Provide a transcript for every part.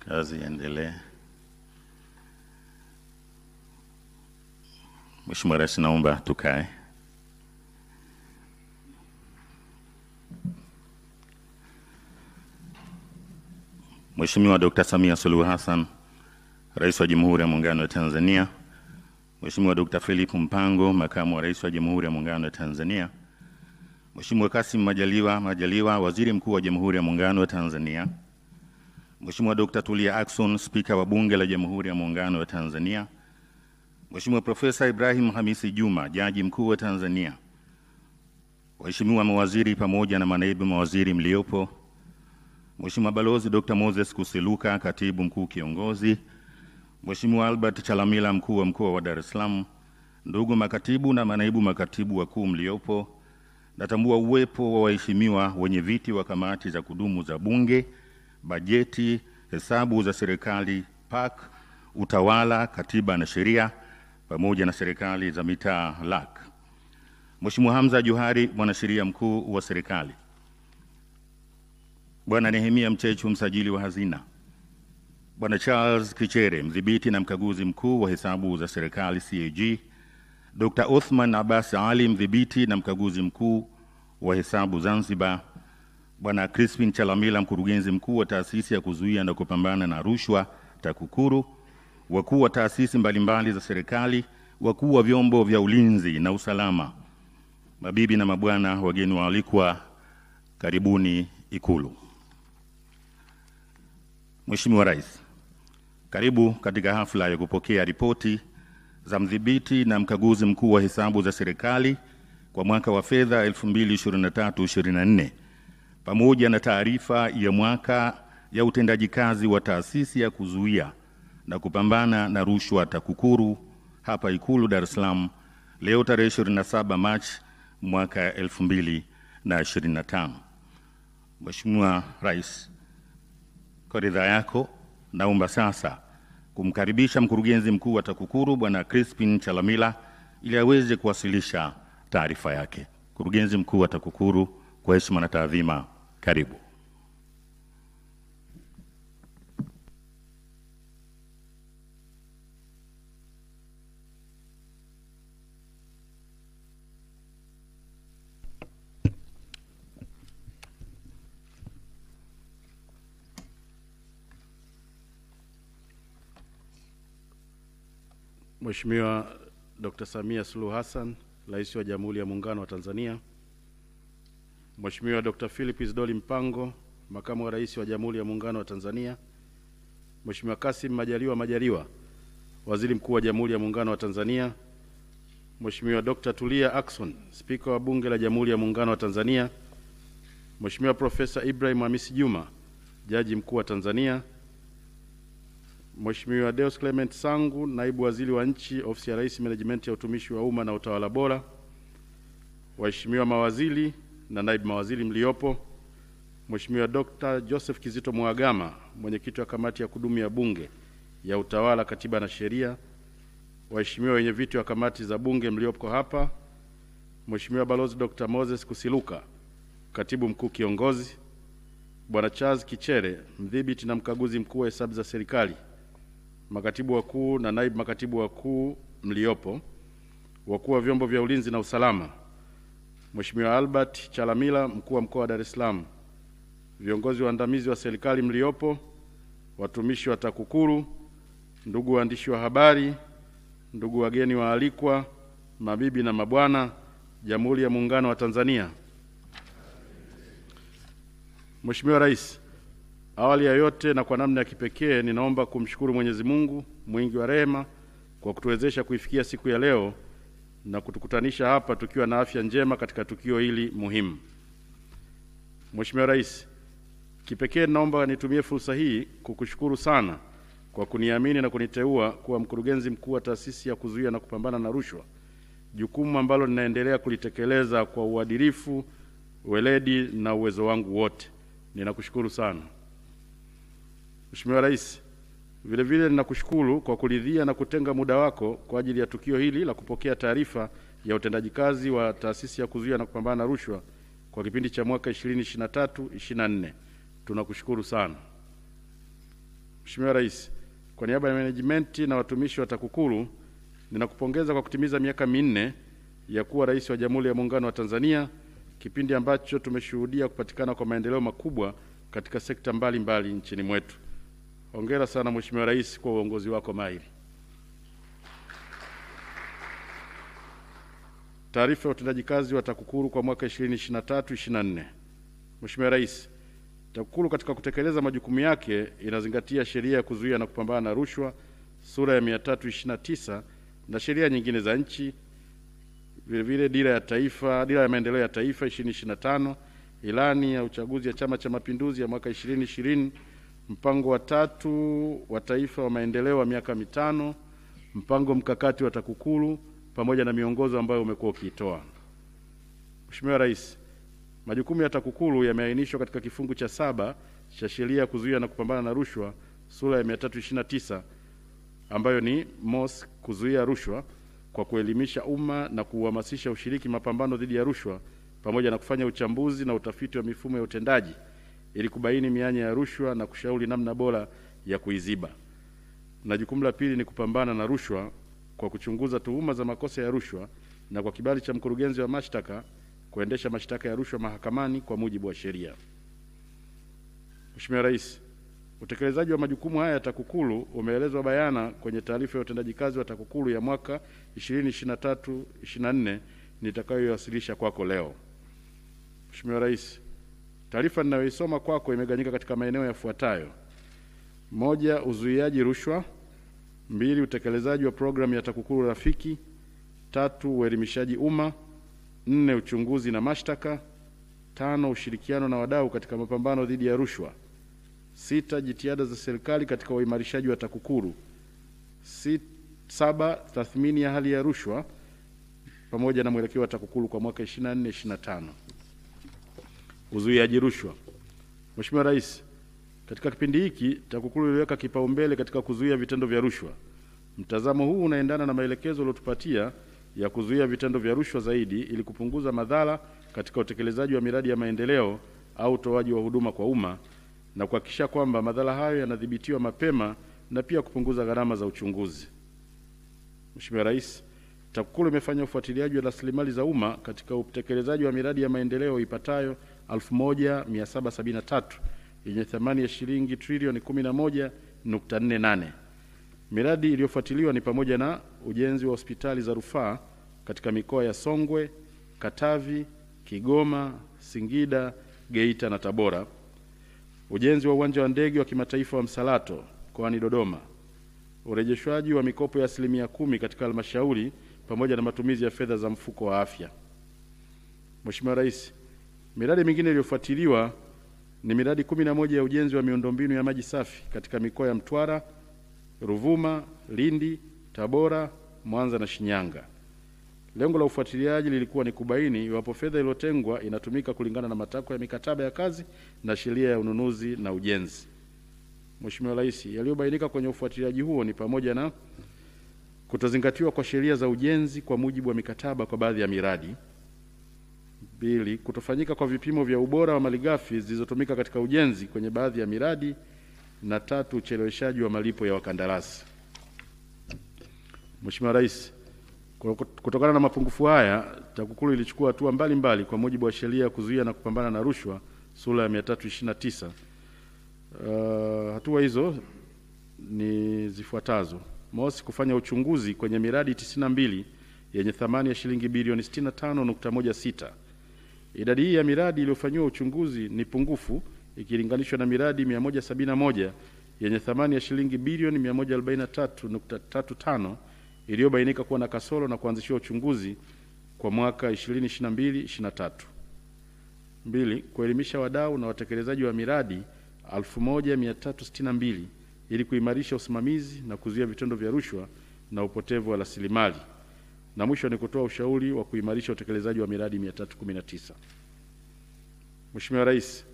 Kazi iendelee. Mheshimiwa Rais, naomba tukae. Mheshimiwa Dr. Samia Suluhu Hassan, Rais wa Jamhuri ya Muungano wa Tanzania, Mheshimiwa Dr. Philip Mpango, Makamu wa Rais wa Jamhuri ya Muungano wa Tanzania, Mheshimiwa Kassim Majaliwa, Waziri Mkuu wa Jamhuri ya Muungano wa Tanzania, Mheshimiwa Dr. Tulia Ackson, Spika wa Bunge la Jamhuri ya Muungano wa Tanzania, Mheshimiwa Profesa Ibrahim Hamisi Juma, Jaji Mkuu wa Tanzania, waheshimiwa mawaziri pamoja na manaibu mawaziri mliopo, Mheshimiwa Balozi Dr. Moses Kusiluka, Katibu Mkuu Kiongozi, Mheshimiwa Albert Chalamila, Mkuu wa Mkoa wa Dar es Salaam, ndugu makatibu na manaibu makatibu wakuu mliopo, natambua uwepo wa waheshimiwa wenye viti wa kamati za kudumu za Bunge, Bajeti, Hesabu za Serikali, PAC, Utawala, Katiba na Sheria, pamoja na serikali za mitaa LAC. Mheshimiwa Hamza Johari, Mwanasheria Mkuu wa Serikali. Bwana Nehemia Mchechu, Msajili wa Hazina. Bwana Charles Kichere, Mdhibiti na Mkaguzi Mkuu wa Hesabu za Serikali CAG. Dr. Othman Abbas Ali, Mdhibiti na Mkaguzi Mkuu wa Hesabu Zanzibar. Bwana Crispin Chalamila, Mkurugenzi Mkuu wa Taasisi ya Kuzuia na Kupambana na Rushwa TAKUKURU. Wakuu wa taasisi mbalimbali za serikali, wakuu wa vyombo vya ulinzi na usalama, mabibi na mabwana, wageni waalikwa, karibuni Ikulu. Mheshimiwa Rais, karibu katika hafla ya kupokea ripoti za Mdhibiti na Mkaguzi Mkuu wa Hesabu za Serikali kwa mwaka wa fedha 2023/24 pamoja na taarifa ya mwaka ya utendaji kazi wa Taasisi ya Kuzuia na Kupambana na Rushwa TAKUKURU hapa Ikulu Dar es Salaam leo tarehe 27 Machi mwaka 2025. Mheshimiwa Rais, kwa ridhaa yako naomba sasa kumkaribisha Mkurugenzi Mkuu wa TAKUKURU Bwana Crispin Chalamila ili aweze kuwasilisha taarifa yake. Mkurugenzi Mkuu wa TAKUKURU, kwa heshima na taadhima, karibu. Mheshimiwa Dr. Samia Suluhu Hassan, Rais wa Jamhuri ya Muungano wa Tanzania, Mheshimiwa Dr. Philip Isdori Mpango, Makamu wa Rais wa Jamhuri ya Muungano wa Tanzania, Mheshimiwa Kassim Majaliwa, Waziri Mkuu wa Jamhuri ya Muungano wa Tanzania, Mheshimiwa Dr. Tulia Ackson, Spika wa Bunge la Jamhuri ya Muungano wa Tanzania, Mheshimiwa Profesa Ibrahim Hamisi Juma, Jaji Mkuu wa Tanzania, Mheshimiwa Deus Clement Sangu, Naibu Waziri wa Nchi, Ofisi ya Rais, Management ya Utumishi wa Umma na Utawala Bora, waheshimiwa mawaziri na naibu mawaziri mliopo, Mheshimiwa Dr. Joseph Kizito Mwagama, Mwenyekiti wa Kamati ya Kudumu ya Bunge ya Utawala, Katiba na Sheria, waheshimiwa wenye viti wa kamati za Bunge mliopo hapa, Mheshimiwa Balozi Dr. Moses Kusiluka, Katibu Mkuu Kiongozi, Bwana Charles Kichere, Mdhibiti na Mkaguzi Mkuu wa Hesabu za Serikali, makatibu wakuu na naibu makatibu wakuu mliopo, wakuu wa vyombo vya ulinzi na usalama, Mheshimiwa Albert Chalamila, Mkuu wa Mkoa wa Dar es Salaam, viongozi waandamizi wa serikali mliopo, watumishi wa TAKUKURU, ndugu waandishi wa habari, ndugu wageni waalikwa, mabibi na mabwana, Jamhuri ya Muungano wa Tanzania. Mheshimiwa Rais, awali ya yote na kwa namna ya kipekee ninaomba kumshukuru Mwenyezi Mungu mwingi wa rehema kwa kutuwezesha kuifikia siku ya leo na kutukutanisha hapa tukiwa na afya njema katika tukio hili muhimu. Mheshimiwa Rais, kipekee naomba nitumie fursa hii kukushukuru sana kwa kuniamini na kuniteua kuwa Mkurugenzi Mkuu wa Taasisi ya Kuzuia na Kupambana na Rushwa, jukumu ambalo ninaendelea kulitekeleza kwa uadilifu, weledi na uwezo wangu wote. Ninakushukuru sana. Mheshimiwa Rais, vile vile ninakushukuru kwa kuridhia na kutenga muda wako kwa ajili ya tukio hili la kupokea taarifa ya utendaji kazi wa Taasisi ya Kuzuia na Kupambana na Rushwa kwa kipindi cha mwaka 2023/24. Tunakushukuru sana. Mheshimiwa Rais, kwa niaba ya management na watumishi wa TAKUKURU ninakupongeza kwa kutimiza miaka minne ya kuwa Rais wa Jamhuri ya Muungano wa Tanzania, kipindi ambacho tumeshuhudia kupatikana kwa maendeleo makubwa katika sekta mbalimbali nchini mwetu. Hongera sana Mheshimiwa Rais kwa uongozi wako mahiri. Taarifa ya utendaji kazi wa TAKUKURU kwa mwaka 2023/24. Mheshimiwa Rais, TAKUKURU katika kutekeleza majukumu yake inazingatia sheria ya kuzuia na kupambana na rushwa sura ya 329 na sheria nyingine za nchi, vile vile dira ya maendeleo ya taifa 2025, ilani ya uchaguzi ya Chama cha Mapinduzi ya mwaka 2020, mpango wa 3 wa taifa wa maendeleo wa miaka mitano, mpango mkakati wa TAKUKURU pamoja na miongozo ambayo umekuwa ukiitoa. Mheshimiwa Rais, majukumu ya TAKUKURU yameainishwa katika kifungu cha 7 cha sheria ya kuzuia na kupambana na rushwa sura ya 329 ambayo ni MOS, kuzuia rushwa kwa kuelimisha umma na kuhamasisha ushiriki mapambano dhidi ya rushwa pamoja na kufanya uchambuzi na utafiti wa mifumo ya utendaji ili kubaini mianya ya rushwa na kushauri namna bora ya kuiziba. Na jukumu la pili ni kupambana na rushwa kwa kuchunguza tuhuma za makosa ya rushwa na kwa kibali cha mkurugenzi wa mashtaka kuendesha mashtaka ya rushwa mahakamani kwa mujibu wa sheria. Mheshimiwa Rais, utekelezaji wa majukumu haya ya TAKUKURU umeelezwa bayana kwenye taarifa ya utendaji kazi wa TAKUKURU ya mwaka 2023/24 nitakayoiwasilisha kwako leo. Mheshimiwa Rais, taarifa ninayoisoma kwako imegawanyika katika maeneo yafuatayo: 1, uzuiaji rushwa; 2, utekelezaji wa programu ya TAKUKURU Rafiki; 3, uelimishaji umma; 4, uchunguzi na mashtaka; 5, ushirikiano na wadau katika mapambano dhidi ya rushwa; 6, jitihada za serikali katika uimarishaji wa TAKUKURU; 7, tathmini ya hali ya rushwa pamoja na mwelekeo wa TAKUKURU kwa mwaka 24/25. Uzuiaji rushwa. Mheshimiwa Rais, katika kipindi hiki TAKUKURU iliweka kipaumbele katika kuzuia vitendo vya rushwa. Mtazamo huu unaendana na maelekezo yaliyotupatia ya kuzuia vitendo vya rushwa zaidi ili kupunguza madhara katika utekelezaji wa miradi ya maendeleo au utoaji wa huduma kwa umma na kuhakikisha kwamba madhara hayo yanadhibitiwa mapema na pia kupunguza gharama za uchunguzi. Mheshimiwa Rais, TAKUKURU imefanya ufuatiliaji wa rasilimali za umma katika utekelezaji wa miradi ya maendeleo ipatayo 1773 yenye thamani ya shilingi trilioni 11.48. Miradi iliyofuatiliwa ni pamoja na ujenzi wa hospitali za rufaa katika mikoa ya Songwe, Katavi, Kigoma, Singida, Geita na Tabora, ujenzi wa uwanja wa ndege wa kimataifa wa Msalato mkoani Dodoma, urejeshwaji wa mikopo ya 10% katika halmashauri pamoja na matumizi ya fedha za mfuko wa afya. Mheshimiwa Rais, miradi mingine iliyofuatiliwa ni miradi 11 ya ujenzi wa miundombinu ya maji safi katika mikoa ya Mtwara, Ruvuma, Lindi, Tabora, Mwanza na Shinyanga. Lengo la ufuatiliaji lilikuwa ni kubaini iwapo fedha iliyotengwa inatumika kulingana na matakwa ya mikataba ya kazi na sheria ya ununuzi na ujenzi. Mheshimiwa Rais, yaliyobainika kwenye ufuatiliaji huo ni pamoja na kutozingatiwa kwa sheria za ujenzi kwa mujibu wa mikataba kwa baadhi ya miradi; 2, kutofanyika kwa vipimo vya ubora wa malighafi zilizotumika katika ujenzi kwenye baadhi ya miradi; na 3, ucheleweshaji wa malipo ya wakandarasi. Mheshimiwa Rais, kutokana na mapungufu haya, TAKUKURU ilichukua hatua mbalimbali kwa mujibu wa sheria ya kuzuia na kupambana na rushwa sura ya 329. Hatua hizo ni zifuatazo: 1, kufanya uchunguzi kwenye miradi 92 yenye thamani ya shilingi bilioni 65.16. Idadi hii ya miradi iliyofanyiwa uchunguzi ni pungufu ikilinganishwa na miradi 171 yenye thamani ya shilingi bilioni 143.35 iliyobainika kuwa na kasoro na kuanzishiwa uchunguzi kwa mwaka 2022/23. 2, kuelimisha wadau na watekelezaji wa miradi 1362 ili kuimarisha usimamizi na kuzuia vitendo vya rushwa na upotevu wa rasilimali. Na mwisho ni kutoa ushauri wa kuimarisha utekelezaji wa miradi 319. Mheshimiwa Rais,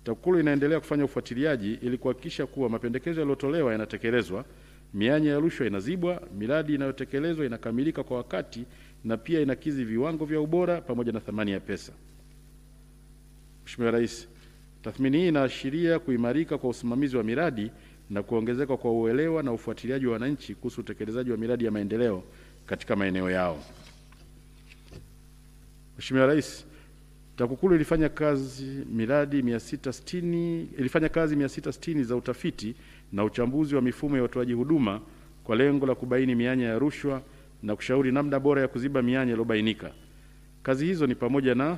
TAKUKURU inaendelea kufanya ufuatiliaji ili kuhakikisha kuwa mapendekezo yaliyotolewa yanatekelezwa, mianya ya rushwa inazibwa, miradi inayotekelezwa inakamilika kwa wakati na pia inakidhi viwango vya ubora pamoja na thamani ya pesa. Mheshimiwa Rais, tathmini hii inaashiria kuimarika kwa usimamizi wa miradi na kuongezeka kwa uelewa na ufuatiliaji wa wananchi kuhusu utekelezaji wa miradi ya maendeleo katika maeneo yao. Mheshimiwa Rais, TAKUKURU ilifanya kazi 660 za utafiti na uchambuzi wa mifumo ya utoaji huduma kwa lengo la kubaini mianya ya rushwa na kushauri namna bora ya kuziba mianya iliyobainika. Kazi hizo ni pamoja na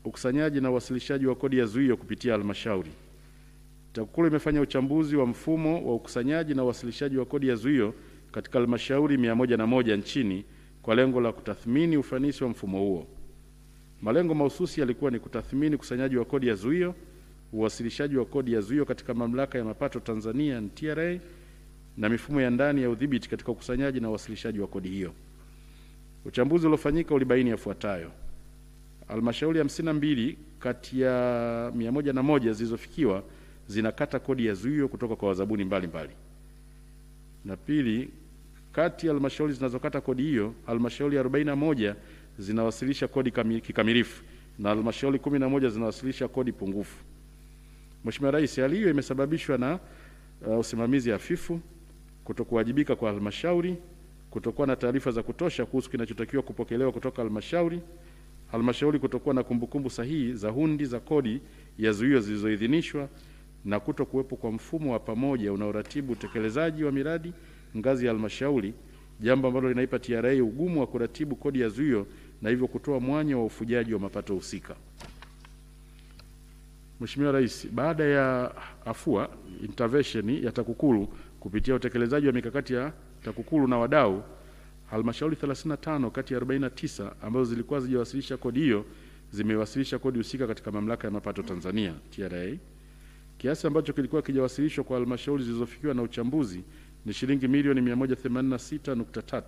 ukusanyaji na uwasilishaji wa kodi ya zuio kupitia halmashauri. TAKUKURU imefanya uchambuzi wa mfumo wa ukusanyaji na uwasilishaji wa kodi ya zuio katika halmashauri 101 nchini kwa lengo la kutathmini ufanisi wa mfumo huo. Malengo mahususi yalikuwa ni kutathmini ukusanyaji wa kodi ya zuio, uwasilishaji wa kodi ya zuio katika Mamlaka ya Mapato Tanzania TRA, na mifumo ya ndani ya udhibiti katika ukusanyaji na uwasilishaji wa kodi hiyo. Uchambuzi uliofanyika ulibaini yafuatayo: halmashauri 52 kati ya 101 zilizofikiwa zinakata kodi ya zuio kutoka kwa wazabuni mbalimbali. Na pili, kati ya halmashauri zinazokata kodi hiyo, halmashauri 41 zinawasilisha kodi kikamilifu na halmashauri 11 zinawasilisha kodi pungufu. Mheshimiwa Rais, hali hiyo imesababishwa na usimamizi hafifu, kutokuwajibika kwa halmashauri, kutokuwa na taarifa za kutosha kuhusu kinachotakiwa kupokelewa kutoka halmashauri kutokuwa na kumbukumbu sahihi za hundi za kodi ya zuio zilizoidhinishwa, na kutokuwepo kwa mfumo wa pamoja unaoratibu utekelezaji wa miradi ngazi ya halmashauri, jambo ambalo linaipa TRA ugumu wa kuratibu kodi ya zuio na hivyo kutoa mwanya wa ufujaji wa mapato husika. Mheshimiwa Rais, baada ya afua intervention ya TAKUKURU kupitia utekelezaji wa mikakati ya TAKUKURU na wadau, halmashauri 35 kati ya 49 ambazo zilikuwa zijawasilisha kodi hiyo zimewasilisha kodi husika katika Mamlaka ya Mapato Tanzania TRA. Kiasi ambacho kilikuwa kijawasilishwa kwa halmashauri zilizofikiwa na uchambuzi ni shilingi milioni 186.3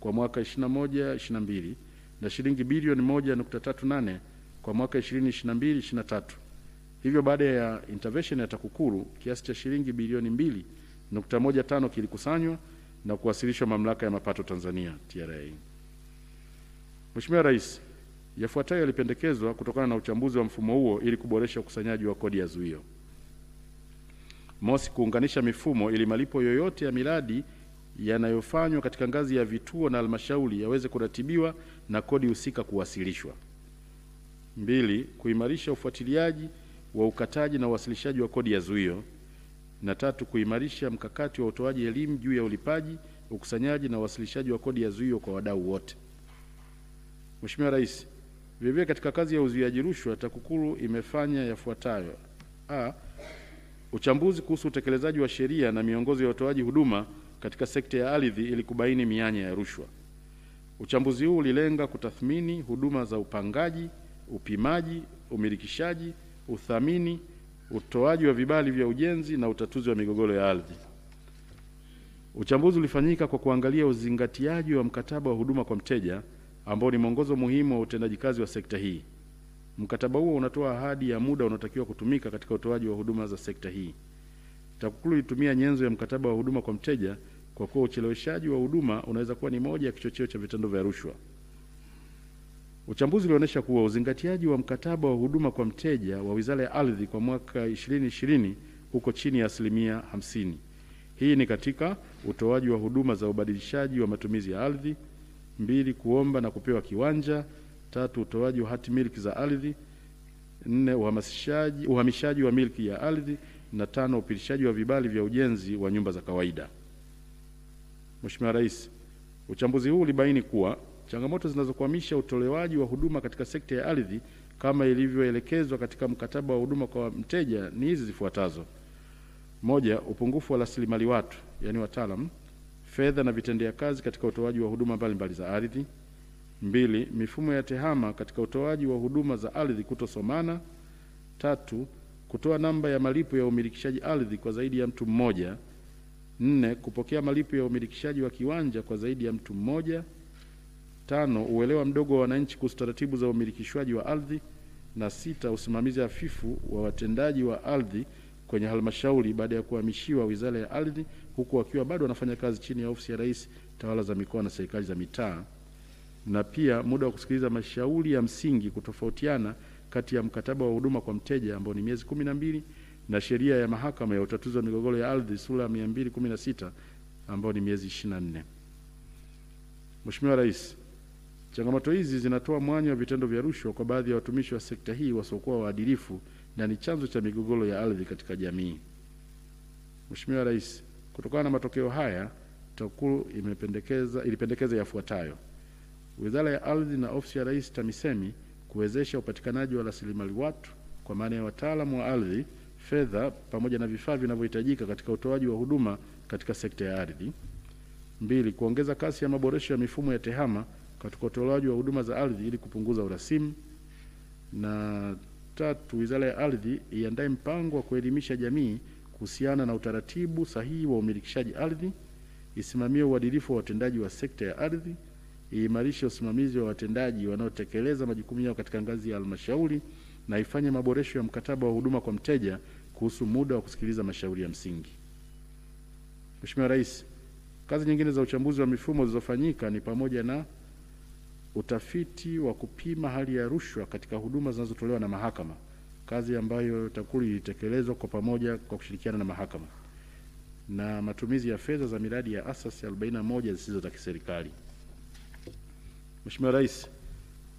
kwa mwaka 21-22 na shilingi bilioni 1.38 kwa mwaka 2022-23. Hivyo baada ya intervention ya TAKUKURU kiasi cha shilingi bilioni 2.15 kilikusanywa na kuwasilishwa Mamlaka ya Mapato Tanzania TRA. Mheshimiwa Rais, yafuatayo yalipendekezwa kutokana na uchambuzi wa mfumo huo ili kuboresha ukusanyaji wa kodi ya zuio. Mosi, kuunganisha mifumo ili malipo yoyote ya miradi yanayofanywa katika ngazi ya vituo na halmashauri yaweze kuratibiwa na kodi husika kuwasilishwa. 2, kuimarisha ufuatiliaji wa ukataji na uwasilishaji wa kodi ya zuio. Na 3, kuimarisha mkakati wa utoaji elimu juu ya ulipaji, ukusanyaji na uwasilishaji wa kodi ya zuio kwa wadau wote. Mheshimiwa Rais, vilevile katika kazi ya uzuiaji rushwa, TAKUKURU imefanya yafuatayo: uchambuzi kuhusu utekelezaji wa sheria na miongozo ya utoaji huduma katika sekta ya ardhi ili kubaini mianya ya rushwa. Uchambuzi huu ulilenga kutathmini huduma za upangaji, upimaji, umilikishaji, uthamini, utoaji wa vibali vya ujenzi na utatuzi wa migogoro ya ardhi. Uchambuzi ulifanyika kwa kuangalia uzingatiaji wa mkataba wa huduma kwa mteja ambao ni mwongozo muhimu wa utendaji kazi wa sekta hii. Mkataba huo unatoa ahadi ya muda unaotakiwa kutumika katika utoaji wa huduma za sekta hii. TAKUKURU ilitumia nyenzo ya mkataba wa huduma kwa mteja kwa kuwa ucheleweshaji wa huduma unaweza kuwa ni moja ya kichocheo cha vitendo vya rushwa. Uchambuzi ulionyesha kuwa uzingatiaji wa mkataba wa huduma kwa mteja wa Wizara ya Ardhi kwa mwaka 2020 uko chini ya 50%. Hii ni katika utoaji wa huduma za ubadilishaji wa matumizi ya ardhi; 2, kuomba na kupewa kiwanja; 3, utoaji wa hati miliki za ardhi; 4, uhamishaji wa miliki ya ardhi; na 5, upitishaji wa vibali vya ujenzi wa nyumba za kawaida. Mheshimiwa Rais, uchambuzi huu ulibaini kuwa changamoto zinazokwamisha utolewaji wa huduma katika sekta ya ardhi kama ilivyoelekezwa katika mkataba wa huduma kwa mteja ni hizi zifuatazo: 1, upungufu wa rasilimali watu, yani wataalamu, fedha na vitendea kazi katika utoaji wa huduma mbalimbali za ardhi. 2, mifumo ya tehama katika utoaji wa huduma za ardhi kutosomana. 3, kutoa namba ya malipo ya umilikishaji ardhi kwa zaidi ya mtu mmoja. 4, kupokea malipo ya umilikishaji wa kiwanja kwa zaidi ya mtu mmoja. 5, uelewa mdogo wa wananchi kuhusu taratibu za umilikishwaji wa ardhi. Na 6, usimamizi hafifu wa watendaji wa ardhi kwenye halmashauri baada ya kuhamishiwa Wizara ya Ardhi, huku wakiwa bado wanafanya kazi chini ya Ofisi ya Rais, Tawala za Mikoa na Serikali za Mitaa. Na pia muda wa kusikiliza mashauri ya msingi kutofautiana kati ya mkataba wa huduma kwa mteja ambao ni miezi 12 na sheria ya mahakama ya utatuzi wa migogoro ya ardhi sura ya 216 ambao ni miezi 24. Mheshimiwa Rais, changamoto hizi zinatoa mwanya wa vitendo vya rushwa kwa baadhi ya watumishi wa sekta hii wasiokuwa waadilifu na ni chanzo cha migogoro ya ardhi katika jamii. Mheshimiwa Rais, kutokana na matokeo haya, TAKUKURU ilipendekeza yafuatayo: Wizara ya Ardhi na Ofisi ya Rais TAMISEMI kuwezesha upatikanaji wa rasilimali watu kwa maana ya wataalamu wa ardhi, fedha pamoja na vifaa vinavyohitajika katika utoaji wa huduma katika sekta ya ardhi. 2. Kuongeza kasi ya maboresho ya mifumo ya TEHAMA katika utoaji wa huduma za ardhi ili kupunguza urasimu. Na 3. Wizara ya Ardhi iandae mpango wa kuelimisha jamii kuhusiana na utaratibu sahihi wa umilikishaji ardhi, isimamie uadilifu wa watendaji wa sekta ya ardhi, iimarishe usimamizi wa watendaji wanaotekeleza majukumu yao katika ngazi ya halmashauri, na ifanye maboresho ya mkataba wa huduma kwa mteja kuhusu muda wa kusikiliza mashauri ya msingi. Mheshimiwa Rais, kazi nyingine za uchambuzi wa mifumo zilizofanyika ni pamoja na utafiti wa kupima hali ya rushwa katika huduma zinazotolewa na mahakama, kazi ambayo TAKUKURU ilitekelezwa kwa pamoja kwa kushirikiana na mahakama, na matumizi ya fedha za miradi ya asasi 41 zisizo za kiserikali. Mheshimiwa Rais,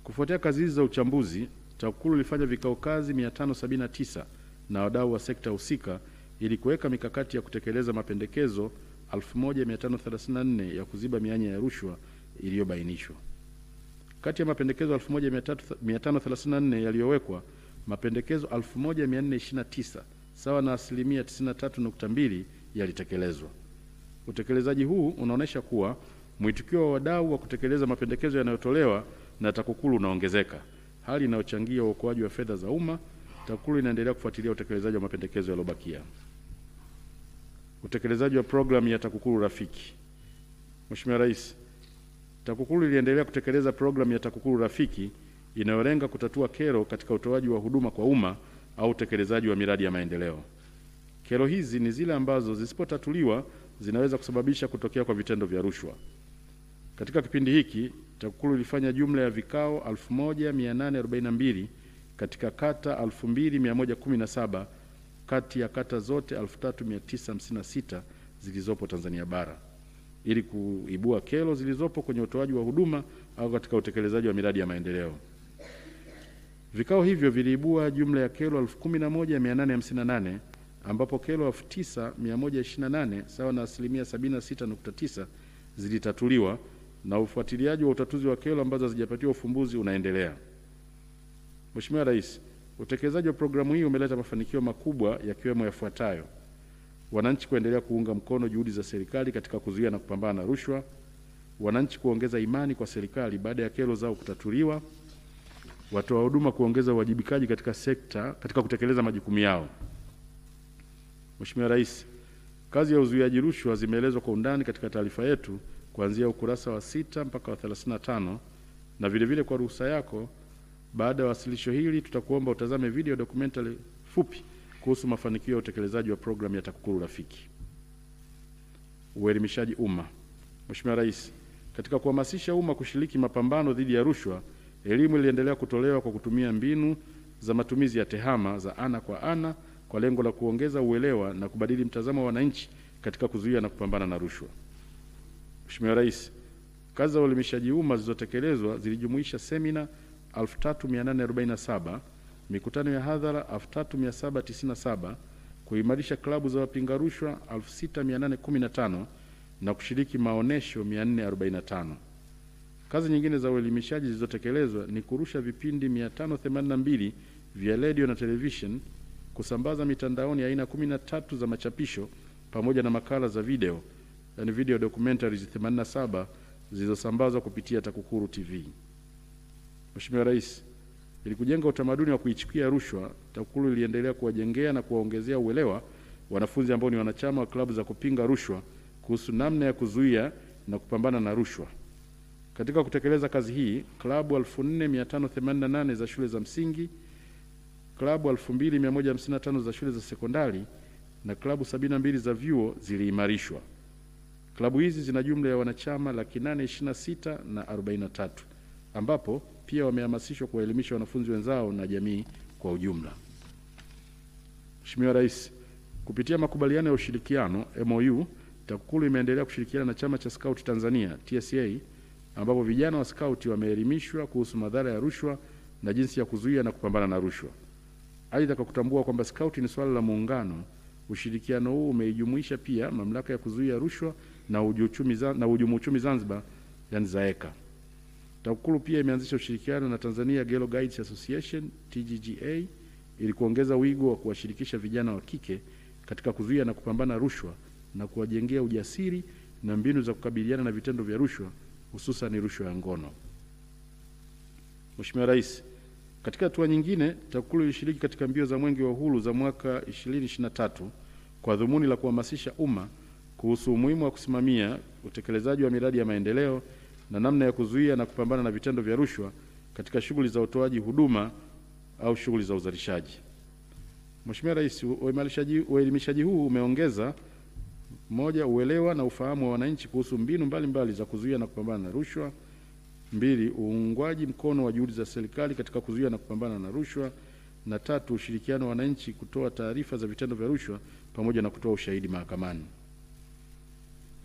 kufuatia kazi hizi za uchambuzi, TAKUKURU ilifanya vikao kazi 579 na wadau wa sekta husika ili kuweka mikakati ya kutekeleza mapendekezo 1534 ya kuziba mianya ya rushwa iliyobainishwa. Kati ya mapendekezo 1534 yaliyowekwa, mapendekezo 1429 sawa na asilimia 93.2 yalitekelezwa. Utekelezaji huu unaonesha kuwa mwitikio wa wadau wa kutekeleza mapendekezo yanayotolewa na TAKUKURU unaongezeka, hali inayochangia uokoaji wa fedha za umma. TAKUKURU inaendelea kufuatilia utekelezaji wa mapendekezo yaliyobakia. Utekelezaji wa programu ya TAKUKURU Rafiki. Mheshimiwa Rais, TAKUKURU iliendelea kutekeleza programu ya TAKUKURU Rafiki inayolenga kutatua kero katika utoaji wa huduma kwa umma au utekelezaji wa miradi ya maendeleo. Kero hizi ni zile ambazo zisipotatuliwa zinaweza kusababisha kutokea kwa vitendo vya rushwa. Katika kipindi hiki, TAKUKURU ilifanya jumla ya vikao 1842 katika kata 2117 kati ya kata zote 3956 zilizopo Tanzania bara ili kuibua kero zilizopo kwenye utoaji wa huduma au katika utekelezaji wa miradi ya maendeleo. Vikao hivyo viliibua jumla ya kero 11858 ambapo kero 9128 sawa na asilimia 76.9 zilitatuliwa na ufuatiliaji wa utatuzi wa kero ambazo hazijapatiwa ufumbuzi unaendelea. Mheshimiwa Rais, utekelezaji wa programu hii umeleta mafanikio makubwa yakiwemo yafuatayo: wananchi kuendelea kuunga mkono juhudi za serikali katika kuzuia na kupambana na rushwa, wananchi kuongeza imani kwa serikali baada ya kero zao kutatuliwa, watoa huduma kuongeza uwajibikaji katika sekta katika kutekeleza majukumu yao. Mheshimiwa Rais, kazi ya uzuiaji rushwa zimeelezwa kwa undani katika taarifa yetu kuanzia ukurasa wa 6 mpaka wa 35, na vile kwa ruhusa yako, baada ya wasilisho hili tutakuomba utazame video documentary fupi kuhusu mafanikio ya utekelezaji wa programu ya TAKUKURU Rafiki. Uelimishaji umma. Mheshimiwa Rais, katika kuhamasisha umma kushiriki mapambano dhidi ya rushwa, elimu iliendelea kutolewa kwa kutumia mbinu za matumizi ya TEHAMA za ana kwa ana kwa lengo la kuongeza uelewa na kubadili mtazamo wa wananchi katika kuzuia na kupambana na rushwa. Mheshimiwa Rais, kazi za uelimishaji umma zilizotekelezwa zilijumuisha semina 3847, mikutano ya hadhara 3797, kuimarisha klabu za wapinga rushwa 6815 na kushiriki maonesho 445. Kazi nyingine za uelimishaji zilizotekelezwa ni kurusha vipindi 582 vya radio na television, kusambaza mitandaoni aina 13 za machapisho pamoja na makala za video, yani video documentaries 87 zilizosambazwa kupitia TAKUKURU TV. Mheshimiwa Rais, ili kujenga utamaduni wa kuichukia rushwa, TAKUKURU iliendelea kuwajengea na kuwaongezea uelewa wanafunzi ambao ni wanachama wa klabu za kupinga rushwa kuhusu namna ya kuzuia na kupambana na rushwa. Katika kutekeleza kazi hii, klabu 4588 za shule za msingi, klabu 2155 za shule za sekondari na klabu 72 za vyuo ziliimarishwa. Klabu hizi zina jumla ya wanachama 826,043 ambapo pia wamehamasishwa kuwaelimisha wanafunzi wenzao na jamii kwa ujumla. Mheshimiwa Rais, kupitia makubaliano ya ushirikiano MOU, TAKUKURU imeendelea kushirikiana na Chama cha Scout Tanzania TSA, ambapo vijana wa Scout wameelimishwa kuhusu madhara ya rushwa na jinsi ya kuzuia na kupambana na rushwa. Aidha, kwa kutambua kwamba Scout ni swala la muungano, ushirikiano huu umeijumuisha pia mamlaka ya kuzuia rushwa na uhujumu uchumi Zanzibar, yani ZAECA. TAKUKURU pia imeanzisha ushirikiano na Tanzania Girl Guides Association TGGA ili kuongeza wigo wa kuwashirikisha vijana wa kike katika kuzuia na kupambana rushwa na kuwajengea ujasiri na mbinu za kukabiliana na vitendo vya rushwa, hususan rushwa ya ngono. Mheshimiwa Rais, katika hatua nyingine, TAKUKURU ilishiriki katika mbio za Mwenge wa Uhuru za mwaka 2023 kwa dhumuni la kuhamasisha umma kuhusu umuhimu wa kusimamia utekelezaji wa miradi ya maendeleo na namna ya kuzuia na kupambana na vitendo vya rushwa katika shughuli za utoaji huduma au shughuli za uzalishaji. Mheshimiwa Rais, uelimishaji huu umeongeza: moja, uelewa na ufahamu wa wananchi kuhusu mbinu mbalimbali za kuzuia na kupambana na rushwa; mbili, uungwaji mkono wa juhudi za serikali katika kuzuia na kupambana na rushwa; na tatu, ushirikiano wa wananchi kutoa taarifa za vitendo vya rushwa pamoja na kutoa ushahidi mahakamani.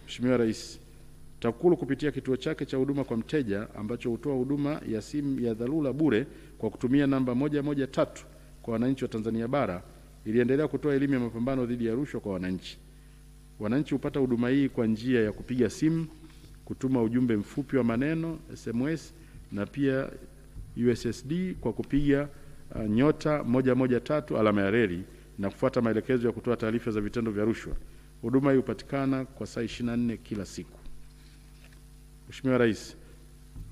Mheshimiwa Rais, TAKUKURU kupitia kituo chake cha huduma kwa mteja ambacho hutoa huduma ya simu ya dharura bure kwa kutumia namba 113 kwa wananchi wa Tanzania bara iliendelea kutoa elimu ya mapambano dhidi ya rushwa kwa wananchi. Wananchi hupata huduma hii kwa njia ya kupiga simu, kutuma ujumbe mfupi wa maneno SMS, na pia USSD kwa kupiga *113 alama ya reli na kufuata maelekezo ya kutoa taarifa za vitendo vya rushwa. Huduma hii hupatikana kwa saa 24 kila siku. Mheshimiwa Rais,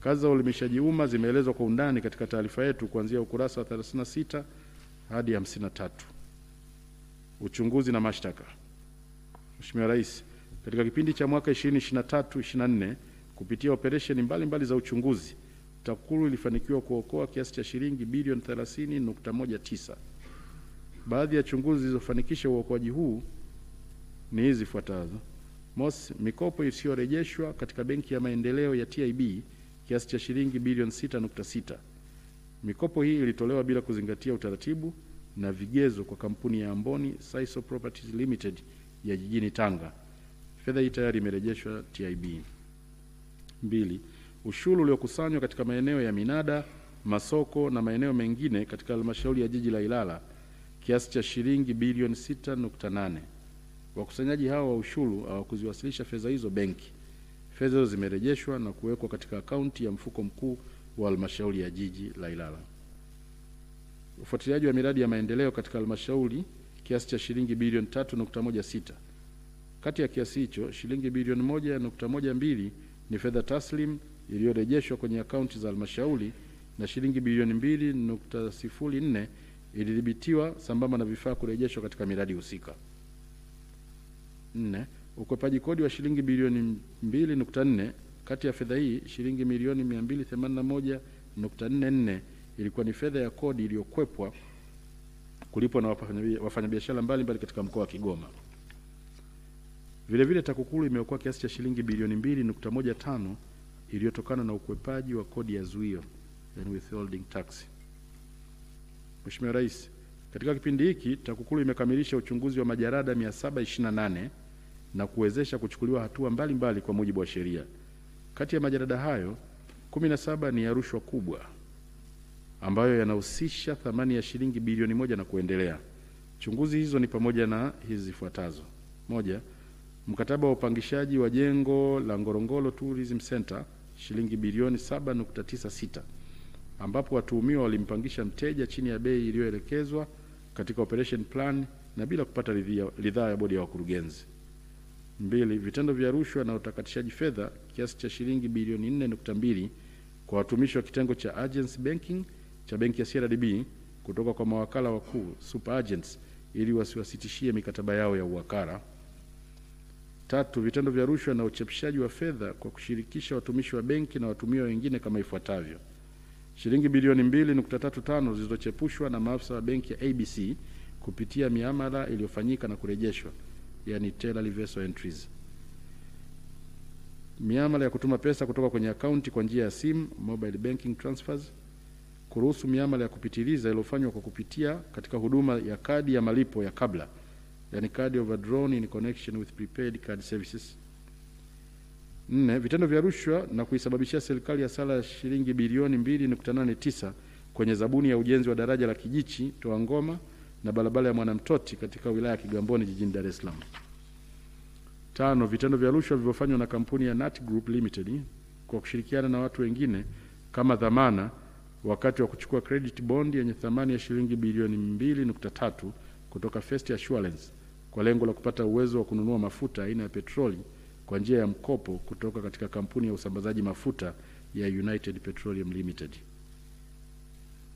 kazi za uelimishaji umma zimeelezwa kwa undani katika taarifa yetu kuanzia ukurasa wa 36 hadi 53. Uchunguzi na mashtaka. Mheshimiwa Rais, katika kipindi cha mwaka 2023-24 kupitia operesheni mbalimbali za uchunguzi, TAKUKURU ilifanikiwa kuokoa kiasi cha shilingi bilioni 30.19. Baadhi ya chunguzi zilizofanikisha uokoaji huu ni hizi zifuatazo: mosi, mikopo isiyorejeshwa katika Benki ya Maendeleo ya TIB kiasi cha shilingi bilioni 6.6. Mikopo hii ilitolewa bila kuzingatia utaratibu na vigezo kwa kampuni ya Amboni Saiso Properties Limited ya jijini Tanga. Fedha hii tayari imerejeshwa TIB. Mbili, ushuru uliokusanywa katika maeneo ya minada, masoko na maeneo mengine katika halmashauri ya jiji la Ilala kiasi cha shilingi bilioni 6.8. Wakusanyaji hao wa ushuru hawakuziwasilisha fedha hizo benki. Fedha hizo zimerejeshwa na kuwekwa katika akaunti ya mfuko mkuu wa halmashauri ya jiji la Ilala. Ufuatiliaji wa miradi ya maendeleo katika halmashauri kiasi cha shilingi bilioni 3.16. Kati ya kiasi hicho, shilingi bilioni 1.12 ni fedha taslim iliyorejeshwa kwenye akaunti za halmashauri na shilingi bilioni 2.04 ilidhibitiwa sambamba na vifaa kurejeshwa katika miradi husika. 4. Ukwepaji kodi wa shilingi bilioni 2.4. Kati ya fedha hii, shilingi milioni 281.44 ilikuwa ni fedha ya kodi iliyokwepwa kulipwa na wafanyabiashara mbalimbali katika mkoa wa Kigoma. Vile vile TAKUKURU imeokoa kiasi cha shilingi bilioni 2.15 iliyotokana na ukwepaji wa kodi ya zuio, yani withholding tax. Mheshimiwa Rais, katika kipindi hiki TAKUKURU imekamilisha uchunguzi wa majarada 728 na kuwezesha kuchukuliwa hatua mbalimbali kwa mujibu wa sheria. Kati ya majarada hayo 17 ni ya rushwa kubwa ambayo yanahusisha thamani ya shilingi bilioni 1 na kuendelea. Chunguzi hizo ni pamoja na hizi zifuatazo: moja, mkataba wa upangishaji wa jengo la Ngorongoro Tourism Center shilingi bilioni 7.96 ambapo watuhumiwa walimpangisha mteja chini ya bei iliyoelekezwa katika operation plan na bila kupata ridhaa ya bodi ya wakurugenzi. Mbili, vitendo vya rushwa na utakatishaji fedha kiasi cha shilingi bilioni 4.2 kwa watumishi wa kitengo cha agency banking cha benki ya CRDB kutoka kwa mawakala wakuu super agents ili wasiwasitishie mikataba yao ya uwakala. Tatu, vitendo vya rushwa na uchapishaji wa fedha kwa kushirikisha watumishi wa benki na watumiwa wengine kama ifuatavyo: shilingi bilioni 2.35 zilizochepushwa na maafisa wa benki ya ABC kupitia miamala iliyofanyika na kurejeshwa, yani teller reversal entries. Miamala ya kutuma pesa kutoka kwenye akaunti kwa njia ya simu, mobile banking transfers, kuruhusu miamala ya kupitiliza iliyofanywa kwa kupitia katika huduma ya kadi ya malipo ya kabla, yani card overdrawn in connection with prepaid card services. 4. Vitendo vya rushwa na kuisababishia serikali hasara ya shilingi bilioni 2.89 kwenye zabuni ya ujenzi wa daraja la Kijichi Toa Ngoma na barabara ya Mwanamtoti katika wilaya ya Kigamboni jijini Dar es Salaam. 5. Vitendo vya rushwa vilivyofanywa na kampuni ya Nat Group Limited kwa kushirikiana na watu wengine kama dhamana wakati wa kuchukua credit bond yenye thamani ya shilingi bilioni 2.3 kutoka First Assurance kwa lengo la kupata uwezo wa kununua mafuta aina ya petroli kwa njia ya mkopo kutoka katika kampuni ya usambazaji mafuta ya United Petroleum Limited.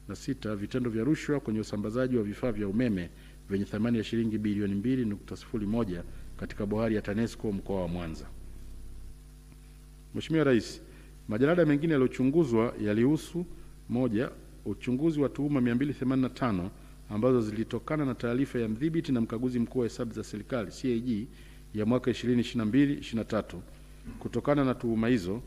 Na 6. Vitendo vya rushwa kwenye usambazaji wa vifaa vya umeme vyenye thamani ya shilingi bilioni 2.01 katika bohari ya TANESCO mkoa wa Mwanza. Mheshimiwa Rais, majalada mengine yaliyochunguzwa yalihusu: 1. Uchunguzi wa tuhuma 285 ambazo zilitokana na taarifa ya mdhibiti na mkaguzi mkuu wa hesabu za serikali CAG ya mwaka 2022-2023. Kutokana na tuhuma hizo,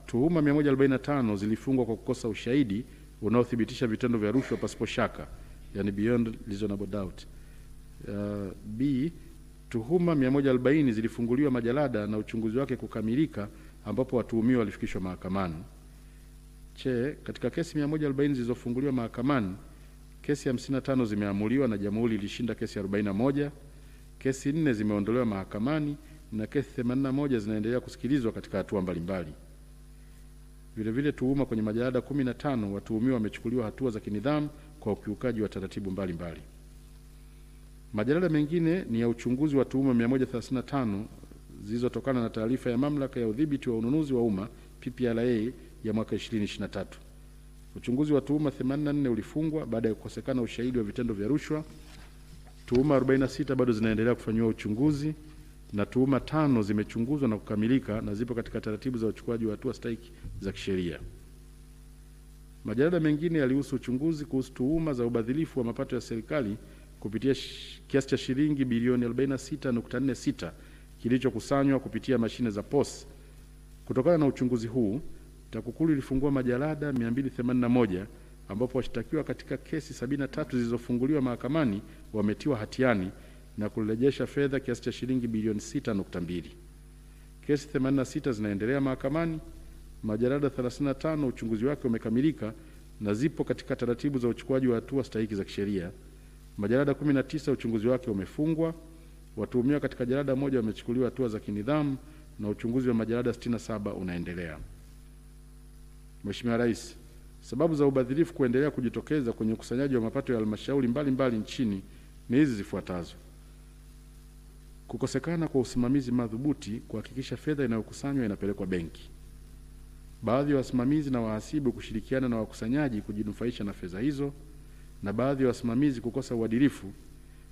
tuhuma 145 zilifungwa kwa kukosa ushahidi unaothibitisha vitendo vya rushwa pasipo shaka, yani beyond reasonable doubt. B. Tuhuma 140 zilifunguliwa majalada na uchunguzi wake kukamilika ambapo watuhumiwa walifikishwa mahakamani. Katika kesi 140 zilizofunguliwa mahakamani, kesi 55 zimeamuliwa na jamhuri ilishinda kesi 41, kesi 4 zimeondolewa mahakamani na kesi 81 zinaendelea kusikilizwa katika hatua mbalimbali. Vile vile tuhuma kwenye majalada 15 watuhumiwa wamechukuliwa hatua za kinidhamu kwa ukiukaji wa taratibu mbalimbali. Majalada mengine ni ya uchunguzi wa tuhuma 135 zilizotokana na taarifa ya mamlaka ya udhibiti wa ununuzi wa umma PPRA ya mwaka 2023. Uchunguzi wa tuhuma 84 ulifungwa baada ya kukosekana ushahidi wa vitendo vya rushwa. Tuhuma 46 bado zinaendelea kufanywa uchunguzi na tuhuma 5 zimechunguzwa na kukamilika na zipo katika taratibu za uchukuaji wa hatua stahiki za kisheria. Majalada mengine yalihusu uchunguzi kuhusu tuhuma za ubadhilifu wa mapato ya serikali kupitia kiasi cha shilingi bilioni 46.46 kilichokusanywa kupitia mashine za POS. Kutokana na uchunguzi huu, TAKUKURU ilifungua majalada 281 ambapo washtakiwa katika kesi 73 zilizofunguliwa mahakamani wametiwa hatiani na kurejesha fedha kiasi cha shilingi bilioni 6.2. Kesi 86 zinaendelea mahakamani. Majalada 35 uchunguzi wake umekamilika na zipo katika taratibu za uchukuaji wa hatua stahiki za kisheria. Majalada 19 uchunguzi wake umefungwa. Watuhumiwa katika jalada moja wamechukuliwa hatua za kinidhamu na uchunguzi wa majalada 67 unaendelea. Mheshimiwa Rais, sababu za ubadhirifu kuendelea kujitokeza kwenye ukusanyaji wa mapato ya halmashauri mbalimbali nchini ni hizi zifuatazo: kukosekana kwa usimamizi madhubuti kuhakikisha fedha inayokusanywa inapelekwa benki. Baadhi ya wasimamizi na wahasibu kushirikiana na wakusanyaji kujinufaisha na fedha hizo, na baadhi ya wasimamizi kukosa uadilifu.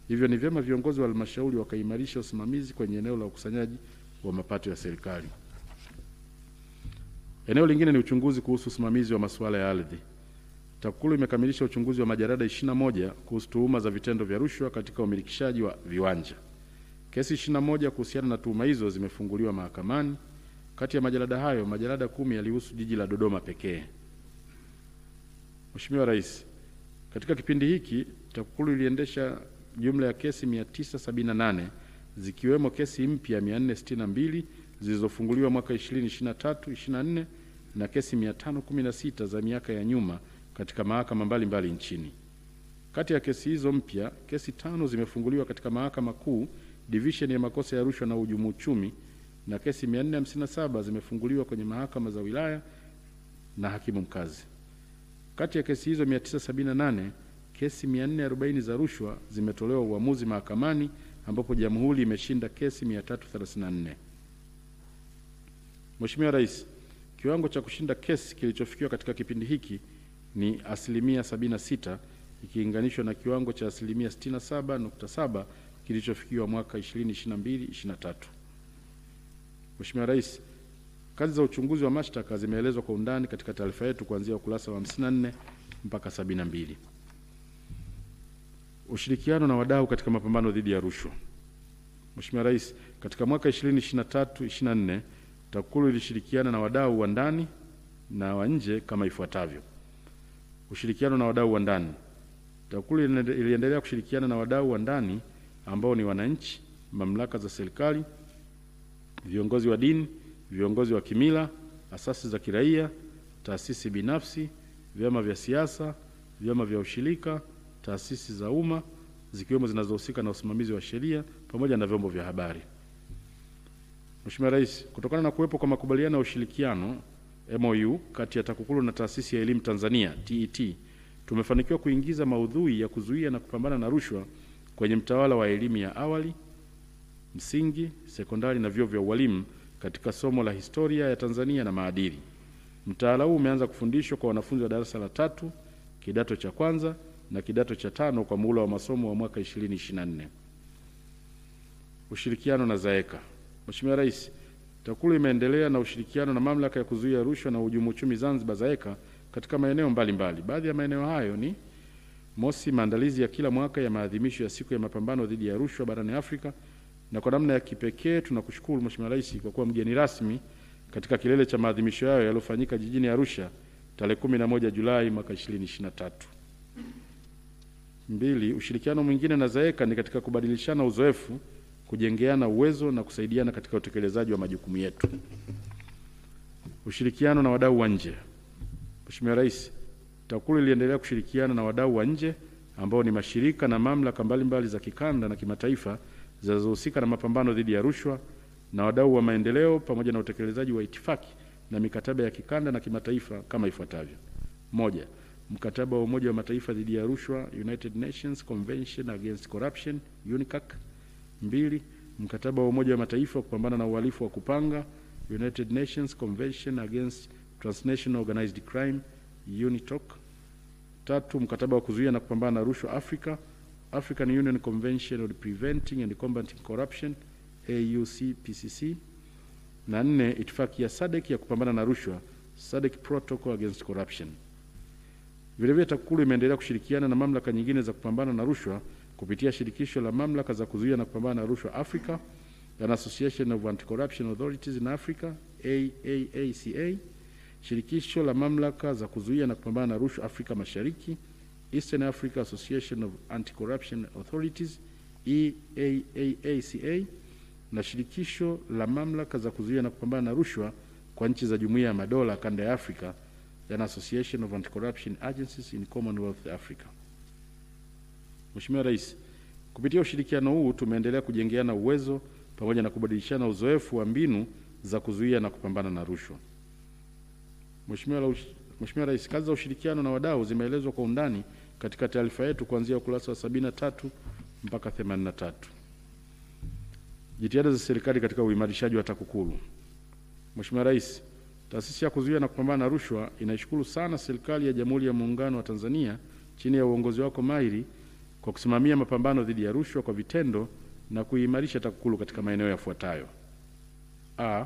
Hivyo ni vyema viongozi wa halmashauri wakaimarisha usimamizi kwenye eneo la ukusanyaji wa mapato ya serikali. Eneo lingine ni uchunguzi kuhusu usimamizi wa masuala ya ardhi. TAKUKURU imekamilisha uchunguzi wa majalada 21 kuhusu tuhuma za vitendo vya rushwa katika umilikishaji wa viwanja. Kesi 21 kuhusiana na tuhuma hizo zimefunguliwa mahakamani. Kati ya majalada hayo, majalada 10 yalihusu jiji la Dodoma pekee. Mheshimiwa Rais, katika kipindi hiki TAKUKURU iliendesha jumla ya kesi 978 zikiwemo kesi mpya 462 zilizofunguliwa mwaka 2023-24 na kesi 516 za miaka ya nyuma katika mahakama mbalimbali nchini. Kati ya kesi hizo mpya, kesi 5 zimefunguliwa katika Mahakama Kuu Division ya makosa ya rushwa na uhujumu uchumi, na kesi 457 zimefunguliwa kwenye mahakama za wilaya na hakimu mkazi. Kati ya kesi hizo 978, kesi 440 za rushwa zimetolewa uamuzi mahakamani ambapo jamhuri imeshinda kesi 334. Mheshimiwa Rais, kiwango cha kushinda kesi kilichofikiwa katika kipindi hiki ni 76% ikilinganishwa na kiwango cha 67.7 kilichofikiwa mwaka 2022-2023. Mheshimiwa Rais, kazi za uchunguzi wa mashtaka zimeelezwa kwa undani katika taarifa yetu kuanzia ukurasa wa 54 mpaka 72. Ushirikiano na wadau katika mapambano dhidi ya rushwa. Mheshimiwa Rais, katika mwaka 2023-2024 TAKUKURU ilishirikiana na wadau wa ndani na wa nje kama ifuatavyo. Ushirikiano na wadau wa ndani. TAKUKURU iliendelea kushirikiana na wadau wa ndani ambao ni wananchi, mamlaka za serikali, viongozi wa dini, viongozi wa kimila, asasi za kiraia, taasisi binafsi, vyama vya siasa, vyama vya ushirika, taasisi za umma zikiwemo zinazohusika na usimamizi wa sheria pamoja na vyombo vya habari. Mheshimiwa Rais, kutokana na kuwepo kwa makubaliano ya ushirikiano MOU kati ya TAKUKURU na Taasisi ya Elimu Tanzania TET, tumefanikiwa kuingiza maudhui ya kuzuia na kupambana na rushwa kwenye mtaala wa elimu ya awali, msingi, sekondari na vyuo vya ualimu katika somo la historia ya Tanzania na maadili. Mtaala huu umeanza kufundishwa kwa wanafunzi wa darasa la 3, kidato cha kwanza na kidato cha 5 kwa muhula wa masomo wa mwaka 2024. Ushirikiano na ZAECA. Mheshimiwa Rais, TAKUKURU imeendelea na ushirikiano na Mamlaka ya Kuzuia Rushwa na Uhujumu Uchumi Zanzibar ZAECA katika maeneo mbalimbali. Baadhi ya maeneo hayo ni: mosi, maandalizi ya kila mwaka ya maadhimisho ya siku ya mapambano dhidi ya rushwa barani Afrika, na kwa namna ya kipekee tunakushukuru Mheshimiwa Rais kwa kuwa mgeni rasmi katika kilele cha maadhimisho hayo yaliyofanyika jijini Arusha tarehe 11 Julai mwaka 2023. Mbili, ushirikiano mwingine na ZAECA ni katika kubadilishana uzoefu, kujengeana uwezo na kusaidiana katika utekelezaji wa majukumu yetu. Ushirikiano na wadau wa nje. Mheshimiwa Rais, TAKUKURU iliendelea kushirikiana na wadau wa nje ambao ni mashirika na mamlaka mbalimbali za kikanda na kimataifa zinazohusika na mapambano dhidi ya rushwa na wadau wa maendeleo pamoja na utekelezaji wa itifaki na mikataba ya kikanda na kimataifa kama ifuatavyo. Moja, mkataba wa Umoja wa Mataifa dhidi ya rushwa, United Nations Convention Against Corruption, UNICAC. Mbili, mkataba wa Umoja wa Mataifa wa kupambana na uhalifu wa kupanga, United Nations Convention Against Transnational Organized Crime, UNITOC. Tatu, mkataba wa kuzuia na kupambana na rushwa Afrika, African Union Convention on Preventing and Combating Corruption, AUCPCC. Na nne, itifaki ya SADC ya kupambana na rushwa, SADC Protocol Against Corruption. Vilevile TAKUKURU imeendelea kushirikiana na mamlaka nyingine za kupambana na rushwa kupitia shirikisho la mamlaka za kuzuia na kupambana na rushwa Africa, an Association of Anti-Corruption Authorities in Africa, AAACA, shirikisho la mamlaka za kuzuia na kupambana na rushwa Afrika Mashariki, Eastern Africa Association of Anti-Corruption Authorities, EAACA, na shirikisho la mamlaka za kuzuia na kupambana na rushwa kwa nchi za Jumuiya ya Madola kanda ya Afrika, an Association of Anti-Corruption Agencies in Commonwealth Africa. Mheshimiwa Rais, kupitia ushirikiano huu tumeendelea kujengeana uwezo pamoja na kubadilishana uzoefu wa mbinu za kuzuia na kupambana na rushwa. Mheshimiwa Rais, kazi za ushirikiano na wadau zimeelezwa kwa undani katika taarifa yetu kuanzia ukurasa wa 73 mpaka 83. Jitihada za serikali katika uimarishaji wa TAKUKURU. Mheshimiwa Rais, Taasisi ya Kuzuia na Kupambana na Rushwa inaishukuru sana serikali ya Jamhuri ya Muungano wa Tanzania chini ya uongozi wako mahiri kwa kusimamia mapambano dhidi ya rushwa kwa vitendo na kuimarisha TAKUKURU katika maeneo yafuatayo. A,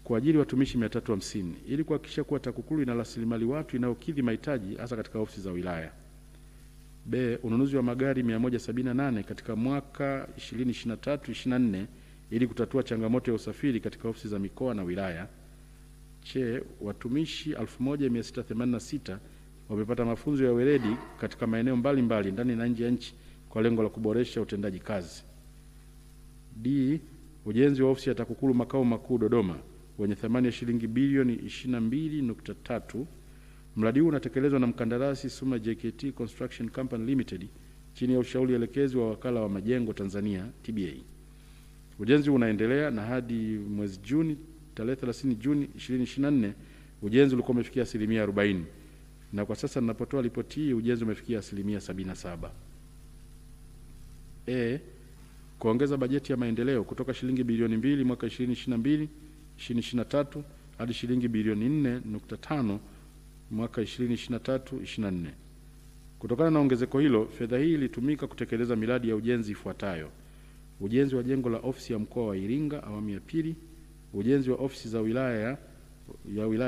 kuajiri watumishi 350 ili kuhakikisha kuwa TAKUKURU ina rasilimali watu inayokidhi mahitaji hasa katika ofisi za wilaya. B, ununuzi wa magari 178 katika mwaka 2023-24 ili kutatua changamoto ya usafiri katika ofisi za mikoa na wilaya. C, watumishi 1686 wamepata mafunzo ya weledi katika maeneo mbalimbali ndani na nje ya nchi kwa lengo la kuboresha utendaji kazi. D, ujenzi wa ofisi ya TAKUKURU makao makuu Dodoma wenye thamani ya shilingi bilioni 22.3. Mradi huu unatekelezwa na mkandarasi Suma JKT Construction Company Limited chini ya ushauri elekezi wa Wakala wa Majengo Tanzania TBA. Ujenzi unaendelea na hadi mwezi Juni, tarehe 30 Juni 2024 ujenzi ulikuwa umefikia 40%, na kwa sasa ninapotoa ripoti hii ujenzi umefikia 77%. Kuongeza bajeti ya maendeleo kutoka shilingi bilioni 2 mwaka 2022-2023 hadi shilingi bilioni 4.5 mwaka 2023-2024. Kutokana na ongezeko hilo, fedha hii ilitumika kutekeleza miradi ya ujenzi ifuatayo: ujenzi wa jengo la ofisi ya mkoa wa Iringa awamu ya pili, ujenzi wa ofisi za wilaya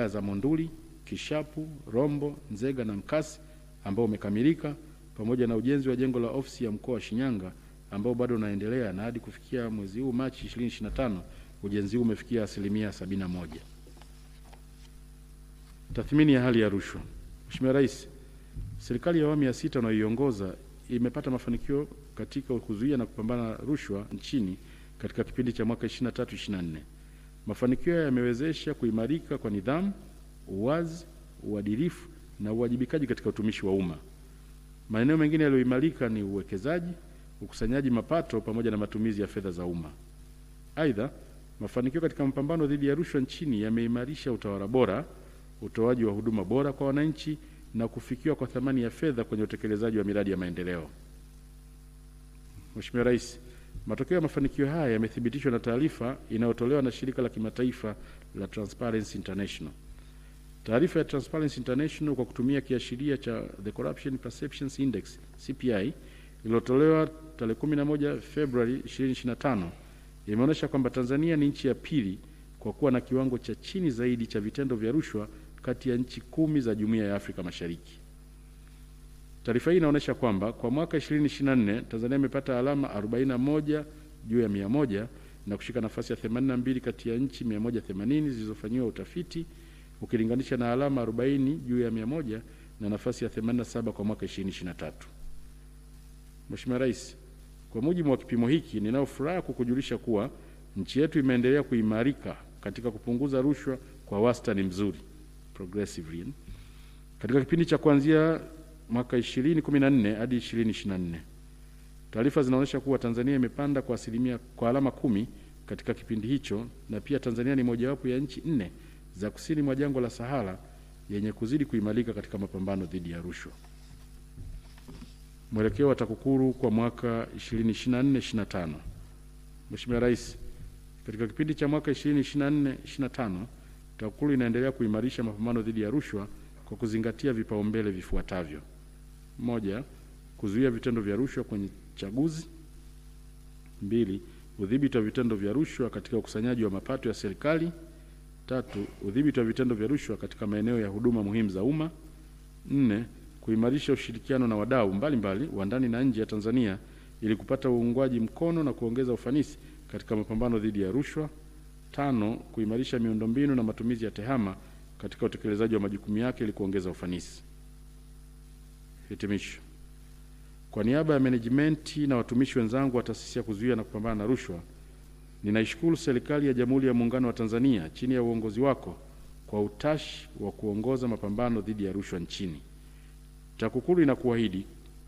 za Monduli, Kishapu, Rombo, Nzega na Nkasi ambao umekamilika, pamoja na ujenzi wa jengo la ofisi ya mkoa wa Shinyanga ambao bado unaendelea, na hadi kufikia mwezi huu Machi 2025 ujenzi huu umefikia 71%. Tathmini ya hali ya rushwa. Mheshimiwa Rais, serikali ya awamu ya 6 unayoiongoza imepata mafanikio katika kuzuia na kupambana na rushwa nchini katika kipindi cha mwaka 23-24. Mafanikio yamewezesha kuimarika kwa nidhamu, uwazi, uadilifu na uwajibikaji katika utumishi wa umma. Maeneo mengine yaliyoimarika ni uwekezaji, ukusanyaji mapato pamoja na matumizi ya fedha za umma. Aidha, mafanikio katika mapambano dhidi ya rushwa nchini yameimarisha utawala bora, utoaji wa huduma bora kwa wananchi na kufikiwa kwa thamani ya fedha kwenye utekelezaji wa miradi ya maendeleo. Mheshimiwa Rais, matokeo ya mafanikio haya yamethibitishwa na taarifa inayotolewa na shirika la kimataifa la Transparency International. Taarifa ya Transparency International kwa kutumia kiashiria cha The Corruption Perceptions Index CPI iliyotolewa tarehe 11 Februari 2025 imeonyesha kwamba Tanzania ni nchi ya pili kwa kuwa na kiwango cha chini zaidi cha vitendo vya rushwa kati ya nchi 10 za Jumuiya ya Afrika Mashariki. Taarifa hii inaonyesha kwamba kwa mwaka 2024 Tanzania imepata alama 41 juu ya 100 na kushika nafasi ya 82 kati ya nchi 180 zilizofanyiwa utafiti ukilinganisha na alama 40 juu ya 100 na nafasi ya 87 kwa mwaka 2023. Mheshimiwa Rais, kwa mujibu wa kipimo hiki ninao furaha kukujulisha kuwa nchi yetu imeendelea kuimarika katika kupunguza rushwa kwa wastani mzuri progressively katika kipindi cha kuanzia mwaka 2014 hadi 2024. Taarifa zinaonyesha kuwa Tanzania imepanda kwa alama 10 katika kipindi hicho, na pia Tanzania ni mojawapo ya nchi 4 za kusini mwa jangwa la Sahara yenye kuzidi kuimarika katika mapambano dhidi ya rushwa. Mwelekeo wa TAKUKURU kwa mwaka 2024-25. Mheshimiwa Rais, katika kipindi cha mwaka 2024-25 TAKUKURU inaendelea kuimarisha mapambano dhidi ya rushwa kwa kuzingatia vipaumbele vifuatavyo: 1. Kuzuia vitendo vya rushwa kwenye chaguzi. 2. Udhibiti wa vitendo vya rushwa katika ukusanyaji wa mapato ya serikali. 3. Udhibiti wa vitendo vya rushwa katika maeneo ya huduma muhimu za umma. 4. Kuimarisha ushirikiano na wadau mbalimbali wa ndani na nje ya Tanzania ili kupata uungwaji mkono na kuongeza ufanisi katika mapambano dhidi ya rushwa. 5. Kuimarisha miundombinu na matumizi ya tehama katika utekelezaji wa majukumu yake ili kuongeza ufanisi. Hitimisho. Kwa niaba ya management na watumishi wenzangu wa Taasisi ya Kuzuia na Kupambana na Rushwa, ninaishukuru serikali ya Jamhuri ya Muungano wa Tanzania chini ya uongozi wako kwa utashi wa kuongoza mapambano dhidi ya rushwa nchini. TAKUKURU inakuahidi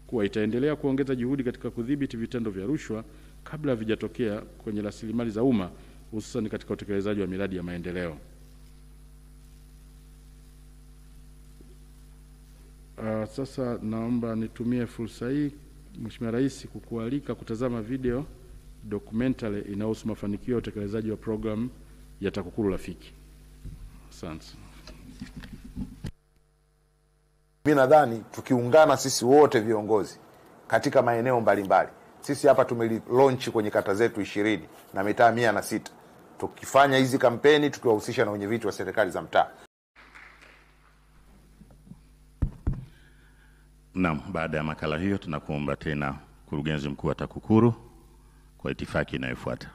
kuwa itaendelea kuongeza juhudi katika kudhibiti vitendo vya rushwa kabla havijatokea kwenye rasilimali za umma, hususan katika utekelezaji wa miradi ya maendeleo. Sasa naomba nitumie fursa hii Mheshimiwa Rais kukualika kutazama video documentary inayohusu mafanikio ya utekelezaji wa programu ya TAKUKURU Rafiki. Asante. Mimi nadhani tukiungana sisi wote viongozi katika maeneo mbalimbali, sisi hapa tumelaunch kwenye kata zetu 20 na mitaa 106, tukifanya hizi kampeni tukiwahusisha na wenyeviti wa serikali za mtaa. Naam, baada ya makala hiyo tunakuomba tena Mkurugenzi Mkuu wa TAKUKURU kwa itifaki inayofuata.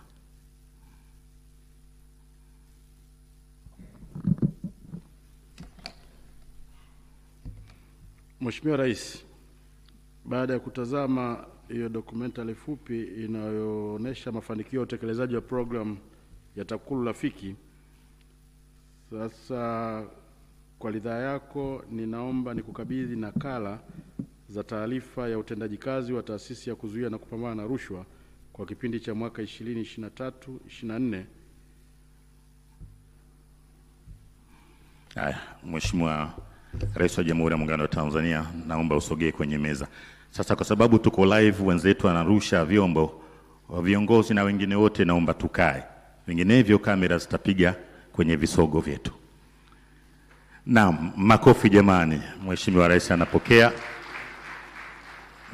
Mheshimiwa Rais, baada ya kutazama hiyo documentary fupi inayoonyesha mafanikio ya utekelezaji wa program ya TAKUKURU Rafiki, sasa kwa ridhaa yako ninaomba nikukabidhi nakala za taarifa ya utendaji kazi wa Taasisi ya Kuzuia na Kupambana na Rushwa kwa kipindi cha mwaka 2023-24. Haya, Mheshimiwa Rais wa Jamhuri ya Muungano wa Tanzania, naomba usogee kwenye meza. Sasa kwa sababu tuko live, wenzetu wanarusha vyombo, viongozi na wengine wote naomba tukae. Vinginevyo kamera zitapiga kwenye visogo vyetu. Naam, makofi jamani. Mheshimiwa Rais anapokea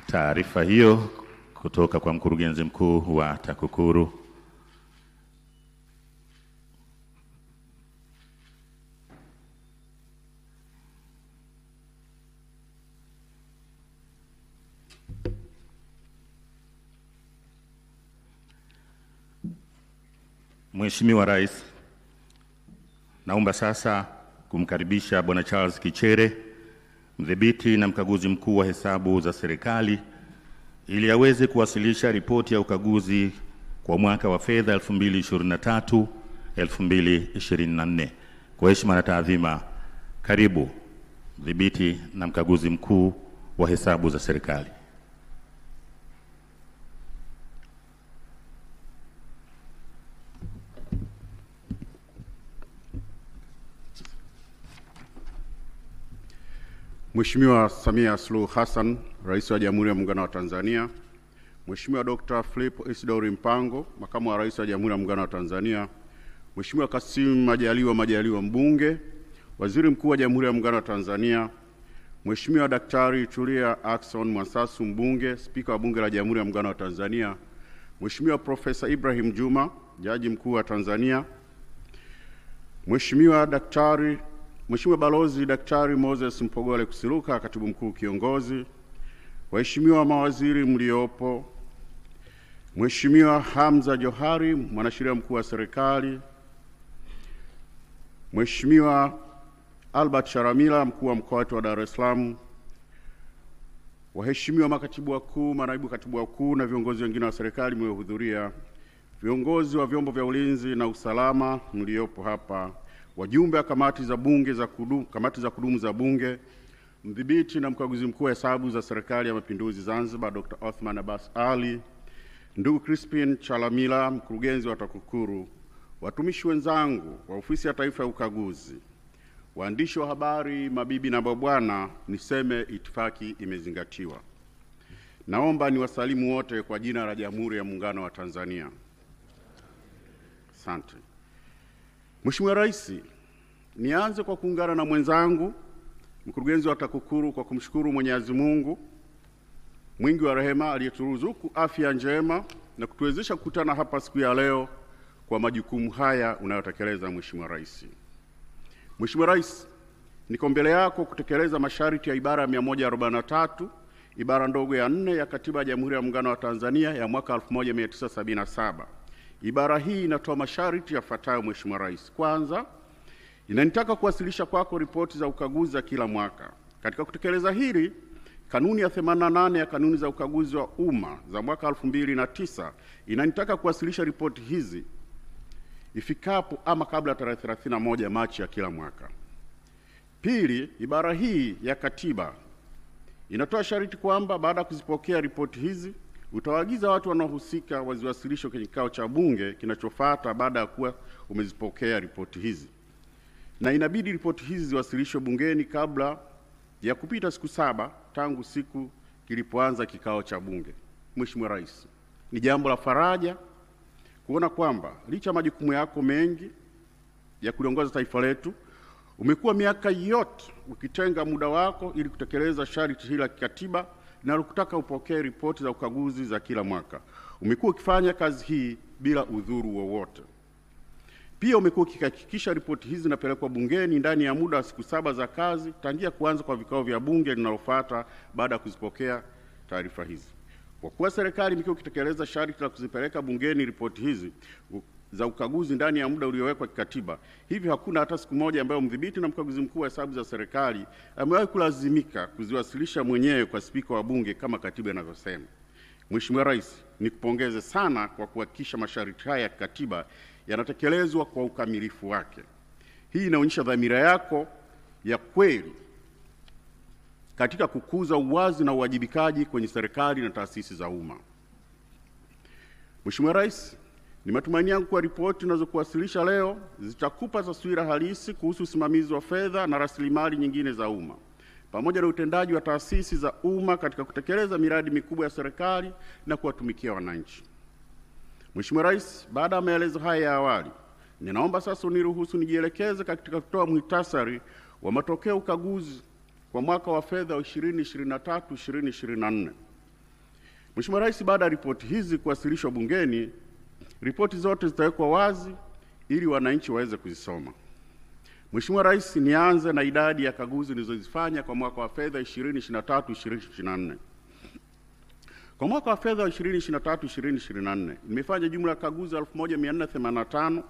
taarifa hiyo kutoka kwa Mkurugenzi Mkuu wa TAKUKURU. Mheshimiwa Rais, naomba sasa kumkaribisha Bwana Charles Kichere, mdhibiti na mkaguzi mkuu wa hesabu za serikali, ili aweze kuwasilisha ripoti ya ukaguzi kwa mwaka wa fedha 2023-2024. Kwa heshima na taadhima, karibu mdhibiti na mkaguzi mkuu wa hesabu za serikali. Mheshimiwa Samia Suluhu Hassan, Rais wa Jamhuri ya Muungano wa Tanzania, Mheshimiwa Dr. Philip Isidori Mpango, Makamu wa Rais wa Jamhuri ya Muungano wa Tanzania, Mheshimiwa Kassim Majaliwa Mbunge, Waziri Mkuu wa Jamhuri ya Muungano wa Tanzania, Mheshimiwa Daktari Tulia Ackson Mwansasu Mbunge, Spika wa Bunge la Jamhuri ya Muungano wa Tanzania, Mheshimiwa Profesa Ibrahim Juma, Jaji Mkuu wa Tanzania, Mheshimiwa Balozi Daktari Moses Mpogole Kusiluka, Katibu Mkuu Kiongozi, waheshimiwa mawaziri mliopo, Mheshimiwa Hamza Johari, Mwanasheria Mkuu wa Serikali, Mheshimiwa Albert Sharamila, Mkuu wa Mkoa wa Dar es Salaam, waheshimiwa makatibu wakuu, manaibu katibu wakuu na viongozi wengine wa serikali mliohudhuria, viongozi wa vyombo vya ulinzi na usalama mliopo hapa, wajumbe wa kamati za kudumu za Bunge, mdhibiti na mkaguzi mkuu wa hesabu za serikali ya Mapinduzi Zanzibar Dr. Othman Abbas Ali, ndugu Crispin Chalamila, mkurugenzi wa TAKUKURU, watumishi wenzangu wa Ofisi ya Taifa ya Ukaguzi, waandishi wa habari, mabibi na mabwana, niseme itifaki imezingatiwa. Naomba niwasalimu wote kwa jina la Jamhuri ya Muungano wa Tanzania. Asante. Mheshimiwa Rais, nianze kwa kuungana na mwenzangu mkurugenzi wa TAKUKURU kwa kumshukuru Mwenyezi Mungu mwingi wa rehema aliyeturuzuku afya njema na kutuwezesha kukutana hapa siku ya leo kwa majukumu haya unayotekeleza Mheshimiwa Rais. Mheshimiwa Rais, niko mbele yako kutekeleza masharti ya ibara ya 143 ibara ndogo ya 4 ya Katiba ya Jamhuri ya Muungano wa Tanzania ya mwaka 1977. Ibara hii inatoa masharti yafuatayo Mheshimiwa Rais. Kwanza, inanitaka kuwasilisha kwako ripoti za ukaguzi za kila mwaka. Katika kutekeleza hili, kanuni ya 88 ya kanuni za ukaguzi wa umma za mwaka 2009 inanitaka kuwasilisha ripoti hizi ifikapo ama kabla tarehe 31 Machi ya kila mwaka. Pili, ibara hii ya katiba inatoa sharti kwamba baada ya kuzipokea ripoti hizi utawaagiza watu wanaohusika waziwasilishe kwenye kikao cha Bunge kinachofuata baada ya kuwa umezipokea ripoti hizi, na inabidi ripoti hizi ziwasilishwe bungeni kabla ya kupita siku 7 tangu siku kilipoanza kikao cha Bunge. Mheshimiwa Rais, ni jambo la faraja kuona kwamba licha majukumu yako mengi ya kuliongoza taifa letu, umekuwa miaka yote ukitenga muda wako ili kutekeleza sharti hili la kikatiba na kutaka upokee ripoti za ukaguzi za kila mwaka. Umekuwa ukifanya kazi hii bila udhuru wowote. Pia umekuwa ukihakikisha ripoti hizi zinapelekwa bungeni ndani ya muda wa siku 7 za kazi tangia kuanza kwa vikao vya Bunge linalofuata baada ya kuzipokea taarifa hizi. Kwa kuwa serikali imekuwa ikitekeleza sharti la kuzipeleka bungeni ripoti hizi za ukaguzi ndani ya muda uliowekwa kikatiba, hivi hakuna hata siku moja ambayo mdhibiti na mkaguzi mkuu wa hesabu za serikali amewahi kulazimika kuziwasilisha mwenyewe kwa Spika wa Bunge kama katiba inavyosema. Mheshimiwa Rais, nikupongeze sana kwa kuhakikisha masharti haya ya katiba yanatekelezwa kwa ukamilifu wake. Hii inaonyesha dhamira yako ya kweli katika kukuza uwazi na uwajibikaji kwenye serikali na taasisi za umma. Mheshimiwa Rais, ni matumaini yangu kwa ripoti tunazokuwasilisha leo zitakupa taswira halisi kuhusu usimamizi wa fedha na rasilimali nyingine za umma pamoja na utendaji wa taasisi za umma katika kutekeleza miradi mikubwa ya serikali na kuwatumikia wananchi. Mheshimiwa Rais, baada ya maelezo haya ya awali, ninaomba sasa uniruhusu nijielekeze katika kutoa muhtasari wa matokeo ukaguzi kwa mwaka wa fedha wa 2023-2024. Mheshimiwa Rais, baada ya ripoti hizi kuwasilishwa bungeni, ripoti zote zitawekwa wazi ili wananchi waweze kuzisoma. Mheshimiwa Rais, nianze na idadi ya kaguzi nilizozifanya kwa mwaka wa fedha 2023-2024. Kwa mwaka wa fedha 2023-2024 nimefanya jumla ya kaguzi 1485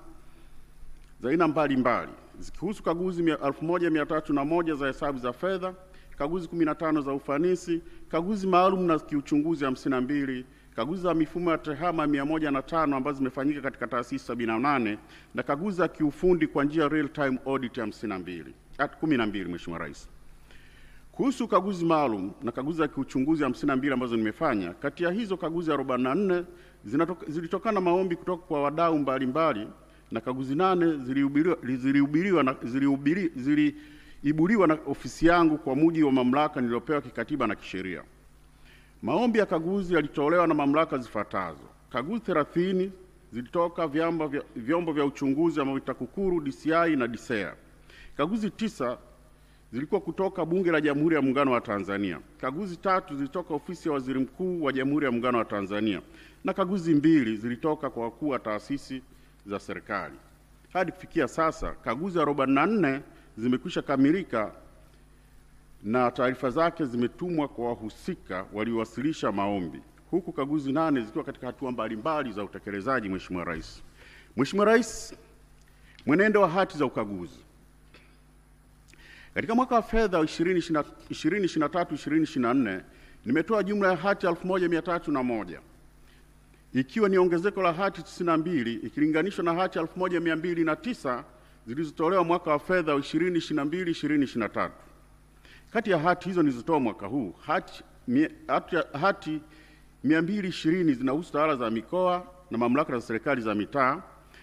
za aina mbalimbali zikihusu kaguzi 1301 za hesabu za fedha, kaguzi 15 za ufanisi, kaguzi maalum na kiuchunguzi 52, kaguzi za mifumo ya tehama 105 ambazo zimefanyika katika taasisi 78 na kaguzi za kiufundi kwa njia real time audit 12. Mheshimiwa Rais, kuhusu kaguzi maalum na kaguzi za kiuchunguzi 52 ambazo nimefanya, kati ya hizo kaguzi 44 zilitokana maombi kutoka kwa wadau mbalimbali na kaguzi 8 ziliibuliwa na ofisi yangu kwa mujibu wa mamlaka niliyopewa kikatiba na kisheria. Maombi ya kaguzi yalitolewa na mamlaka zifuatazo. Kaguzi 30 zilitoka vyombo vya uchunguzi ambavyo TAKUKURU, DCI na DSEA. Kaguzi 9 zilikuwa kutoka Bunge la Jamhuri ya Muungano wa Tanzania. Kaguzi 3 zilitoka Ofisi ya Waziri Mkuu wa Jamhuri ya Muungano wa Tanzania, na kaguzi 2 zilitoka kwa wakuu wa taasisi za serikali. Hadi kufikia sasa, kaguzi 44 zimekwisha kamilika na taarifa zake zimetumwa kwa wahusika waliowasilisha maombi, huku kaguzi 8 zikiwa katika hatua mbalimbali za utekelezaji. Mheshimiwa Rais. Mheshimiwa Rais, mwenendo wa hati za ukaguzi. Katika mwaka wa fedha 2023-2024 nimetoa jumla ya hati 1301, ikiwa ni ongezeko la hati 92 ikilinganishwa na hati 1209 zilizotolewa mwaka wa fedha 2022-2023. Kati ya hati hizo nilizotoa mwaka huu, hati 220 zinahusu tawala za mikoa na mamlaka za serikali za mitaa,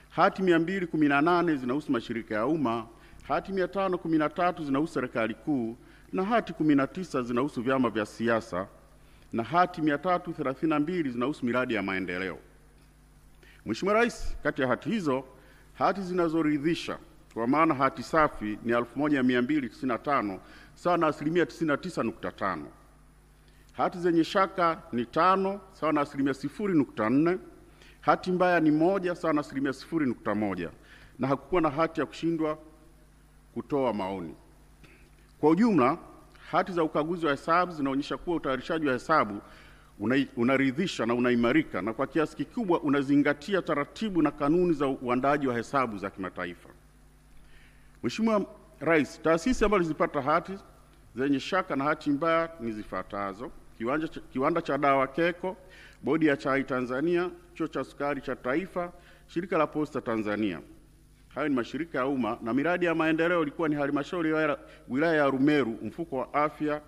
hati 218 zinahusu mashirika ya umma, hati 513 zinahusu serikali kuu, na hati 19 zinahusu vyama vya siasa, na hati 332 zinahusu miradi ya maendeleo. Mheshimiwa Rais, kati ya hati hizo, hati zinazoridhisha kwa maana hati safi ni 1295 sawa na 99.5. Hati zenye shaka ni 5 sawa na 0.4. Hati mbaya ni 1 sawa na 0.1, na hakukuwa na hati ya kushindwa kutoa maoni. Kwa ujumla, hati za ukaguzi wa hesabu zinaonyesha kuwa utayarishaji wa hesabu unaridhisha na unaimarika, na kwa kiasi kikubwa unazingatia taratibu na kanuni za uandaji wa hesabu za kimataifa. Mheshimiwa Rais, taasisi ambazo zilipata hati zenye shaka na hati mbaya ni zifuatazo: Kiwanda cha Dawa Keko, Bodi ya Chai Tanzania, Chuo cha Sukari cha Taifa, Shirika la Posta Tanzania. Hayo ni mashirika ya umma, na miradi ya maendeleo ilikuwa ni halmashauri ya wilaya ya Rumeru, mfuko wa afya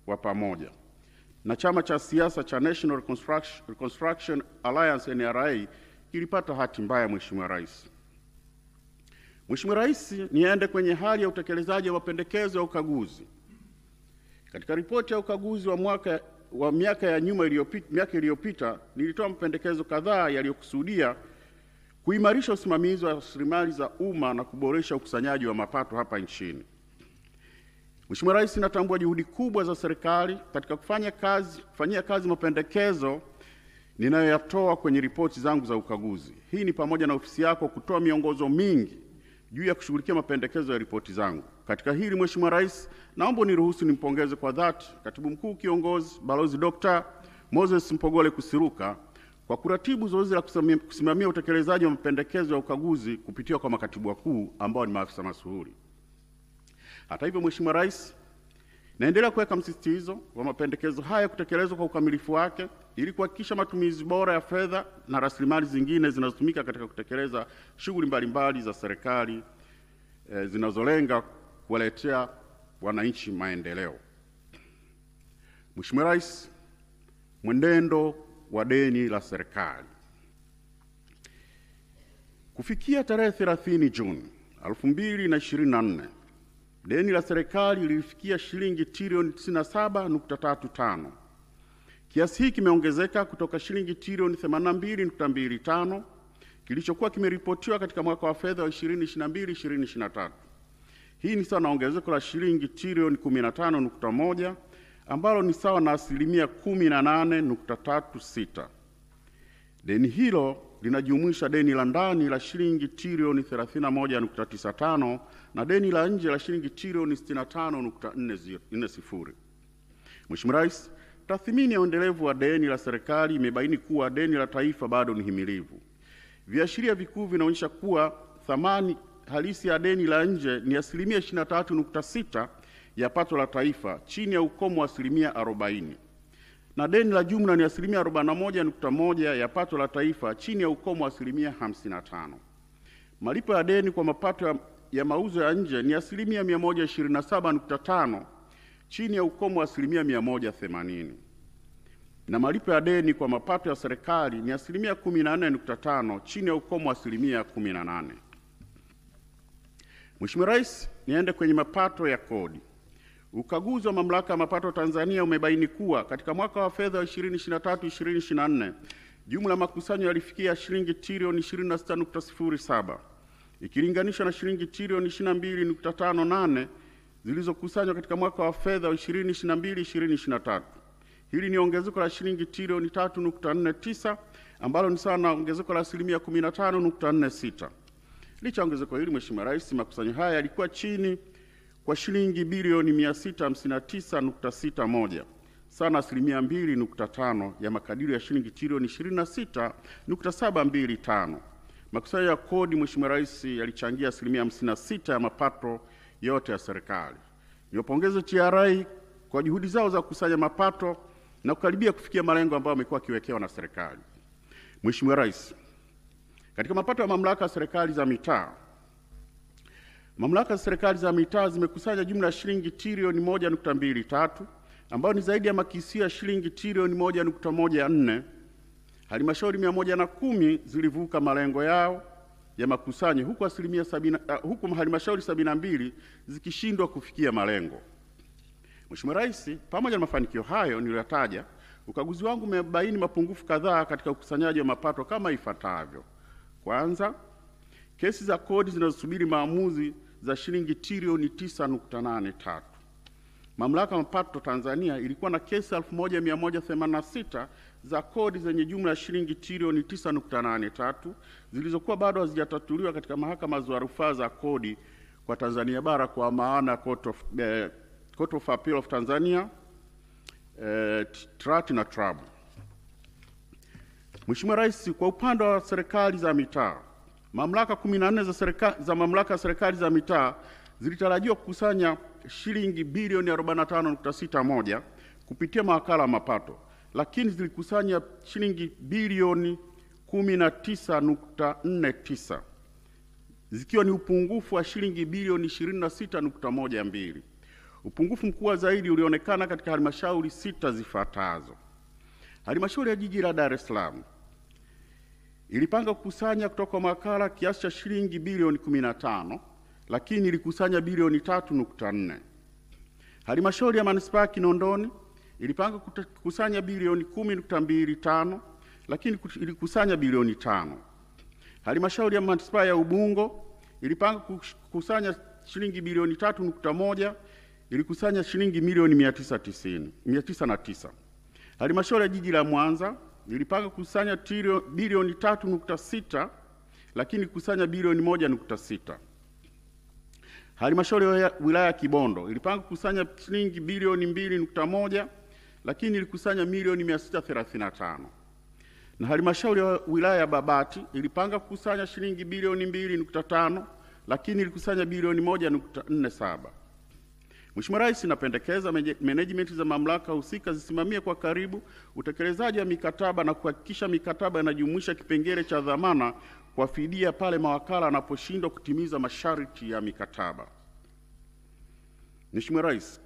wa pamoja, na chama cha siasa cha National Reconstruction Alliance NRA kilipata hati mbaya. Mheshimiwa Rais. Mheshimiwa Rais, niende kwenye hali ya utekelezaji wa mapendekezo ya ukaguzi. Katika ripoti ya ukaguzi wa miaka iliyopita nilitoa mapendekezo kadhaa yaliyokusudia kuimarisha usimamizi wa rasilimali za umma na kuboresha ukusanyaji wa mapato hapa nchini. Mheshimiwa Rais, natambua juhudi kubwa za serikali katika kufanyia kazi mapendekezo ninayoyatoa kwenye ripoti zangu za ukaguzi. Hii ni pamoja na ofisi yako kutoa miongozo mingi juu ya kushughulikia mapendekezo ya ripoti zangu. Katika hili Mheshimiwa Rais, naomba niruhusu nimpongeze kwa dhati Katibu Mkuu Kiongozi Balozi Dr. Moses Mpogole Kusiruka kwa kuratibu zoezi la kusimamia utekelezaji wa mapendekezo ya ukaguzi kupitia kwa makatibu wakuu ambao ni maafisa masuhuri. Hata hivyo, Mheshimiwa Rais, naendelea kuweka msisitizo wa mapendekezo haya kutekelezwa kwa ukamilifu wake ili kuhakikisha matumizi bora ya fedha na rasilimali zingine zinazotumika katika kutekeleza shughuli mbalimbali za serikali zinazolenga kuwaletea wananchi maendeleo. Mheshimiwa Rais, mwenendo wa deni la serikali. Kufikia tarehe 30 Juni 2024, deni la serikali lilifikia shilingi trilioni 97.35. Kiasi hiki kimeongezeka kutoka shilingi trilioni 82.25 kilichokuwa kimeripotiwa katika mwaka wa fedha wa 2022-2023. Hii ni sawa na ongezeko la shilingi trilioni 15.1 ambalo ni sawa na 18.36%. Deni hilo linajumuisha deni la ndani la shilingi trilioni 31.95 na deni la nje la shilingi trilioni 65.40. Mheshimiwa Rais, tathmini ya uendelevu wa deni la serikali imebaini kuwa deni la taifa bado ni himilivu. Viashiria vikuu vinaonyesha kuwa halisi ya deni la nje ni asilimia 23.6 ya pato la taifa, chini ya ukomo wa asilimia 40, na deni la jumla ni asilimia 41.1 ya pato la taifa, chini ya ukomo wa asilimia 55. Malipo ya deni kwa mapato ya mauzo ya nje ni asilimia 127.5, chini ya ukomo wa asilimia 180, na malipo ya deni kwa mapato ya serikali ni asilimia 14.5, chini ya ukomo wa asilimia 18. Mheshimiwa Rais, niende kwenye mapato ya kodi. Ukaguzi wa Mamlaka ya Mapato Tanzania umebaini kuwa katika mwaka wa fedha wa 2023/2024 jumla makusanyo yalifikia shilingi trilioni 26.07 ikilinganishwa na shilingi trilioni 22.58 zilizokusanywa katika mwaka wa fedha wa 2022/2023. Hili ni ongezeko la shilingi trilioni 3.49 ambalo ni sawa na ongezeko la asilimia 15.46. Licha ongezeko hili, Mheshimiwa Rais, makusanyo haya yalikuwa chini kwa shilingi bilioni 659.61 sawa na asilimia 2.5 ya makadirio ya shilingi trilioni 26.725. Makusanyo ya kodi, Mheshimiwa Rais, yalichangia asilimia 56 ya mapato yote ya serikali. Niwapongeze TRA kwa juhudi zao za kukusanya mapato na kukaribia kufikia malengo ambayo yamekuwa kiwekewa na serikali. Mheshimiwa Rais, katika mapato ya mamlaka ya serikali za mitaa, mamlaka za serikali za mitaa zimekusanya jumla ya shilingi trilioni 1.23 ambayo ni zaidi ya makisio ya shilingi trilioni 1.14. Halmashauri 110 zilivuka malengo yao ya makusanyo huku halmashauri 72 zikishindwa kufikia malengo. Mheshimiwa Rais, pamoja na mafanikio hayo niliyotaja, ukaguzi wangu umebaini mapungufu kadhaa katika ukusanyaji wa mapato kama ifuatavyo. Kwanza, kesi za kodi zinazosubiri maamuzi za shilingi trilioni 9.83. Mamlaka ya Mapato Tanzania ilikuwa na kesi 1186 za kodi zenye jumla ya shilingi trilioni 9.83 zilizokuwa bado hazijatatuliwa katika mahakama za rufaa za kodi kwa Tanzania bara, kwa maana Court of Appeal of Tanzania, TRAT na TRAB. Mheshimiwa Rais, kwa upande wa serikali za mitaa, mamlaka 14 za mamlaka ya serikali za mitaa zilitarajiwa kukusanya shilingi bilioni 45.61 kupitia mawakala wa mapato, lakini zilikusanya shilingi bilioni 19.49 zikiwa ni upungufu wa shilingi bilioni 26.12. Upungufu mkubwa zaidi ulionekana katika halmashauri 6 zifuatazo. Halmashauri ya Jiji la Dar es Salaam ilipanga kukusanya kutoka kwa mawakala kiasi cha shilingi bilioni 15, lakini ilikusanya bilioni 3.4. Halmashauri ya Manispaa ya Kinondoni ilipanga kukusanya bilioni 10.25, lakini ilikusanya bilioni 5. Halmashauri ya Manispaa ya Ubungo ilipanga kukusanya shilingi bilioni 3.1, ilikusanya shilingi milioni 909. Halmashauri ya Jiji la Mwanza ilipanga kukusanya bilioni 3.6, lakini ilikusanya bilioni 1.6. Halmashauri ya Wilaya ya Kibondo ilipanga kukusanya shilingi bilioni 2.1, lakini ilikusanya milioni 635. Na halmashauri ya Wilaya ya Babati ilipanga kukusanya shilingi bilioni 2.5, lakini ilikusanya bilioni 1.47. Mheshimiwa Rais, napendekeza management za mamlaka husika zisimamie kwa karibu utekelezaji wa mikataba na kuhakikisha mikataba inajumuisha kipengele cha dhamana kwa fidia pale mawakala anaposhindwa kutimiza masharti ya mikataba. Mheshimiwa Rais,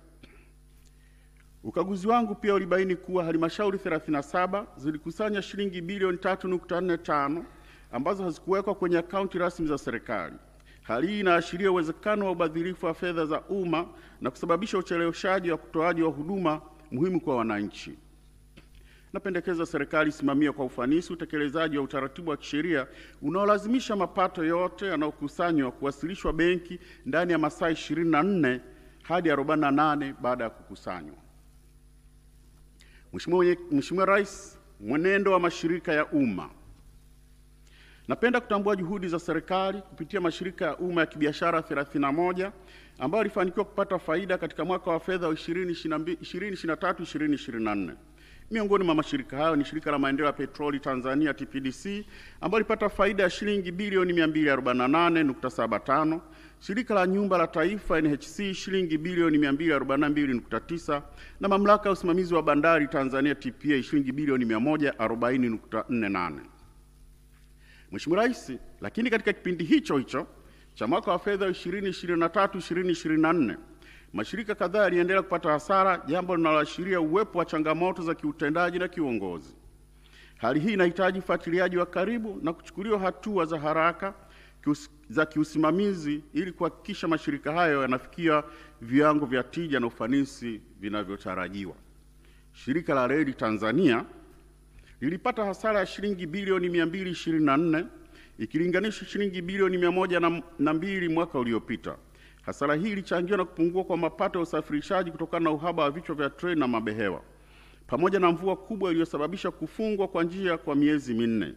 ukaguzi wangu pia ulibaini kuwa halmashauri 37 zilikusanya shilingi bilioni 3.45 ambazo hazikuwekwa kwenye akaunti rasmi za serikali. Hali hii inaashiria uwezekano wa ubadhirifu wa fedha za umma na kusababisha ucheleweshaji wa utoaji wa huduma muhimu kwa wananchi. Napendekeza serikali isimamie kwa ufanisi utekelezaji wa utaratibu wa kisheria unaolazimisha mapato yote yanayokusanywa kuwasilishwa benki ndani ya masaa 24 hadi 48 baada ya kukusanywa. Mheshimiwa Rais, mwenendo wa mashirika ya umma. Napenda kutambua juhudi za serikali kupitia mashirika ya umma ya kibiashara 31 ambayo yalifanikiwa kupata faida katika mwaka wa fedha wa 2023/2024. Miongoni mwa mashirika hayo ni Shirika la Maendeleo ya Petroli Tanzania TPDC ambalo lipata faida ya shilingi bilioni 248.75, Shirika la Nyumba la Taifa NHC shilingi bilioni 242.9 na Mamlaka ya Usimamizi wa Bandari Tanzania TPA shilingi bilioni 140.48. Mheshimiwa Rais, lakini katika kipindi hicho hicho cha mwaka wa fedha 2023-2024 mashirika kadhaa yaliendelea kupata hasara, jambo linaloashiria uwepo wa changamoto za kiutendaji na kiuongozi. Hali hii inahitaji ufuatiliaji wa karibu na kuchukuliwa hatua za haraka za kiusimamizi ili kuhakikisha mashirika hayo yanafikia viwango vya tija na ufanisi vinavyotarajiwa. Shirika la Reli Tanzania lilipata hasara ya shilingi bilioni 224 ikilinganisha shilingi bilioni 102 mwaka uliopita. Hasara hii ilichangiwa na kupungua kwa mapato ya usafirishaji kutokana na uhaba wa vichwa vya treni na mabehewa, pamoja na mvua kubwa iliyosababisha kufungwa kwa njia kwa miezi minne.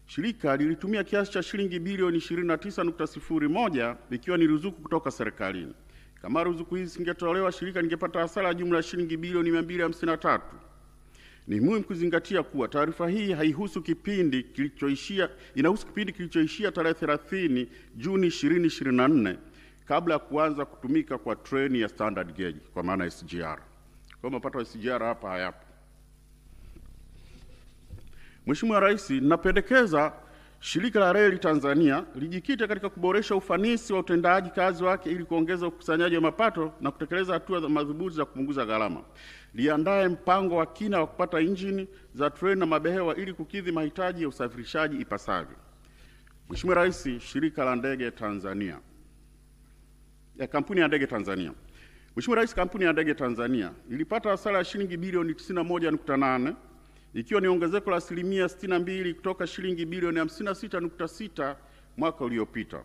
Shirika lilitumia kiasi cha shilingi bilioni 29.01 ikiwa ni ruzuku kutoka serikalini. Kama ruzuku hizi zingetolewa, shirika lingepata hasara ya jumla ya shilingi bilioni 253. Ni muhimu kuzingatia kuwa taarifa hii inahusu kipindi kilichoishia tarehe 30 Juni 2024 kabla ya kuanza kutumika kwa treni ya standard gauge kwa maana SGR. Kwa mapato ya SGR hapa hayapo. Mheshimiwa Rais, napendekeza Shirika la Reli Tanzania lijikite katika kuboresha ufanisi wa utendaji kazi wake ili kuongeza ukusanyaji wa mapato na kutekeleza hatua madhubuti za kupunguza gharama. Liandae mpango wa kina wa kupata injini za treni na mabehewa ili kukidhi mahitaji ya usafirishaji ipasavyo. Mheshimiwa Rais, Shirika la Ndege Tanzania Kampuni ya Ndege Tanzania. Mheshimiwa Rais, Kampuni ya Ndege Tanzania ilipata hasara ya shilingi bilioni 91.8 ikiwa ni ongezeko la asilimia 62 kutoka shilingi bilioni 56.6 mwaka uliopita.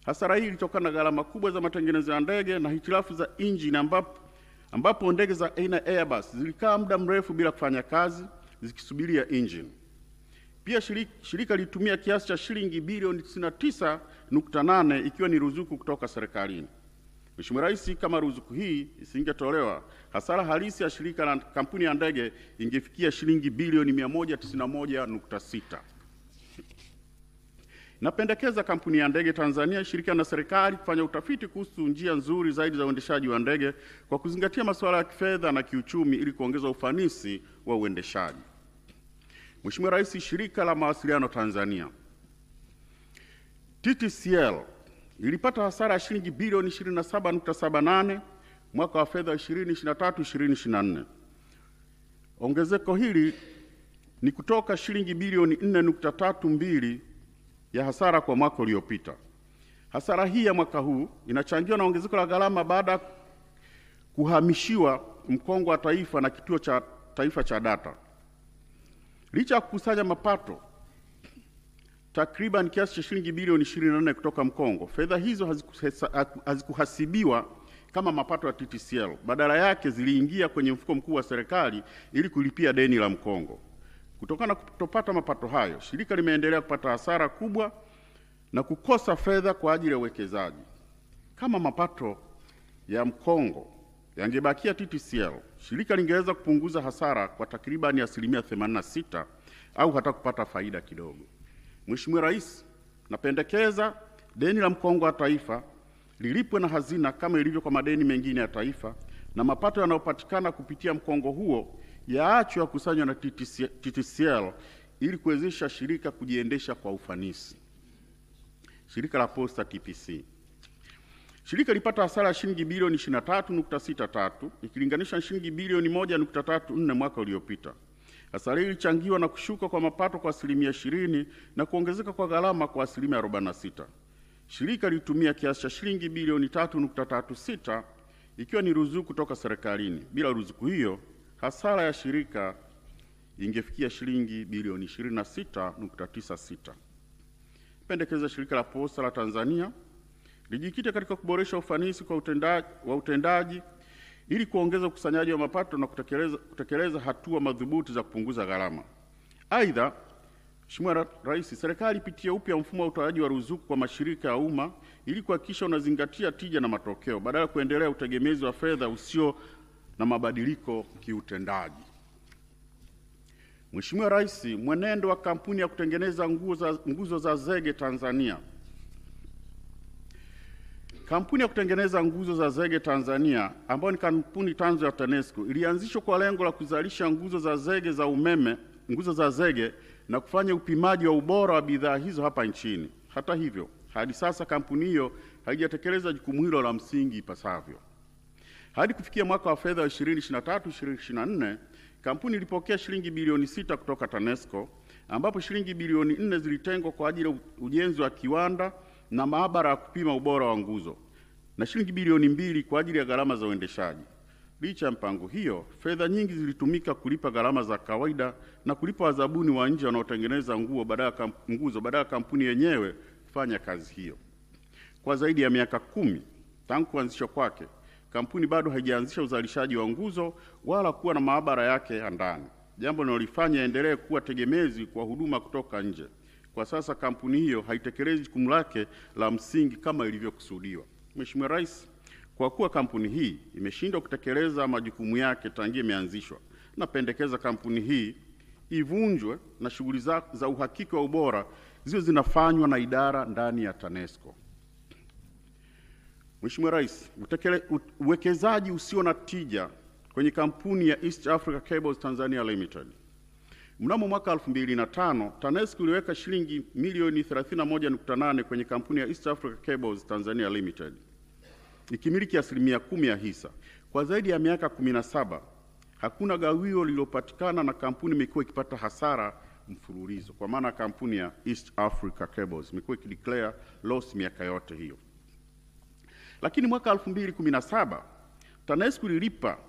Hasara hii ilitokana na gharama kubwa za matengenezo ya ndege na hitilafu za injini ambapo ndege za aina Airbus zilikaa muda mrefu bila kufanya kazi zikisubiria injini. Pia shirika lilitumia kiasi cha shilingi bilioni 99.8 ikiwa ni ruzuku kutoka serikalini. Mheshimiwa Rais, kama ruzuku hii isingetolewa, hasara halisi ya shirika la kampuni ya ndege ingefikia shilingi bilioni 191.6. Napendekeza Kampuni ya Ndege Tanzania ishirikiane na serikali kufanya utafiti kuhusu njia nzuri zaidi za uendeshaji wa ndege kwa kuzingatia masuala ya kifedha na kiuchumi ili kuongeza ufanisi wa uendeshaji. Mheshimiwa Rais, Shirika la Mawasiliano Tanzania TTCL ilipata hasara ya shilingi bilioni 27.78 mwaka wa fedha 2023-2024. Ongezeko hili ni kutoka shilingi bilioni 4.32 ya hasara kwa mwaka uliopita. Hasara hii ya mwaka huu inachangiwa na ongezeko la gharama baada ya kuhamishiwa mkongo wa taifa na kituo cha taifa cha data. Licha ya kukusanya mapato takriban kiasi cha shilingi bilioni 24 kutoka mkongo, fedha hizo hazikuhasibiwa kama mapato ya TTCL. Badala yake ziliingia kwenye mfuko mkuu wa serikali ili kulipia deni la mkongo. Kutokana na kutopata mapato hayo, shirika limeendelea kupata hasara kubwa na kukosa fedha kwa ajili ya uwekezaji. Kama mapato ya mkongo yangebakia TTCL, shirika lingeweza kupunguza hasara kwa takribani asilimia 86 au hata kupata faida kidogo. Mheshimiwa Rais, napendekeza deni la mkongo wa taifa lilipwe na hazina kama ilivyo kwa madeni mengine ya taifa, na mapato yanayopatikana kupitia mkongo huo yaachwe yakusanywa na TTCL ili kuwezesha shirika kujiendesha kwa ufanisi. Shirika la Posta TPC. Shirika lipata hasara ya shilingi bilioni 23.63 ikilinganisha na shilingi bilioni 1.34 mwaka uliopita. Hasara hii ilichangiwa na kushuka kwa mapato kwa asilimia 20 na kuongezeka kwa gharama kwa asilimia 46. Shirika lilitumia kiasi cha shilingi bilioni 3.36 ikiwa ni ruzuku kutoka serikalini. Bila ruzuku hiyo, hasara ya shirika ingefikia shilingi bilioni 26.96. Pendekeza Shirika la Posta la Tanzania lijikite katika kuboresha ufanisi kwa utendaji ili kuongeza ukusanyaji wa mapato na kutekeleza hatua madhubuti za kupunguza gharama. Aidha, Mheshimiwa Rais, serikali ipitie upya mfumo wa utoaji wa ruzuku kwa mashirika ya umma ili kuhakikisha unazingatia tija na matokeo badala ya kuendelea utegemezi wa fedha usio na mabadiliko kiutendaji. Mheshimiwa Rais, mwenendo wa kampuni ya kutengeneza nguzo za zege Tanzania. Kampuni ya kutengeneza nguzo za zege Tanzania, ambayo ni kampuni tanzu ya TANESCO, ilianzishwa kwa lengo la kuzalisha nguzo za zege za umeme, nguzo za zege na kufanya upimaji wa ubora wa bidhaa hizo hapa nchini. Hata hivyo, hadi sasa kampuni hiyo haijatekeleza jukumu hilo la msingi ipasavyo. Hadi kufikia mwaka wa fedha 2023/2024, kampuni ilipokea shilingi bilioni 6 kutoka TANESCO, ambapo shilingi bilioni 4 zilitengwa kwa ajili ya ujenzi wa kiwanda na maabara ya kupima ubora wa nguzo na shilingi bilioni 2 kwa ajili ya gharama za uendeshaji. Licha ya mpango hiyo, fedha nyingi zilitumika kulipa gharama za kawaida na kulipa wazabuni wa nje wanaotengeneza nguzo badala ya kampuni yenyewe kufanya kazi hiyo. Kwa zaidi ya miaka 10 tangu kuanzishwa kwake, kampuni bado haijaanzisha uzalishaji wa nguzo wala kuwa na maabara yake ya ndani, jambo linalofanya endelee kuwa tegemezi kwa huduma kutoka nje. Kwa sasa kampuni hiyo haitekelezi jukumu lake la msingi kama ilivyokusudiwa. Mheshimiwa Rais, kwa kuwa kampuni hii imeshindwa kutekeleza majukumu yake tangia imeanzishwa, napendekeza kampuni hii ivunjwe na shughuli za uhakiki wa ubora ziwe zinafanywa na idara ndani ya TANESCO. Mheshimiwa Rais, uwekezaji usio na tija kwenye kampuni ya East Africa Cables Tanzania Limited. Mnamo mwaka 2005, TANESCO iliweka shilingi milioni 31.8 kwenye kampuni ya East Africa Cables Tanzania Limited, ikimiliki 10% ya hisa. Kwa zaidi ya miaka 17, hakuna gawio lililopatikana na kampuni imekuwa ikipata hasara mfululizo, kwa maana kampuni ya East Africa Cables imekuwa ikideclare loss miaka yote hiyo. Lakini mwaka 2017, TANESCO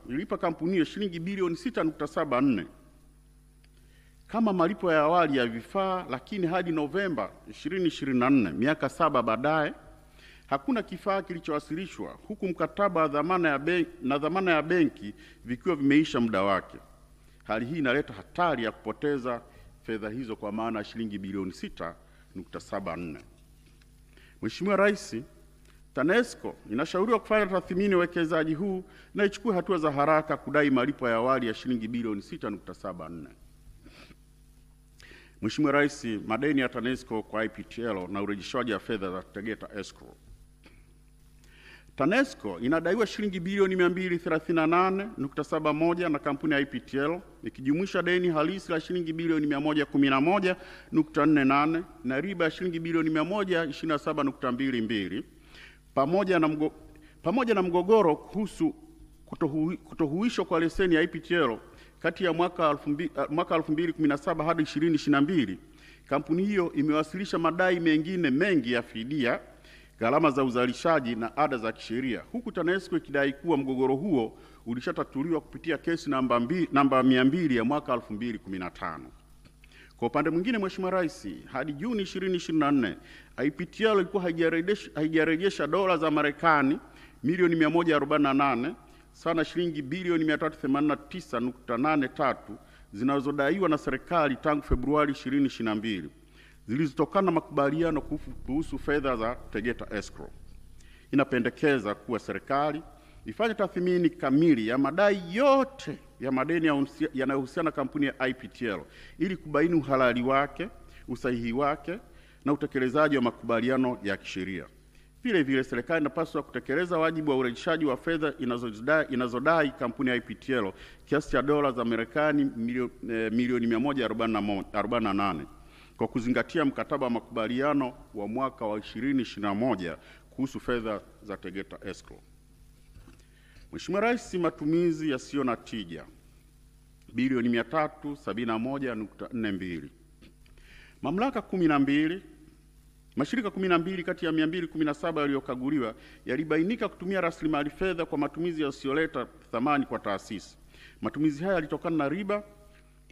ililipa kampuni hiyo shilingi bilioni 6.74 kama malipo ya awali ya vifaa, lakini hadi Novemba 2024, miaka 7 baadaye, hakuna kifaa kilichowasilishwa, huku mkataba wa dhamana ya benki vikiwa vimeisha muda wake. Hali hii inaleta hatari ya kupoteza fedha hizo kwa maana shilingi bilioni 6.74. Mheshimiwa Rais, TANESCO inashauriwa kufanya tathmini ya uwekezaji huu na ichukue hatua za haraka kudai malipo ya awali ya shilingi bilioni 6.74. Mheshimiwa Rais, madeni ya TANESCO kwa IPTL na urejeshwaji wa fedha za Tegeta Escrow. TANESCO inadaiwa shilingi bilioni 238.71 na kampuni ya IPTL, ikijumuisha deni halisi la shilingi bilioni 111.48 na riba ya shilingi bilioni 127.22, pamoja na mgogoro kuhusu kutohuishwa kwa leseni ya IPTL kati ya mwaka 2017 hadi 2022. Kampuni hiyo imewasilisha madai mengine mengi ya fidia, gharama za uzalishaji na ada za kisheria, huku TANESCO ikidai kuwa mgogoro huo ulishatatuliwa kupitia kesi namba 200 ya mwaka 2015. Kwa upande mwingine, Mheshimiwa Rais, hadi Juni 2024, IPTL ilikuwa haijarejesha dola za Marekani milioni 148 sana shilingi bilioni 389.83 zinazodaiwa na serikali tangu Februari 2022, zilizotokana na makubaliano kuhusu fedha za Tegeta Escrow. Inapendekeza kuwa serikali ifanye tathmini kamili ya madai yote ya madeni yanayohusiana na kampuni ya IPTL ili kubaini uhalali wake, usahihi wake na utekelezaji wa makubaliano ya kisheria. Vile vile, serikali inapaswa kutekeleza wajibu wa urejeshaji wa fedha inazodai kampuni ya IPTL kiasi cha dola za Marekani milioni 148 kwa kuzingatia mkataba wa makubaliano wa mwaka wa 2021 kuhusu fedha za Tegeta Escrow. Mheshimiwa Rais, matumizi yasiyo na tija bilioni 371.42. Mashirika 12 kati ya 217 yaliyokaguliwa yalibainika kutumia rasilimali fedha kwa matumizi yasiyoleta thamani kwa taasisi. Matumizi haya yalitokana na riba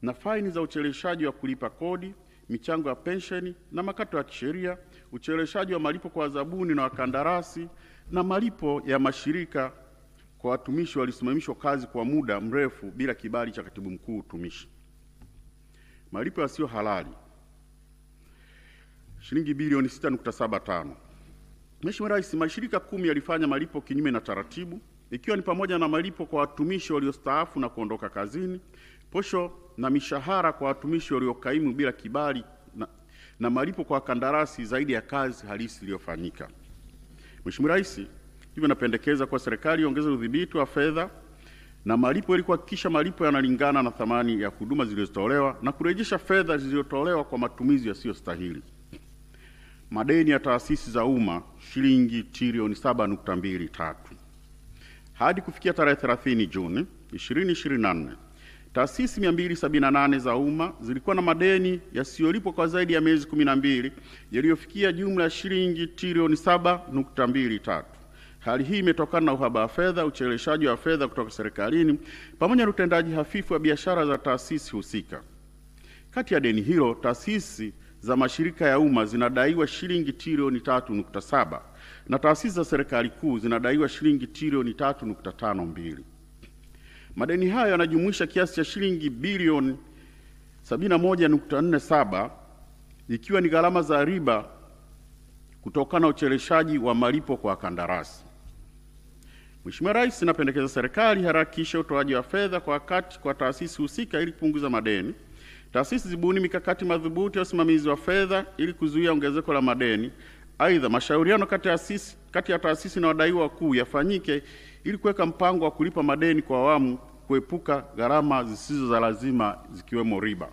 na faini za ucheleweshaji wa kulipa kodi, michango ya pensheni na makato ya kisheria, ucheleweshaji wa malipo kwa wazabuni na wakandarasi, na malipo ya mashirika kwa watumishi waliosimamishwa kazi kwa muda mrefu bila kibali cha Katibu Mkuu Utumishi. Malipo yasiyo halali shilingi bilioni 6.75. Mheshimiwa Rais, mashirika 10 yalifanya malipo kinyume na taratibu, ikiwa ni pamoja na malipo kwa watumishi waliostaafu na kuondoka kazini, posho na mishahara kwa watumishi waliokaimu bila kibali na malipo kwa kandarasi zaidi ya kazi halisi iliyofanyika. Mheshimiwa Rais, hivyo napendekeza kwa serikali iongeze udhibiti wa fedha na malipo ili kuhakikisha malipo yanalingana na thamani ya huduma zilizotolewa na kurejesha fedha zilizotolewa kwa matumizi yasiyostahili. Madeni ya taasisi za umma shilingi trilioni 7.23. Hadi kufikia tarehe 30 Juni 2024, taasisi 278 za umma zilikuwa na madeni yasiyolipwa kwa zaidi ya miezi 12 yaliyofikia jumla ya shilingi trilioni 7.23. Hali hii imetokana na uhaba wa fedha, ucheleweshaji wa fedha kutoka serikalini pamoja na utendaji hafifu wa biashara za taasisi husika. Kati ya deni hilo, taasisi za mashirika ya umma zinadaiwa shilingi trilioni 3.7 na taasisi za serikali kuu zinadaiwa shilingi trilioni 3.52. Madeni hayo yanajumuisha kiasi cha shilingi bilioni 71.47 ikiwa ni gharama za riba kutokana na ucheleweshaji wa malipo kwa kandarasi. Mheshimiwa Rais, napendekeza serikali harakishe utoaji wa fedha kwa wakati kwa taasisi husika ili kupunguza madeni. Taasisi zibuni mikakati madhubuti ya usimamizi wa fedha ili kuzuia ongezeko la madeni. Aidha, mashauriano kati ya taasisi na wadaiwa wakuu yafanyike ili kuweka mpango wa kulipa madeni kwa awamu, kuepuka gharama zisizo za lazima zikiwemo riba.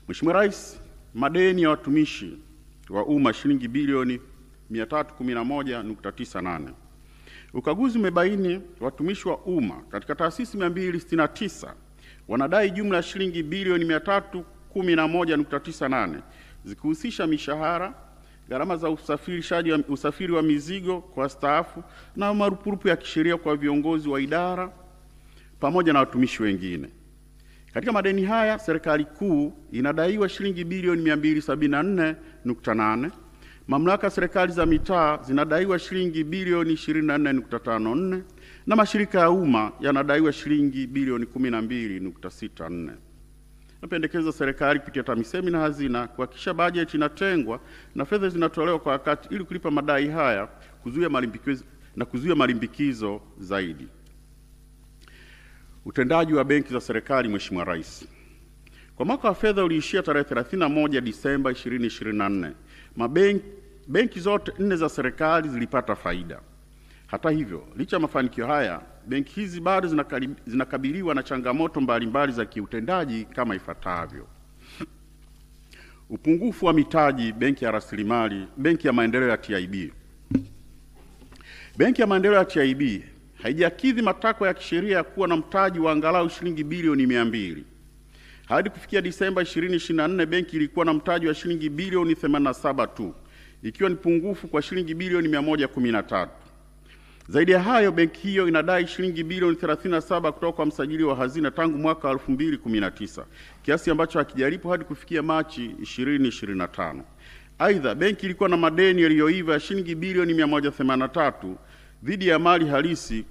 Mheshimiwa Rais, madeni ya watumishi wa umma shilingi bilioni 311.98. Ukaguzi umebaini watumishi wa umma katika taasisi 269 wanadai jumla ya shilingi bilioni 311.98 zikihusisha mishahara, gharama za usafiri wa mizigo kwa staafu na marupurupu ya kisheria kwa viongozi wa idara pamoja na watumishi wengine. Katika madeni haya, serikali kuu inadaiwa shilingi bilioni 274.8, mamlaka ya serikali za mitaa zinadaiwa shilingi bilioni 24.54 na mashirika ya umma yanadaiwa shilingi bilioni 12.64. Napendekeza serikali kupitia TAMISEMI na hazina kuhakikisha bajeti inatengwa na fedha zinatolewa kwa wakati ili kulipa madai haya, kuzuia malimbikizo zaidi. Utendaji wa benki za serikali. Mheshimiwa Rais, kwa mwaka wa fedha uliishia tarehe 31 Disemba 2024, benki zote 4 za serikali zilipata faida. Hata hivyo, licha ya mafanikio haya, benki hizi bado zinakabiliwa na changamoto mbalimbali za kiutendaji kama ifuatavyo: upungufu wa mitaji benki ya rasilimali. Benki ya maendeleo ya TIB. Benki ya maendeleo ya TIB haijakidhi matakwa ya kisheria ya kuwa na mtaji wa angalau shilingi bilioni 200. Hadi kufikia Disemba 2024, benki ilikuwa na mtaji wa shilingi bilioni 87 tu, ikiwa ni pungufu kwa shilingi bilioni 113. Zaidi ya hayo, benki hiyo inadai shilingi bilioni 37 kutoka kwa msajili wa hazina tangu mwaka 2019, kiasi ambacho hakijalipwa hadi kufikia Machi 2025. Aidha, benki ilikuwa na madeni yaliyoiva ya shilingi bilioni 183 dhidi ya mali halisi,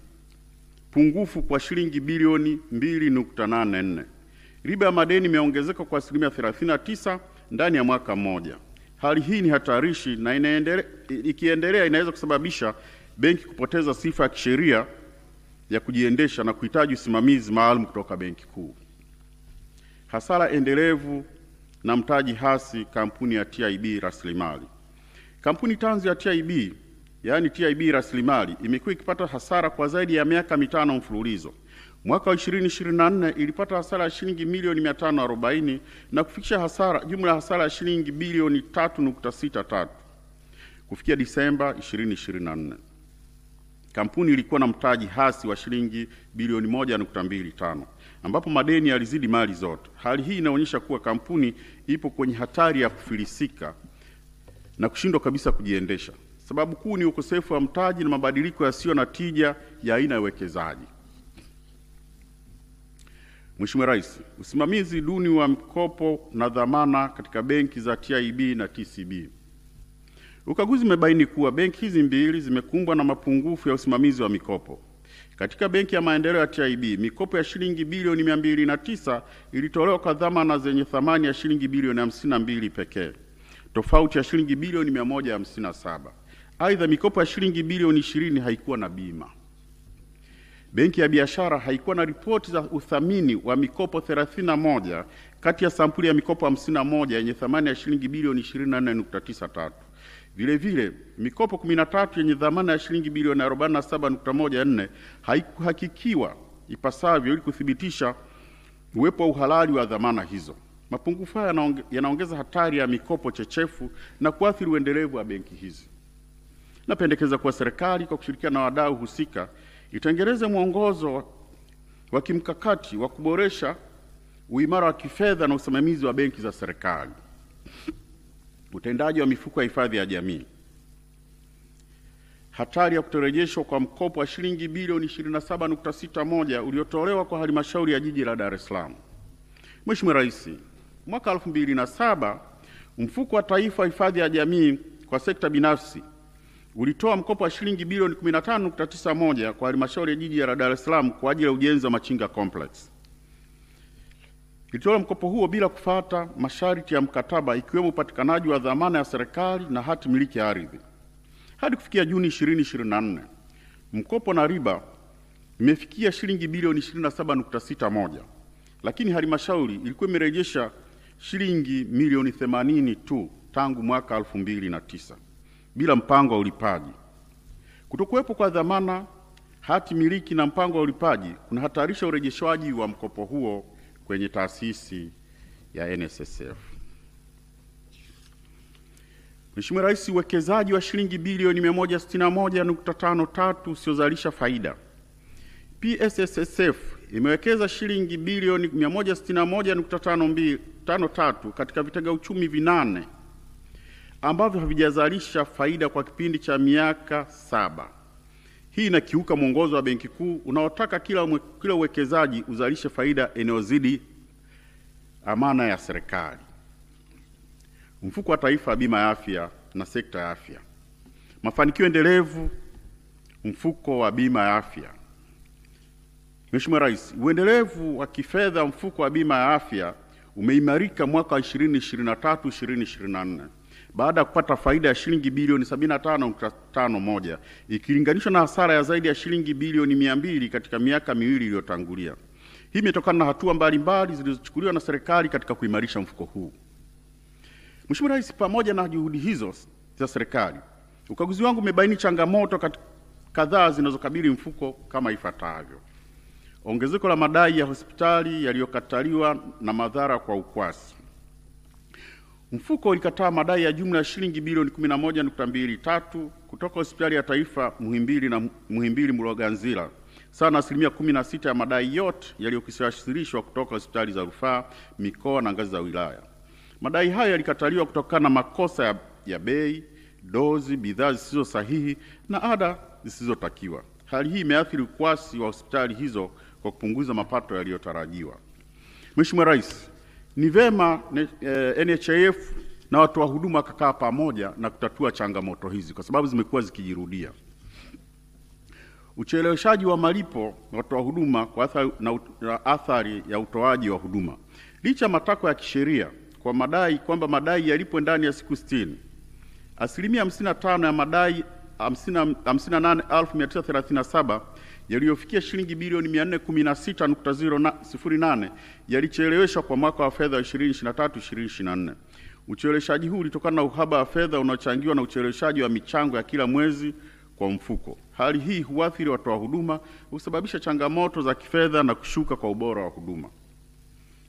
pungufu kwa shilingi bilioni 2.84. Riba ya madeni imeongezeka kwa asilimia 39 ndani ya mwaka mmoja. Hali hii ni hatarishi na ikiendelea inaweza kusababisha benki kupoteza sifa ya kisheria ya kujiendesha na kuhitaji usimamizi maalum kutoka Benki Kuu. Hasara endelevu na mtaji hasi kampuni ya TIB Rasilimali. Kampuni tanzu ya TIB, yaani TIB Rasilimali, imekuwa ikipata hasara kwa zaidi ya miaka 5 mfululizo. Mwaka wa 2024 ilipata hasara ya shilingi milioni 540 na kufikisha jumla hasara ya shilingi bilioni 3.63 kufikia Disemba 2024. Kampuni ilikuwa na mtaji hasi wa shilingi bilioni 1.25 ambapo madeni yalizidi mali zote. Hali hii inaonyesha kuwa kampuni ipo kwenye hatari ya kufilisika na kushindwa kabisa kujiendesha. Sababu kuu ni ukosefu wa mtaji na mabadiliko yasiyo na tija ya aina ya uwekezaji. Mheshimiwa Rais, usimamizi duni wa mikopo na dhamana katika benki za TIB na TCB. Ukaguzi umebaini kuwa benki hizi mbili zimekumbwa na mapungufu ya usimamizi wa mikopo. Katika benki ya maendeleo ya TIB, mikopo ya shilingi bilioni 209 ilitolewa kwa dhamana zenye thamani ya shilingi bilioni 52 pekee, tofauti ya shilingi bilioni 157. Aidha, mikopo ya shilingi bilioni 20 haikuwa na bima. Benki ya Biashara haikuwa na ripoti za uthamini wa mikopo 31 kati ya sampuli ya mikopo 51 yenye thamani ya shilingi bilioni 24.93. Vile vile, mikopo 13 yenye dhamana ya shilingi bilioni 47.14 haikuhakikiwa ipasavyo ili kuthibitisha uwepo wa uhalali wa dhamana hizo. Mapungufu haya yanaongeza hatari ya mikopo chechefu na kuathiri uendelevu wa benki hizi. Napendekeza kuwa serikali kwa kushirikiana na wadau husika itengeneze mwongozo wa kimkakati wa kuboresha uimara wa kifedha na usimamizi wa benki za serikali. Utendaji wa mifuko ya hifadhi ya jamii. Hatari ya kutorejeshwa kwa mkopo wa shilingi bilioni 27.61 uliotolewa kwa halmashauri ya jiji la Dar es Salaam. Mheshimiwa Rais, mwaka 2007 mfuko wa taifa wa hifadhi ya jamii kwa sekta binafsi ulitoa mkopo wa shilingi bilioni 15.91 kwa halmashauri ya jiji la Dar es Salaam kwa ajili ya ujenzi wa Machinga Complex. Ilitoa mkopo huo bila kufuata masharti ya mkataba, ikiwemo upatikanaji wa dhamana ya serikali na hati miliki ya ardhi. Hadi kufikia Juni 2024, mkopo na riba imefikia shilingi bilioni 27.61, lakini halmashauri ilikuwa imerejesha shilingi milioni 80 tu tangu mwaka 2009 bila mpango wa ulipaji. Kutokuwepo kwa dhamana, hati miliki na mpango wa ulipaji kunahatarisha urejeshwaji wa mkopo huo kwenye taasisi ya NSSF. Mheshimiwa Rais, uwekezaji wa shilingi bilioni 161.53 usiozalisha faida. PSSSF imewekeza shilingi bilioni 161.53 katika vitega uchumi 8 ambavyo havijazalisha faida kwa kipindi cha miaka 7. Hii inakiuka mwongozo wa Benki Kuu unaotaka kila uwekezaji uzalishe faida inayozidi amana ya serikali. Mfuko wa Taifa wa Bima ya Afya na sekta ya afya. Mafanikio endelevu mfuko wa bima ya afya. Mheshimiwa Rais, uendelevu wa kifedha mfuko wa bima ya afya umeimarika mwaka 2023-2024 baada ya kupata faida ya shilingi bilioni 75.51 ikilinganishwa na hasara ya zaidi ya shilingi bilioni 200 katika miaka miwili iliyotangulia. Hii imetokana na hatua mbalimbali zilizochukuliwa na serikali katika kuimarisha mfuko huu. Mheshimiwa Rais, pamoja na juhudi hizo za serikali, ukaguzi wangu umebaini changamoto kadhaa zinazokabili mfuko kama ifuatavyo: ongezeko la madai ya hospitali yaliyokataliwa na madhara kwa ukwasi. Mfuko ulikataa madai ya jumla ya shilingi bilioni 11.23 kutoka hospitali ya taifa Muhimbili na Muhimbili Mloganzila, sawa na 16% ya madai yote yaliyowasilishwa kutoka hospitali za rufaa, mikoa na ngazi za wilaya. Madai haya yalikataliwa kutokana na makosa ya bei, dozi, bidhaa zisizo sahihi na ada zisizotakiwa. Hali hii imeathiri ukwasi wa hospitali hizo kwa kupunguza mapato yaliyotarajiwa. Mheshimiwa Rais, ni vema NHIF na watoa huduma kukaa pamoja na kutatua changamoto hizi kwa sababu zimekuwa zikijirudia. Ucheleweshaji wa malipo na watoa huduma kwa athari ya utoaji wa huduma. Licha ya matakwa ya kisheria kwa kwamba madai yalipwe ndani ya siku 60, asilimia 55 ya madai 58,937 yaliyofikia shilingi bilioni 416.08 yalicheleweshwa kwa mwaka wa fedha 2023-2024. Ucheleweshaji huu ulitokana na uhaba wa fedha unaochangiwa na ucheleweshaji wa michango ya kila mwezi kwa mfuko. Hali hii huathiri watoa huduma, husababisha changamoto za kifedha na kushuka kwa ubora wa huduma.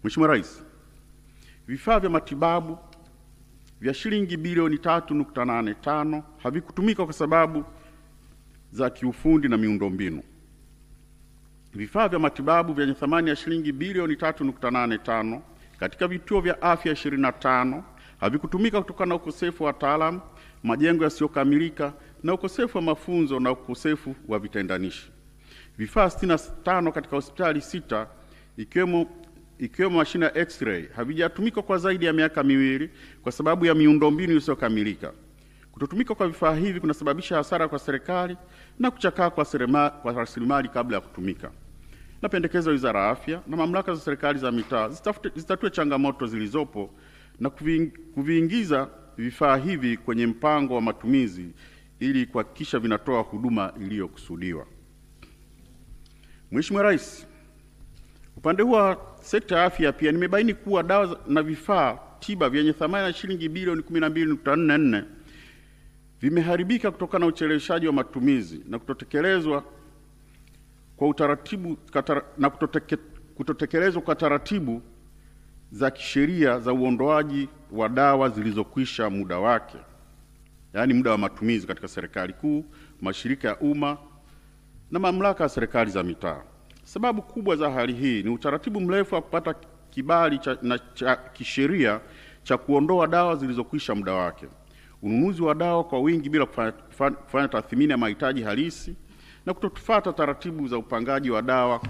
Mheshimiwa Rais, vifaa vya matibabu vya shilingi bilioni 3.85 havikutumika kwa sababu za kiufundi na miundombinu. Vifaa vya matibabu vyenye thamani ya shilingi bilioni 3.85 katika vituo vya afya 25 havikutumika kutokana na ukosefu wa wataalamu, majengo yasiyokamilika na ukosefu wa mafunzo na ukosefu wa vitendanishi. Vifaa 65 katika hospitali 6 ikiwemo mashine ya X-ray havijatumika kwa zaidi ya miaka miwili kwa sababu ya miundombinu isiyokamilika. Kutotumika kwa vifaa hivi kunasababisha hasara kwa serikali na kuchakaa kwa rasilimali kabla ya kutumika. Napendekeza Wizara ya Afya na mamlaka za serikali za mitaa zitatue changamoto zilizopo na kuviingiza vifaa hivi kwenye mpango wa matumizi ili kuhakikisha vinatoa huduma iliyokusudiwa. Mheshimiwa Rais, upande huu wa sekta ya afya pia nimebaini kuwa dawa na vifaa tiba vyenye thamani ya shilingi bilioni 12.44 vimeharibika kutokana na ucheleweshaji wa matumizi na kutotekelezwa kwa utaratibu kutotekelezwa kwa taratibu za kisheria za uondoaji wa dawa zilizokwisha muda wake, yaani muda wa matumizi katika serikali kuu, mashirika ya umma na mamlaka ya serikali za mitaa. Sababu kubwa za hali hii ni utaratibu mrefu wa kupata kibali cha kisheria cha kuondoa dawa zilizokwisha muda wake, ununuzi wa dawa kwa wingi bila kufanya tathmini ya mahitaji halisi, na kutofuata taratibu za upangaji wa dawa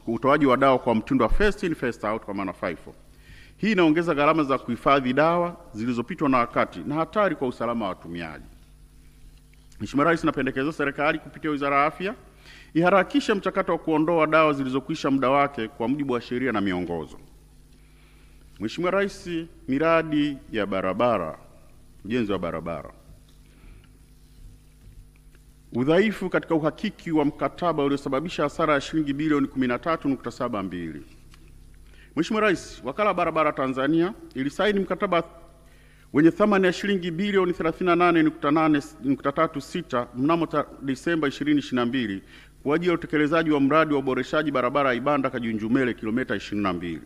utoaji wa dawa kwa mtindo wa first in first out, kwa maana FIFO. Hii inaongeza gharama za kuhifadhi dawa zilizopitwa na wakati na hatari kwa usalama wa watumiaji. Mheshimiwa Rais, napendekeza serikali kupitia Wizara ya Afya iharakishe mchakato wa kuondoa dawa zilizokwisha muda wake kwa mujibu wa sheria na miongozo. Mheshimiwa Rais, miradi ya barabara, ujenzi wa barabara. Udhaifu katika uhakiki wa mkataba uliosababisha hasara ya shilingi bilioni 13.72. Mheshimiwa Rais, Wakala wa Barabara Tanzania ilisaini mkataba wenye thamani ya shilingi bilioni 38.36 mnamo Desemba 2022 kwa ajili ya utekelezaji wa mradi wa uboreshaji barabara ya Ibanda Kajunjumele kilomita 22.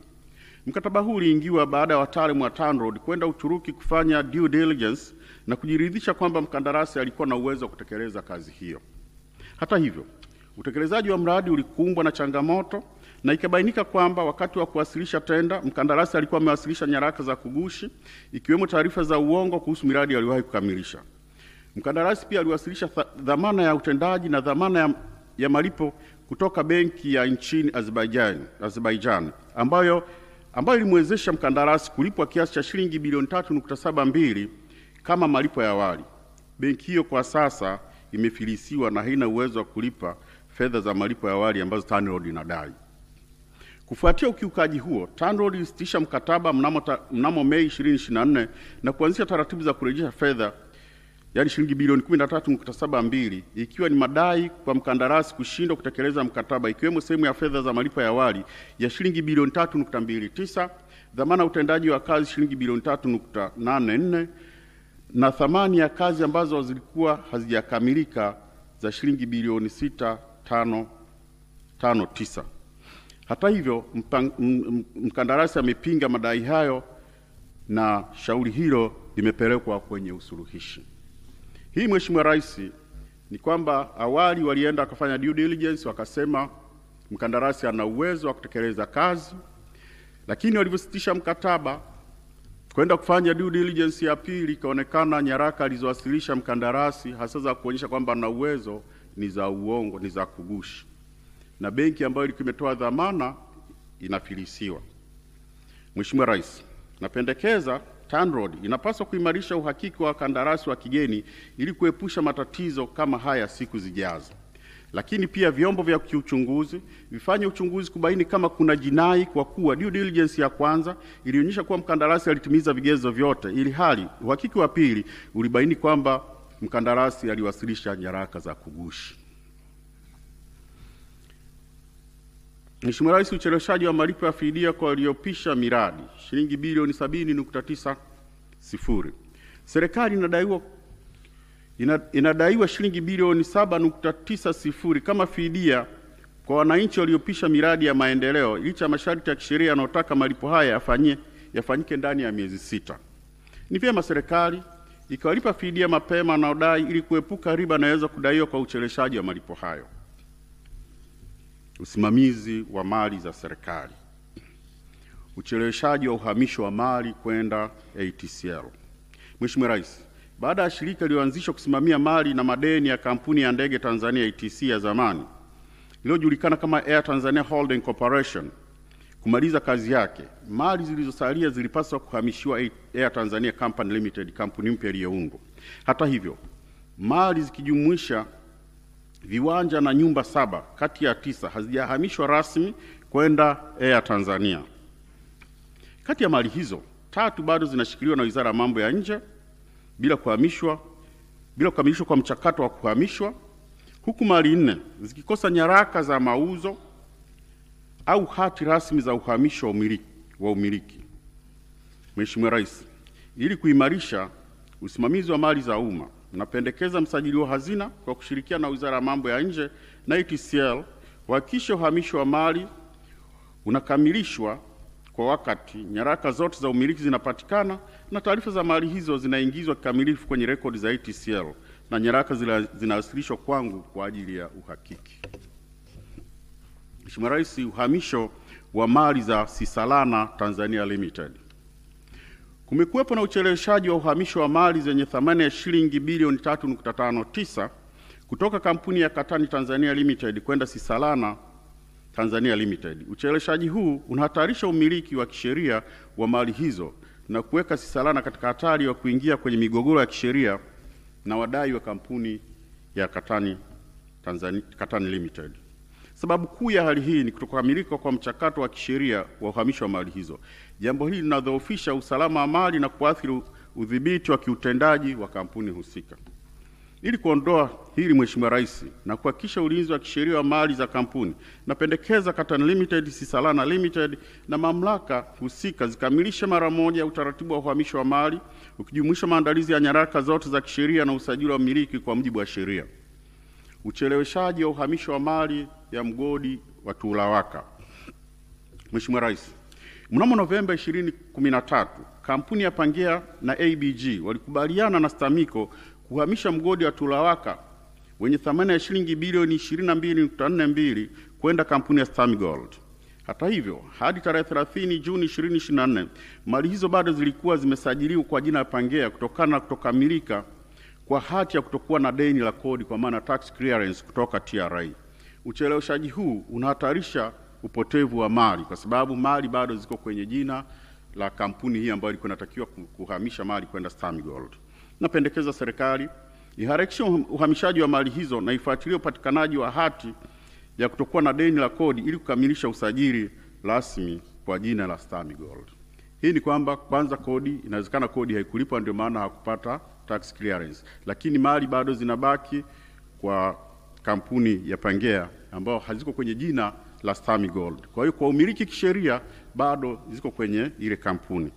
Mkataba huu uliingiwa baada ya wataalamu wa TANROADS kwenda Uturuki kufanya due diligence na kujiridhisha kwamba mkandarasi alikuwa na uwezo wa kutekeleza kazi hiyo. Hata hivyo, utekelezaji wa mradi ulikumbwa na changamoto na ikabainika kwamba wakati wa kuwasilisha tenda, mkandarasi alikuwa amewasilisha nyaraka za kugushi ikiwemo taarifa za uongo kuhusu miradi aliyowahi kukamilisha. Mkandarasi pia aliwasilisha dhamana ya utendaji na dhamana ya malipo kutoka benki ya nchini Azerbaijan ambayo ilimwezesha mkandarasi kulipwa kiasi cha shilingi bilioni 3.72 kama malipo ya awali. Benki hiyo kwa sasa imefilisiwa na haina uwezo wa kulipa fedha za malipo ya awali ambazo TANROADS inadai. Kufuatia ukiukaji huo, TANROADS ilisitisha mkataba mnamo Mei 2024 na kuanzisha taratibu za kurejesha fedha, yaani shilingi bilioni 13.72, ikiwa ni madai kwa mkandarasi kushindwa kutekeleza mkataba, ikiwemo sehemu ya fedha za malipo ya awali ya shilingi bilioni 3.29, dhamana utendaji wa kazi shilingi bilioni 3.84 na thamani ya kazi ambazo zilikuwa hazijakamilika za shilingi bilioni 6.559. Hata hivyo, mkandarasi amepinga madai hayo na shauri hilo limepelekwa kwenye usuluhishi. Hii, Mheshimiwa Rais, ni kwamba awali walienda wakafanya due diligence, wakasema mkandarasi ana uwezo wa kutekeleza kazi, lakini walivyositisha mkataba kwenda kufanya due diligence ya pili, ikaonekana nyaraka alizowasilisha mkandarasi hasa za kuonyesha kwamba ana uwezo ni za uongo, ni za kugushi, na benki ambayo ilikuwa imetoa dhamana inafilisiwa. Mheshimiwa Rais, napendekeza TANROADS inapaswa kuimarisha uhakiki wa kandarasi wa kigeni ili kuepusha matatizo kama haya siku zijazo. Lakini pia vyombo vya kiuchunguzi vifanye uchunguzi kubaini kama kuna jinai, kwa kuwa due diligence ya kwanza ilionyesha kuwa mkandarasi alitimiza vigezo vyote, ili hali uhakiki wa pili ulibaini kwamba mkandarasi aliwasilisha nyaraka za kugushi. Mheshimiwa Rais, ucheleweshaji wa malipo ya fidia kwa waliopisha miradi shilingi bilioni 70.90. Serikali inadaiwa shilingi bilioni 7.90 kama fidia kwa wananchi waliopisha miradi ya maendeleo, licha ya masharti ya kisheria yanayotaka malipo haya yafanyike ndani ya miezi 6. Ni vyema serikali ikawalipa fidia mapema wanaodai ili kuepuka riba inayoweza kudaiwa kwa ucheleweshaji wa malipo hayo. Usimamizi wa mali za serikali. Ucheleweshaji wa uhamisho wa mali kwenda ATCL. Mheshimiwa Rais, baada ya shirika lililoanzishwa kusimamia mali na madeni ya kampuni ya ndege Tanzania ATC ya zamani iliyojulikana kama Air Tanzania Holding Corporation kumaliza kazi yake, mali zilizosalia zilipaswa kuhamishiwa Air Tanzania Company Limited, kampuni mpya iliyoundwa. Hata hivyo, mali zikijumuisha viwanja na nyumba 7 kati ya 9 hazijahamishwa rasmi kwenda Air Tanzania. Kati ya mali hizo 3 bado zinashikiliwa na Wizara ya Mambo ya Nje bila kukamilishwa kwa mchakato wa kuhamishwa, huku mali 4 zikikosa nyaraka za mauzo au hati rasmi za uhamisho wa umiliki. Mheshimiwa Rais, ili kuimarisha usimamizi wa mali za umma, napendekeza msajili wa hazina kwa kushirikiana na Wizara ya Mambo ya Nje na ETCL kuhakikisha uhamisho wa mali unakamilishwa kwa wakati, nyaraka zote za umiliki zinapatikana na taarifa za mali hizo zinaingizwa kikamilifu kwenye rekodi za ETCL na nyaraka zinawasilishwa kwangu kwa ajili ya uhakiki. Mheshimiwa Rais, uhamisho wa mali za Sisalana Tanzania Limited. Kumekuwepo na ucheleweshaji wa uhamisho wa mali zenye thamani ya shilingi bilioni 3.59 kutoka kampuni ya Katani Tanzania Limited kwenda Sisalana Tanzania Limited. Ucheleweshaji huu unahatarisha umiliki wa kisheria wa mali hizo na kuweka Sisalana katika hatari ya kuingia kwenye migogoro ya kisheria na wadai wa kampuni ya Katani Limited. Sababu kuu ya hali hii ni kutokamilika kwa mchakato wa kisheria wa uhamisho wa mali hizo. Jambo hili linadhoofisha usalama wa mali na kuathiri udhibiti wa kiutendaji wa kampuni husika. Ili kuondoa hili, Mheshimiwa Rais, na kuhakikisha ulinzi wa kisheria wa mali za kampuni, napendekeza Katani Limited, Sisalana Limited na mamlaka husika zikamilishe mara moja utaratibu wa uhamisho wa mali ukijumuisha maandalizi ya nyaraka zote za kisheria na usajili wa miliki kwa mujibu wa sheria. Ucheleweshaji wa uhamisho wa mali ya mgodi wa Tulawaka. Mheshimiwa Rais, mnamo Novemba 2013 kampuni ya Pangea na ABG walikubaliana na STAMICO kuhamisha mgodi wa Tulawaka wenye thamani ya shilingi bilioni 22.42 kwenda kampuni ya Stamigold. Hata hivyo, hadi tarehe 30 Juni 2024 mali hizo bado zilikuwa zimesajiliwa kwa jina la Pangea kutokana na kutokamilika kwa hati ya kutokuwa na deni la kodi kwa maana tax clearance kutoka TRA. Ucheleweshaji huu unahatarisha upotevu wa mali kwa sababu mali bado ziko kwenye jina la kampuni hii ambayo ilikuwa inatakiwa kuhamisha mali kwenda Stamigold. Napendekeza serikali iharakishe uhamishaji wa mali hizo na ifuatilie upatikanaji wa hati ya kutokuwa na deni la kodi ili kukamilisha usajili rasmi kwa jina la Stamigold. Hii ni kwamba kwanza kodi, inawezekana kodi haikulipwa ndio maana hakupata tax clearance, lakini mali bado zinabaki kwa kampuni ya Pangea ambao haziko kwenye jina la Stamigold. Kwa hiyo kwa umiliki kisheria bado ziko kwenye ile kampuni.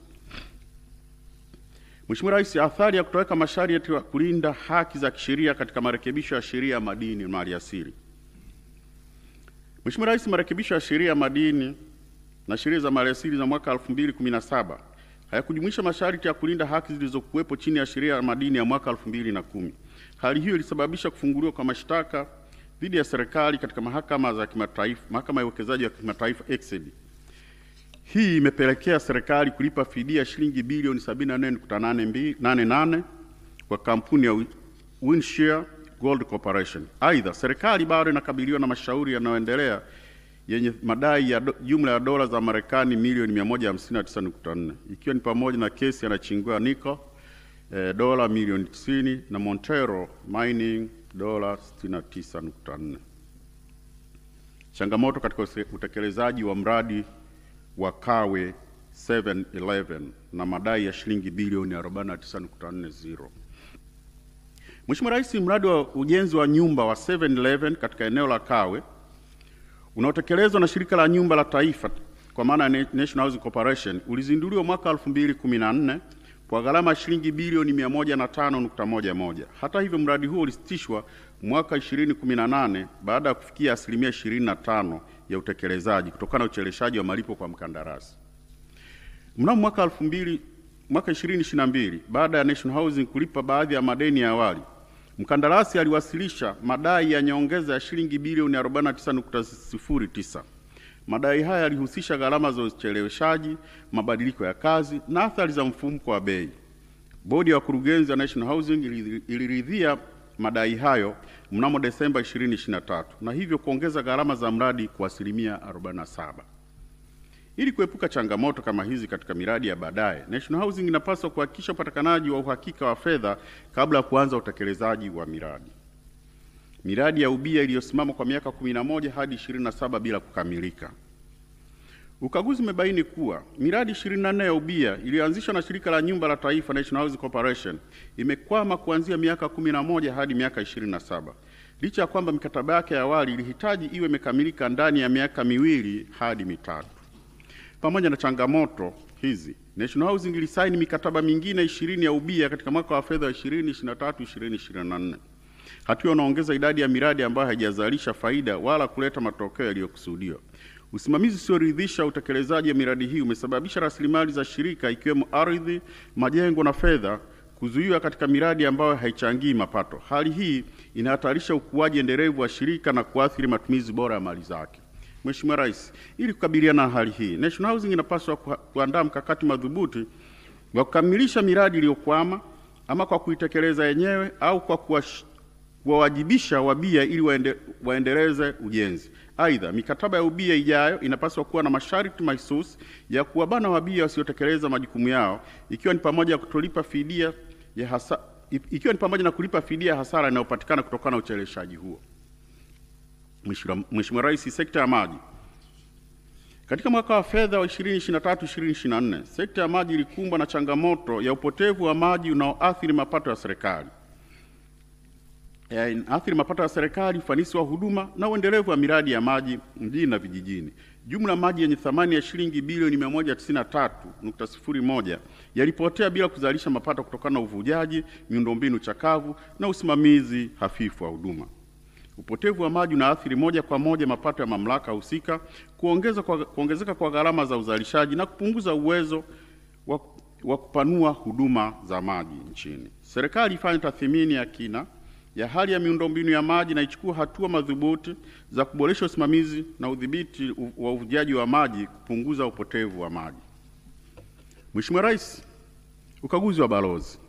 Mheshimiwa Rais, athari ya kutoweka masharti ya kulinda haki za kisheria katika marekebisho ya sheria ya madini na maliasili. Mheshimiwa Rais, marekebisho ya sheria ya madini na sheria za maliasili za mwaka 2017 hayakujumuisha masharti ya kulinda haki zilizokuwepo chini ya sheria ya madini ya mwaka 2010. Hali hiyo ilisababisha kufunguliwa kwa mashtaka dhidi ya serikali katika mahakama za kimataifa, mahakama ya uwekezaji wa kimataifa ECD. Hii imepelekea serikali kulipa fidia shilingi bilioni 74.88 kwa kampuni ya Winshare Gold Corporation. Aidha, serikali bado inakabiliwa na mashauri yanayoendelea yenye madai ya jumla ya dola za Marekani milioni 159.4 ikiwa ni pamoja na kesi ya Nachingwea Nickel dola milioni 90 na Montero Mining dola 69.4. Changamoto katika utekelezaji wa mradi wa Kawe 711 na madai ya shilingi bilioni 49.40. Mheshimiwa Rais, mradi wa ujenzi wa nyumba wa 711 katika eneo la Kawe unaotekelezwa na shirika la nyumba la taifa kwa maana ya National Housing Corporation ulizinduliwa mwaka 2014 kwa gharama ya shilingi bilioni 105.11. Hata hivyo, mradi huo ulisitishwa mwaka 2018 baada ya kufikia asilimia 25 ya utekelezaji kutokana na ucheleweshaji wa malipo kwa mkandarasi. Mnamo mwaka 2022 baada ya National Housing kulipa baadhi ya madeni ya awali, mkandarasi aliwasilisha madai ya nyongeza ya shilingi bilioni 49.09. Madai haya yalihusisha gharama za ucheleweshaji, mabadiliko ya kazi na athari za mfumuko wa bei. Bodi ya wakurugenzi wa National Housing iliridhia madai hayo mnamo Desemba 2023 na hivyo kuongeza gharama za mradi kwa asilimia 47. Ili kuepuka changamoto kama hizi katika miradi ya baadaye, National Housing inapaswa kuhakikisha upatikanaji wa uhakika wa fedha kabla ya kuanza utekelezaji wa miradi. Miradi ya ubia iliyosimama kwa miaka 11 hadi 27 bila kukamilika. Ukaguzi umebaini kuwa miradi 24 ya ubia iliyoanzishwa na shirika la nyumba la taifa National Housing Corporation imekwama kuanzia miaka 11 hadi miaka 27. licha ya kwamba mikataba yake ya awali ilihitaji iwe imekamilika ndani ya miaka 2 hadi 3. Pamoja na changamoto hizi, National Housing ilisaini mikataba mingine 20 ya ubia katika mwaka wa fedha 2023-2024. Hatua inaongeza idadi ya miradi ambayo haijazalisha faida wala kuleta matokeo yaliyokusudiwa. Usimamizi usioridhisha utekelezaji wa miradi hii umesababisha rasilimali za shirika ikiwemo ardhi, majengo na fedha kuzuiwa katika miradi ambayo haichangii mapato. Hali hii inahatarisha ukuaji endelevu wa shirika na kuathiri matumizi bora ya mali zake. Mheshimiwa Rais, ili kukabiliana na hali hii, National Housing inapaswa kuandaa mkakati madhubuti wa kukamilisha miradi iliyokwama, ama kwa kuitekeleza yenyewe au kwa kuwawajibisha wabia ili waendeleze ujenzi. Aidha, mikataba ya ubia ijayo inapaswa kuwa na masharti mahususi ya kuwabana wabia wasiotekeleza majukumu yao, ikiwa ni pamoja na kulipa fidia ya hasara inayopatikana kutokana na ucheleweshaji huo. Mheshimiwa Rais, sekta ya maji. Katika mwaka wa fedha wa 2023-2024, sekta ya maji ilikumbwa na changamoto ya upotevu wa maji unaoathiri mapato ya serikali. Ufanisi wa huduma na uendelevu wa miradi ya maji mjini na vijijini. Jumla maji yenye thamani ya shilingi bilioni 193.01 yalipotea bila kuzalisha mapato kutokana na uvujaji, miundombinu chakavu na usimamizi hafifu wa huduma. Upotevu wa maji unaathiri moja kwa moja mapato ya mamlaka husika, kuongezeka kwa gharama za uzalishaji na kupunguza uwezo wa kupanua huduma za maji nchini. Serikali ifanye tathmini ya kina ya hali ya miundombinu ya maji na ichukue hatua madhubuti za kuboresha usimamizi na udhibiti wa uvujaji wa maji, kupunguza upotevu wa maji. Mheshimiwa Rais, ukaguzi wa balozi.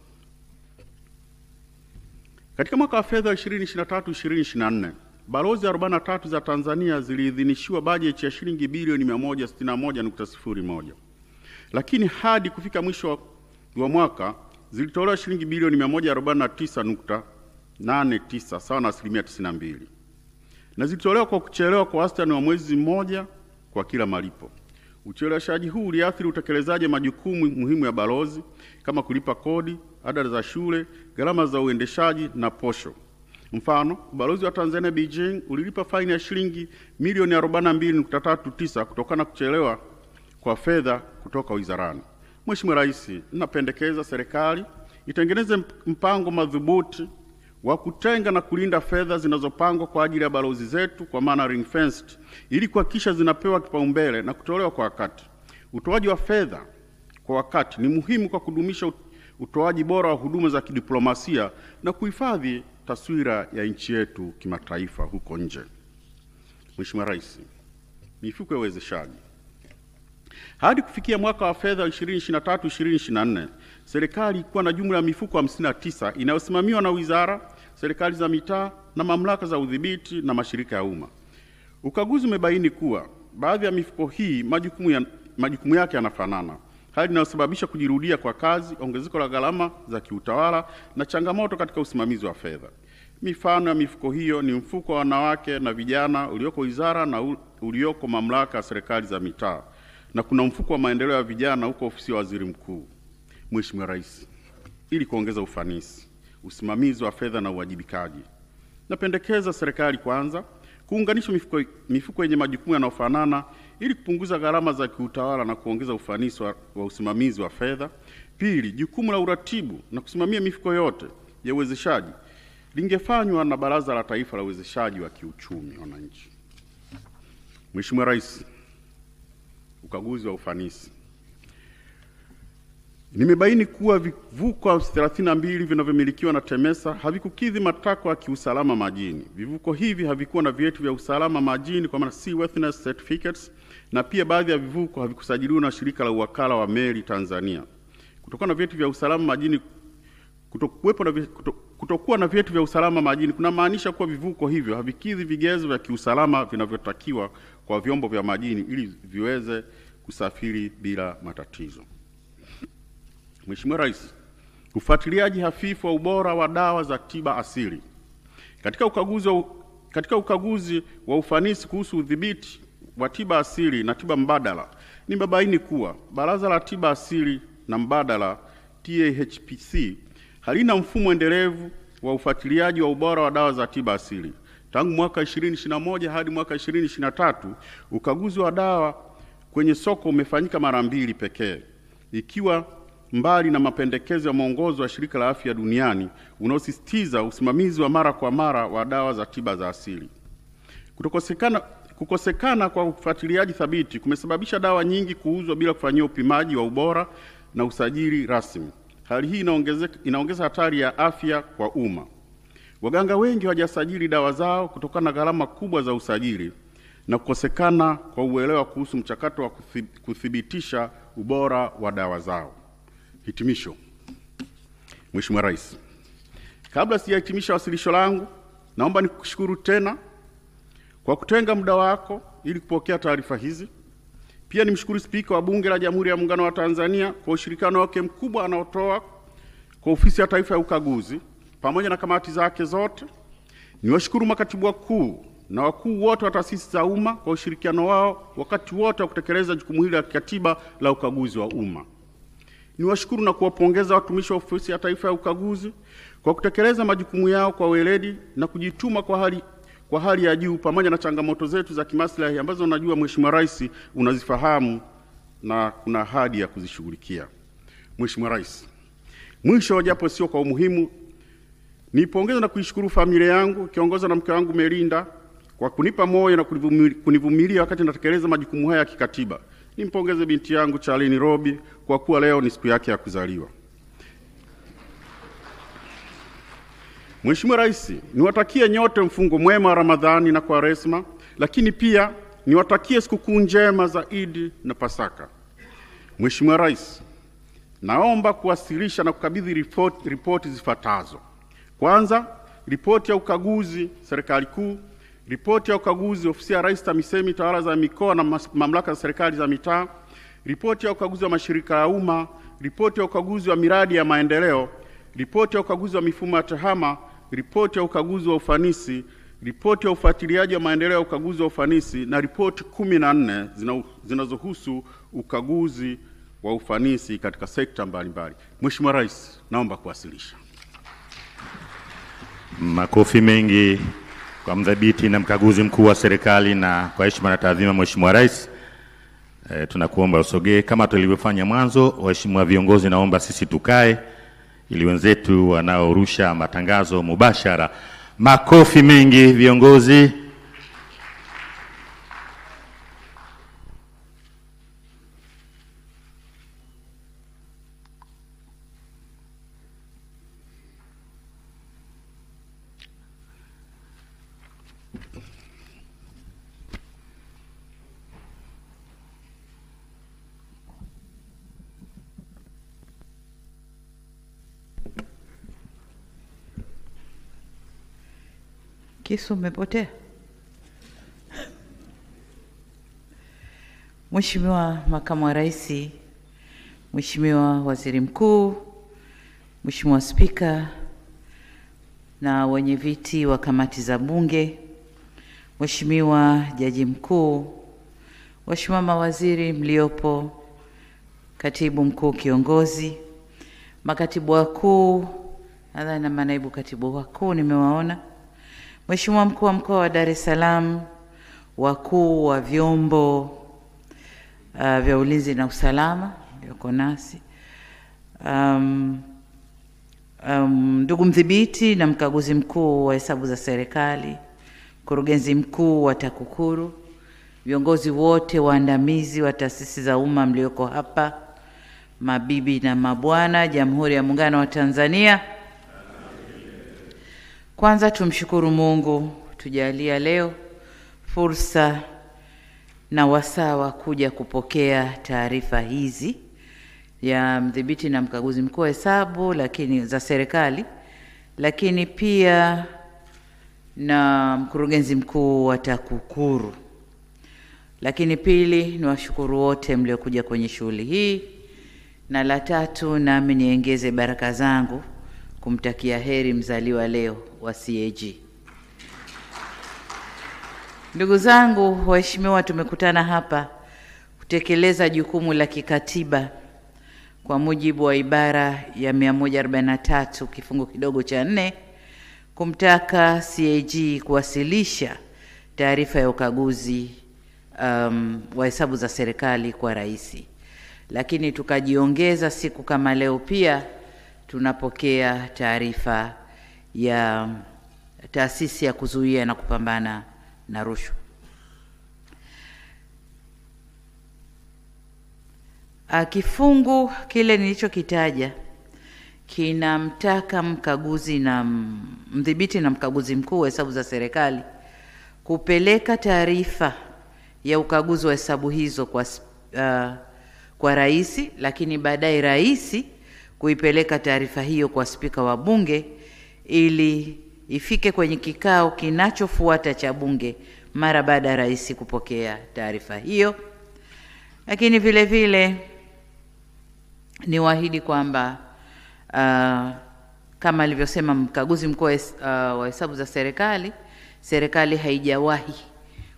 Katika mwaka wa fedha 2023-2024, balozi 43 za Tanzania ziliidhinishiwa bajeti ya shilingi bilioni 161.01. Lakini hadi kufika mwisho wa mwaka zilitolewa shilingi bilioni 149.89 sawa na 92%. Na zilitolewa kwa kuchelewa kwa wastani wa mwezi mmoja kwa kila malipo. Ucheleweshaji huu uliathiri utekelezaji wa majukumu muhimu ya balozi kama kulipa kodi, ada za shule, gharama za uendeshaji na posho. Mfano, balozi wa Tanzania Beijing ulilipa faini ya shilingi milioni 42.39 kutokana na kuchelewa kwa fedha kutoka wizarani. Mheshimiwa Rais, ninapendekeza serikali itengeneze mpango madhubuti wa kutenga na kulinda fedha zinazopangwa kwa ajili ya balozi zetu, kwa maana ring fenced, ili kuhakikisha zinapewa kipaumbele na kutolewa kwa wakati. Utoaji wa fedha kwa wakati ni muhimu kwa kudumisha utoaji bora wa huduma za kidiplomasia na kuhifadhi taswira ya nchi yetu kimataifa huko nje. Mheshimiwa Rais, mifuko ya uwezeshaji. Hadi kufikia mwaka wa fedha 2023-2024, serikali ilikuwa na jumla ya mifuko 59 inayosimamiwa na wizara, serikali za mitaa na mamlaka za udhibiti na mashirika ya umma. Ukaguzi umebaini kuwa baadhi ya mifuko hii majukumu yake yanafanana, hali inayosababisha kujirudia kwa kazi, ongezeko la gharama za kiutawala na changamoto katika usimamizi wa fedha. Mifano ya mifuko hiyo ni mfuko wa wanawake na vijana ulioko wizara na ulioko mamlaka ya serikali za mitaa, na kuna mfuko wa maendeleo ya vijana huko ofisi ya Waziri Mkuu. Mheshimiwa Rais, ili kuongeza ufanisi, usimamizi wa fedha na uwajibikaji, napendekeza serikali kwanza kuunganisha mifuko yenye majukumu yanayofanana ili kupunguza gharama za kiutawala na kuongeza ufanisi wa usimamizi wa fedha. Pili, jukumu la uratibu na kusimamia mifuko yote ya uwezeshaji lingefanywa na Baraza la Taifa la Uwezeshaji wa Kiuchumi Wananchi. Mheshimiwa Rais, ukaguzi wa ufanisi. Nimebaini kuwa vivuko 32 vinavyomilikiwa na TEMESA havikukidhi matakwa ya kiusalama majini. Vivuko hivi havikuwa na vyeti vya usalama majini kwa maana seaworthiness certificates, na pia baadhi ya vivuko havikusajiliwa na shirika la uwakala wa meli Tanzania. Kutokana na vyeti vya usalama majini, kutokuwa na vyeti vya usalama majini kuna maanisha kuwa vivuko hivyo havikidhi vigezo vya kiusalama vinavyotakiwa kwa vyombo vya majini ili viweze kusafiri bila matatizo. Mheshimiwa Rais, ufuatiliaji hafifu wa ubora wa dawa za tiba asili. Katika ukaguzi wa ufanisi kuhusu udhibiti wa tiba asili na tiba mbadala, nimebaini kuwa Baraza la Tiba Asili na Mbadala TAHPC halina mfumo endelevu wa ufuatiliaji wa ubora wa dawa za tiba asili. Tangu mwaka 2021 hadi mwaka 2023, ukaguzi wa dawa kwenye soko umefanyika mara 2 pekee, ikiwa mbali na mapendekezo ya mwongozo wa Shirika la Afya Duniani unaosisitiza usimamizi wa mara kwa mara wa dawa za tiba za asili. Kukosekana kwa ufuatiliaji thabiti kumesababisha dawa nyingi kuuzwa bila kufanyiwa upimaji wa ubora na usajili rasmi. Hali hii inaongeza hatari ya afya kwa umma. Waganga wengi hawajasajili dawa zao kutokana na gharama kubwa za usajili na kukosekana kwa uelewa kuhusu mchakato wa kuthibitisha ubora wa dawa zao. Hitimisho. Mheshimiwa Rais, kabla sijahitimisha wasilisho langu, naomba nikushukuru tena kwa kutenga muda wako ili kupokea taarifa hizi. Pia nimshukuru Spika wa Bunge la Jamhuri ya Muungano wa Tanzania kwa ushirikiano wake mkubwa anaotoa kwa Ofisi ya Taifa ya Ukaguzi pamoja na kamati zake zote. Niwashukuru makatibu wakuu na wakuu wote wa taasisi za umma kwa ushirikiano wao wakati wote wa kutekeleza jukumu hili la kikatiba la ukaguzi wa umma. Niwashukuru na kuwapongeza watumishi wa Ofisi ya Taifa ya Ukaguzi kwa kutekeleza majukumu yao kwa weledi na kujituma kwa hali ya juu, pamoja na changamoto zetu za kimaslahi ambazo najua Mheshimiwa Rais unazifahamu na kuna ahadi ya kuzishughulikia. Mheshimiwa Rais, mwisho japo sio kwa umuhimu, nipongeza na kuishukuru familia yangu ikiongozwa na mke wangu Melinda kwa kunipa moyo na kunivumilia wakati natekeleza majukumu haya ya kikatiba. Nimpongeze binti yangu Charlene Robi kwa kuwa leo ni siku yake ya kuzaliwa. Mheshimiwa Rais, niwatakie nyote mfungo mwema wa Ramadhani na Kwaresma, lakini pia niwatakie sikukuu njema za Eid na Pasaka. Mheshimiwa Rais, naomba kuwasilisha na kukabidhi ripoti zifuatazo. Kwanza, ripoti ya ukaguzi serikali kuu, ripoti ya ukaguzi Ofisi ya Rais TAMISEMI Tawala za Mikoa na Mamlaka za Serikali za Mitaa, ripoti ya ukaguzi wa mashirika ya umma, ripoti ya ukaguzi wa miradi ya maendeleo, ripoti ya ukaguzi wa mifumo ya tehama, ripoti ya ukaguzi wa ufanisi, ripoti ya ufuatiliaji wa maendeleo ya ukaguzi wa ufanisi na ripoti 14 zinazohusu ukaguzi wa ufanisi katika sekta mbalimbali. Mheshimiwa Rais, naomba kuwasilisha. Makofi mengi kwa mdhibiti na mkaguzi mkuu wa serikali, na kwa heshima na taadhima Mheshimiwa Rais, tunakuomba usogee kama tulivyofanya mwanzo. Waheshimiwa viongozi, naomba sisi tukae ili wenzetu wanaorusha matangazo mubashara. Makofi mengi viongozi. Kisu umepotea. Mheshimiwa Makamu wa Rais, Mheshimiwa Waziri Mkuu, Mheshimiwa Spika na wenye viti wa kamati za Bunge, Mheshimiwa Jaji Mkuu, Mheshimiwa mawaziri mliopo, Katibu Mkuu Kiongozi, makatibu wakuu, nadhani na manaibu katibu wakuu nimewaona, Mheshimiwa Mkuu wa Mkoa wa Dar es Salaam, wakuu wa vyombo vya ulinzi na usalama yuko nasi, ndugu mdhibiti na mkaguzi mkuu wa hesabu za serikali, mkurugenzi mkuu wa TAKUKURU, viongozi wote waandamizi wa taasisi za umma mlioko hapa, mabibi na mabwana, Jamhuri ya Muungano wa Tanzania. Kwanza tumshukuru Mungu tujalia leo fursa na wasaa wa kuja kupokea taarifa hizi ya mdhibiti na mkaguzi mkuu wa hesabu lakini za serikali, lakini pia na mkurugenzi mkuu wa TAKUKURU. Lakini pili, niwashukuru wote mliokuja kwenye shughuli hii, na la tatu, nami niongeze baraka zangu kumtakia heri mzaliwa leo wa CAG. Ndugu zangu waheshimiwa, tumekutana hapa kutekeleza jukumu la kikatiba kwa mujibu wa ibara ya 143 kifungu kidogo cha 4 kumtaka CAG kuwasilisha taarifa ya ukaguzi wa hesabu za serikali kwa rais. Lakini tukajiongeza siku kama leo pia tunapokea taarifa ya taasisi ya kuzuia na kupambana na rushwa. Kifungu kile nilichokitaja kinamtaka mkaguzi na mdhibiti na mkaguzi mkuu wa hesabu za serikali kupeleka taarifa ya ukaguzi wa hesabu hizo kwa rais, lakini baadaye rais kuipeleka taarifa hiyo kwa spika wa bunge ili ifike kwenye kikao kinachofuata cha bunge mara baada ya rais kupokea taarifa hiyo. Lakini vile vile niwaahidi kwamba kama alivyosema mkaguzi mkuu wa hesabu za serikali, serikali haijawahi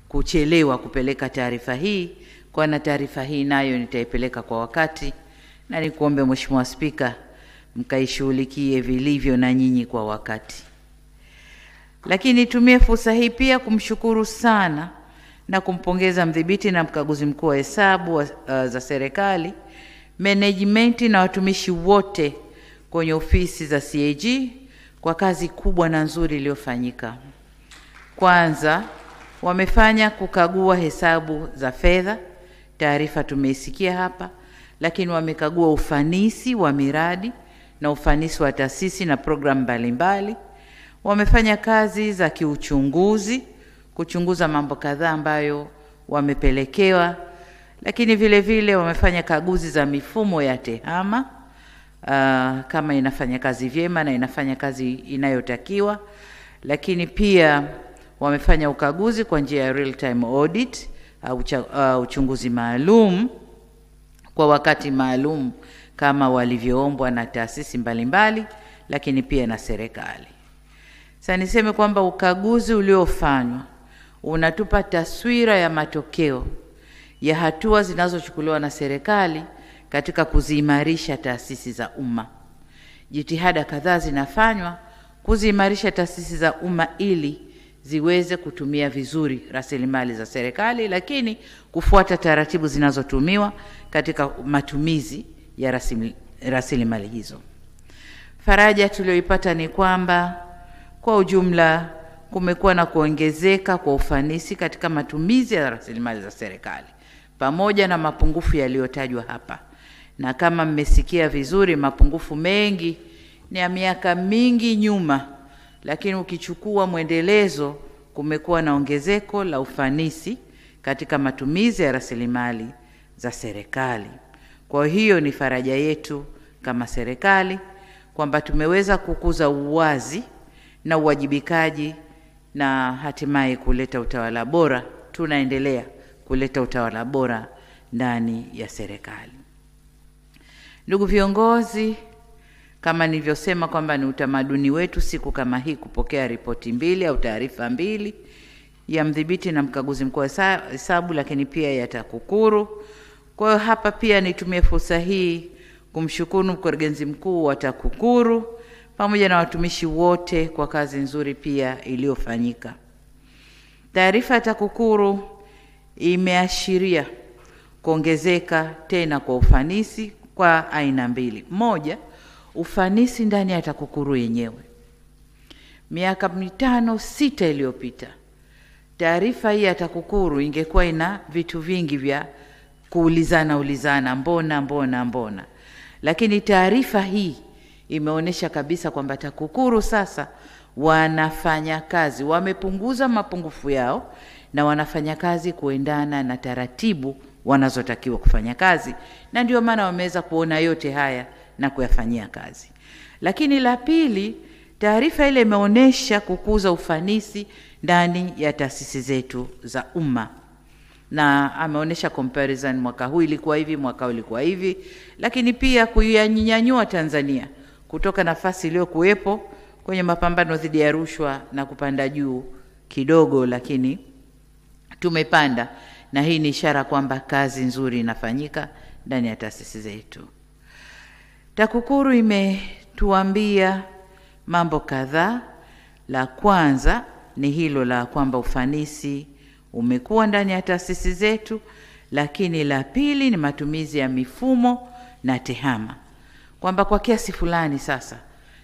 kuchelewa kupeleka taarifa hii, kwa na taarifa hii nayo nitaipeleka kwa wakati, na nikuombe Mheshimiwa Spika mkaishughulikie vilivyo na nyinyi kwa wakati. Lakini nitumie fursa hii pia kumshukuru sana na kumpongeza mdhibiti na mkaguzi mkuu wa hesabu za serikali, management na watumishi wote kwenye ofisi za CAG kwa kazi kubwa na nzuri iliyofanyika. Kwanza, wamefanya kukagua hesabu za fedha, taarifa tumeisikia hapa, lakini wamekagua ufanisi wa miradi na ufanisi wa taasisi na programu mbalimbali. Wamefanya kazi za kiuchunguzi, kuchunguza mambo kadhaa ambayo wamepelekewa, lakini vile vile wamefanya kaguzi za mifumo ya tehama kama inafanya kazi vyema na inafanya kazi inayotakiwa, lakini pia wamefanya ukaguzi kwa njia ya real time audit au uchunguzi maalum kwa wakati maalum kama walivyoombwa na taasisi mbalimbali, lakini pia na serikali. Sasa niseme kwamba ukaguzi uliofanywa unatupa taswira ya matokeo ya hatua zinazochukuliwa na serikali katika kuziimarisha taasisi za umma. Jitihada kadhaa zinafanywa kuziimarisha taasisi za umma ili ziweze kutumia vizuri rasilimali za serikali, lakini kufuata taratibu zinazotumiwa katika matumizi ya rasilimali hizo. Faraja tuliyoipata ni kwamba kwa ujumla kumekuwa na kuongezeka kwa ufanisi katika matumizi ya rasilimali za serikali, pamoja na mapungufu yaliyotajwa hapa. Na kama mmesikia vizuri, mapungufu mengi ni ya miaka mingi nyuma, lakini ukichukua mwendelezo kumekuwa na ongezeko la ufanisi katika matumizi ya rasilimali za serikali. Kwa hiyo ni faraja yetu kama serikali kwamba tumeweza kukuza uwazi na uwajibikaji na hatimaye kuleta utawala bora. Tunaendelea kuleta utawala bora ndani ya serikali. Ndugu viongozi, kama nilivyosema kwamba ni utamaduni wetu siku kama hii kupokea ripoti mbili au taarifa mbili, ya mdhibiti na mkaguzi mkuu wa hesabu, lakini pia ya TAKUKURU. Kwa hiyo hapa pia nitumie fursa hii kumshukuru mkurugenzi mkuu wa TAKUKURU pamoja na watumishi wote kwa kazi nzuri pia iliyofanyika. Taarifa ya TAKUKURU imeashiria kuongezeka tena kwa ufanisi kwa aina mbili. Moja, ufanisi ndani ya TAKUKURU yenyewe. Miaka 5-6 iliyopita, taarifa hii ya TAKUKURU ingekuwa ina vitu vingi vya kuulizana, mbona. Lakini taarifa hii imeonyesha kabisa kwamba TAKUKURU sasa wanafanya kazi, wamepunguza mapungufu yao na wanafanya kazi kuendana na taratibu wanazotakiwa kufanya kazi, na ndio maana wameweza kuona yote haya na kuyafanyia kazi. Lakini la pili, taarifa ile imeonyesha kukuza ufanisi ndani ya taasisi zetu za umma, na ameonyesha comparison, mwaka huu ilikuwa hivi, mwaka huu ilikuwa hivi, lakini pia kuyanyanyua Tanzania kutoka nafasi iliyokuwepo kwenye mapambano dhidi ya rushwa na kupanda juu kidogo, lakini tumepanda, na hii ni ishara kwamba kazi nzuri inafanyika ndani ya taasisi zetu. TAKUKURU imetuambia mambo kadhaa, La kwanza ni hilo la kwamba ufanisi umekuwa ndani ya taasisi zetu, lakini la pili ni matumizi ya mifumo na tehama, kwamba kwa kiasi fulani sasa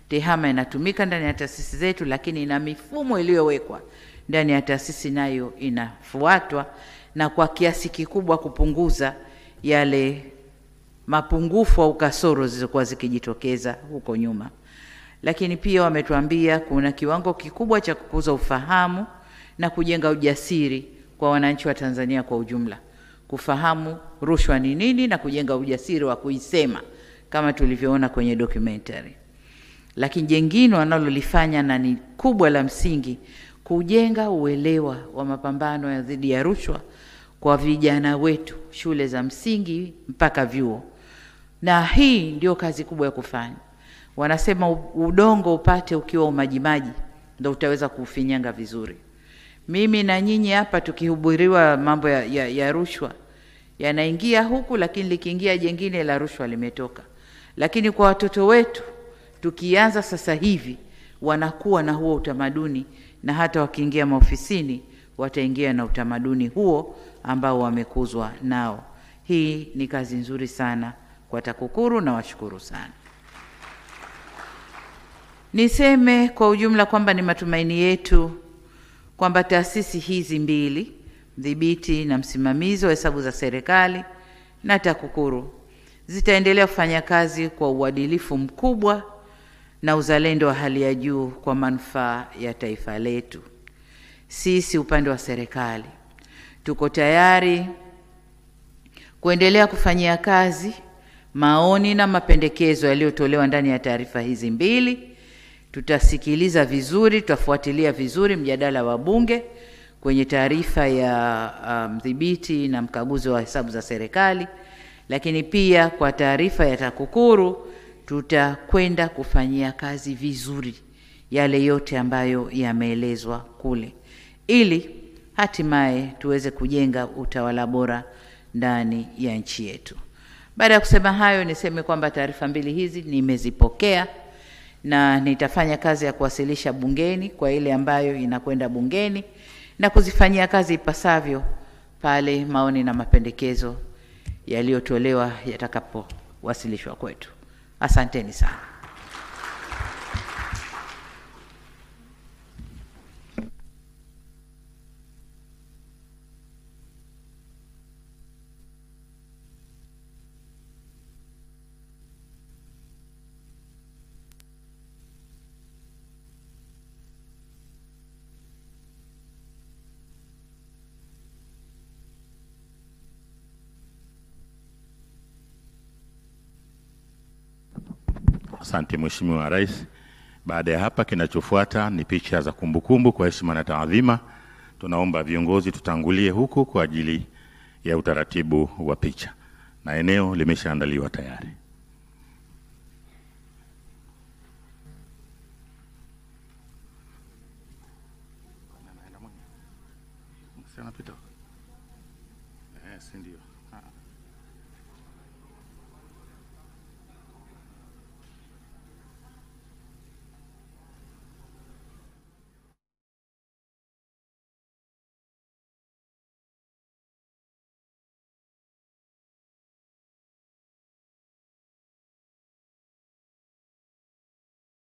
tehama inatumika ndani ya taasisi zetu, lakini ina mifumo iliyowekwa ndani ya taasisi nayo inafuatwa, na kwa kiasi kikubwa kupunguza yale mapungufu au kasoro zilizokuwa zikijitokeza huko nyuma. Lakini pia wametuambia kuna kiwango kikubwa cha kukuza ufahamu na kujenga ujasiri kwa wananchi wa Tanzania kwa ujumla, kufahamu rushwa ni nini na kujenga ujasiri wa kuisema kama tulivyoona kwenye documentary. Lakini jengine wanalolifanya na ni kubwa la msingi, kujenga uelewa wa mapambano ya dhidi ya rushwa kwa vijana wetu shule za msingi mpaka vyuo. Na hii ndio kazi kubwa ya kufanya. Wanasema udongo upate ukiwa umajimaji ndio utaweza kufinyanga vizuri. Mimi na nyinyi hapa tukihubiriwa mambo ya rushwa yanaingia huku, lakini likiingia jengine la rushwa limetoka. Lakini kwa watoto wetu tukianza sasa hivi wanakuwa na huo utamaduni, na hata wakiingia maofisini wataingia na utamaduni huo ambao wamekuzwa nao. Hii ni kazi nzuri sana kwa TAKUKURU na washukuru sana. Niseme kwa ujumla kwamba ni matumaini yetu kwamba taasisi hizi mbili, mdhibiti na msimamizi wa hesabu za serikali na TAKUKURU, zitaendelea kufanya kazi kwa uadilifu mkubwa na uzalendo wa hali ya juu kwa manufaa ya taifa letu. Sisi upande wa serikali tuko tayari kuendelea kufanyia kazi maoni na mapendekezo yaliyotolewa ndani ya taarifa hizi mbili. Tutasikiliza vizuri, tutafuatilia vizuri mjadala wa bunge kwenye taarifa ya mdhibiti na mkaguzi wa hesabu za serikali, lakini pia kwa taarifa ya TAKUKURU tutakwenda kufanyia kazi vizuri yale yote ambayo yameelezwa kule, ili hatimaye tuweze kujenga utawala bora ndani ya nchi yetu. Baada ya kusema hayo, niseme kwamba taarifa mbili hizi nimezipokea na nitafanya kazi ya kuwasilisha bungeni kwa ile ambayo inakwenda bungeni na kuzifanyia kazi ipasavyo pale maoni na mapendekezo yaliyotolewa yatakapowasilishwa kwetu. Asanteni sana. Asante Mheshimiwa Rais. Baada ya hapa kinachofuata ni picha za kumbukumbu kwa heshima na taadhima. Tunaomba viongozi tutangulie huku kwa ajili ya utaratibu wa picha, na eneo limeshaandaliwa tayari. Ndio.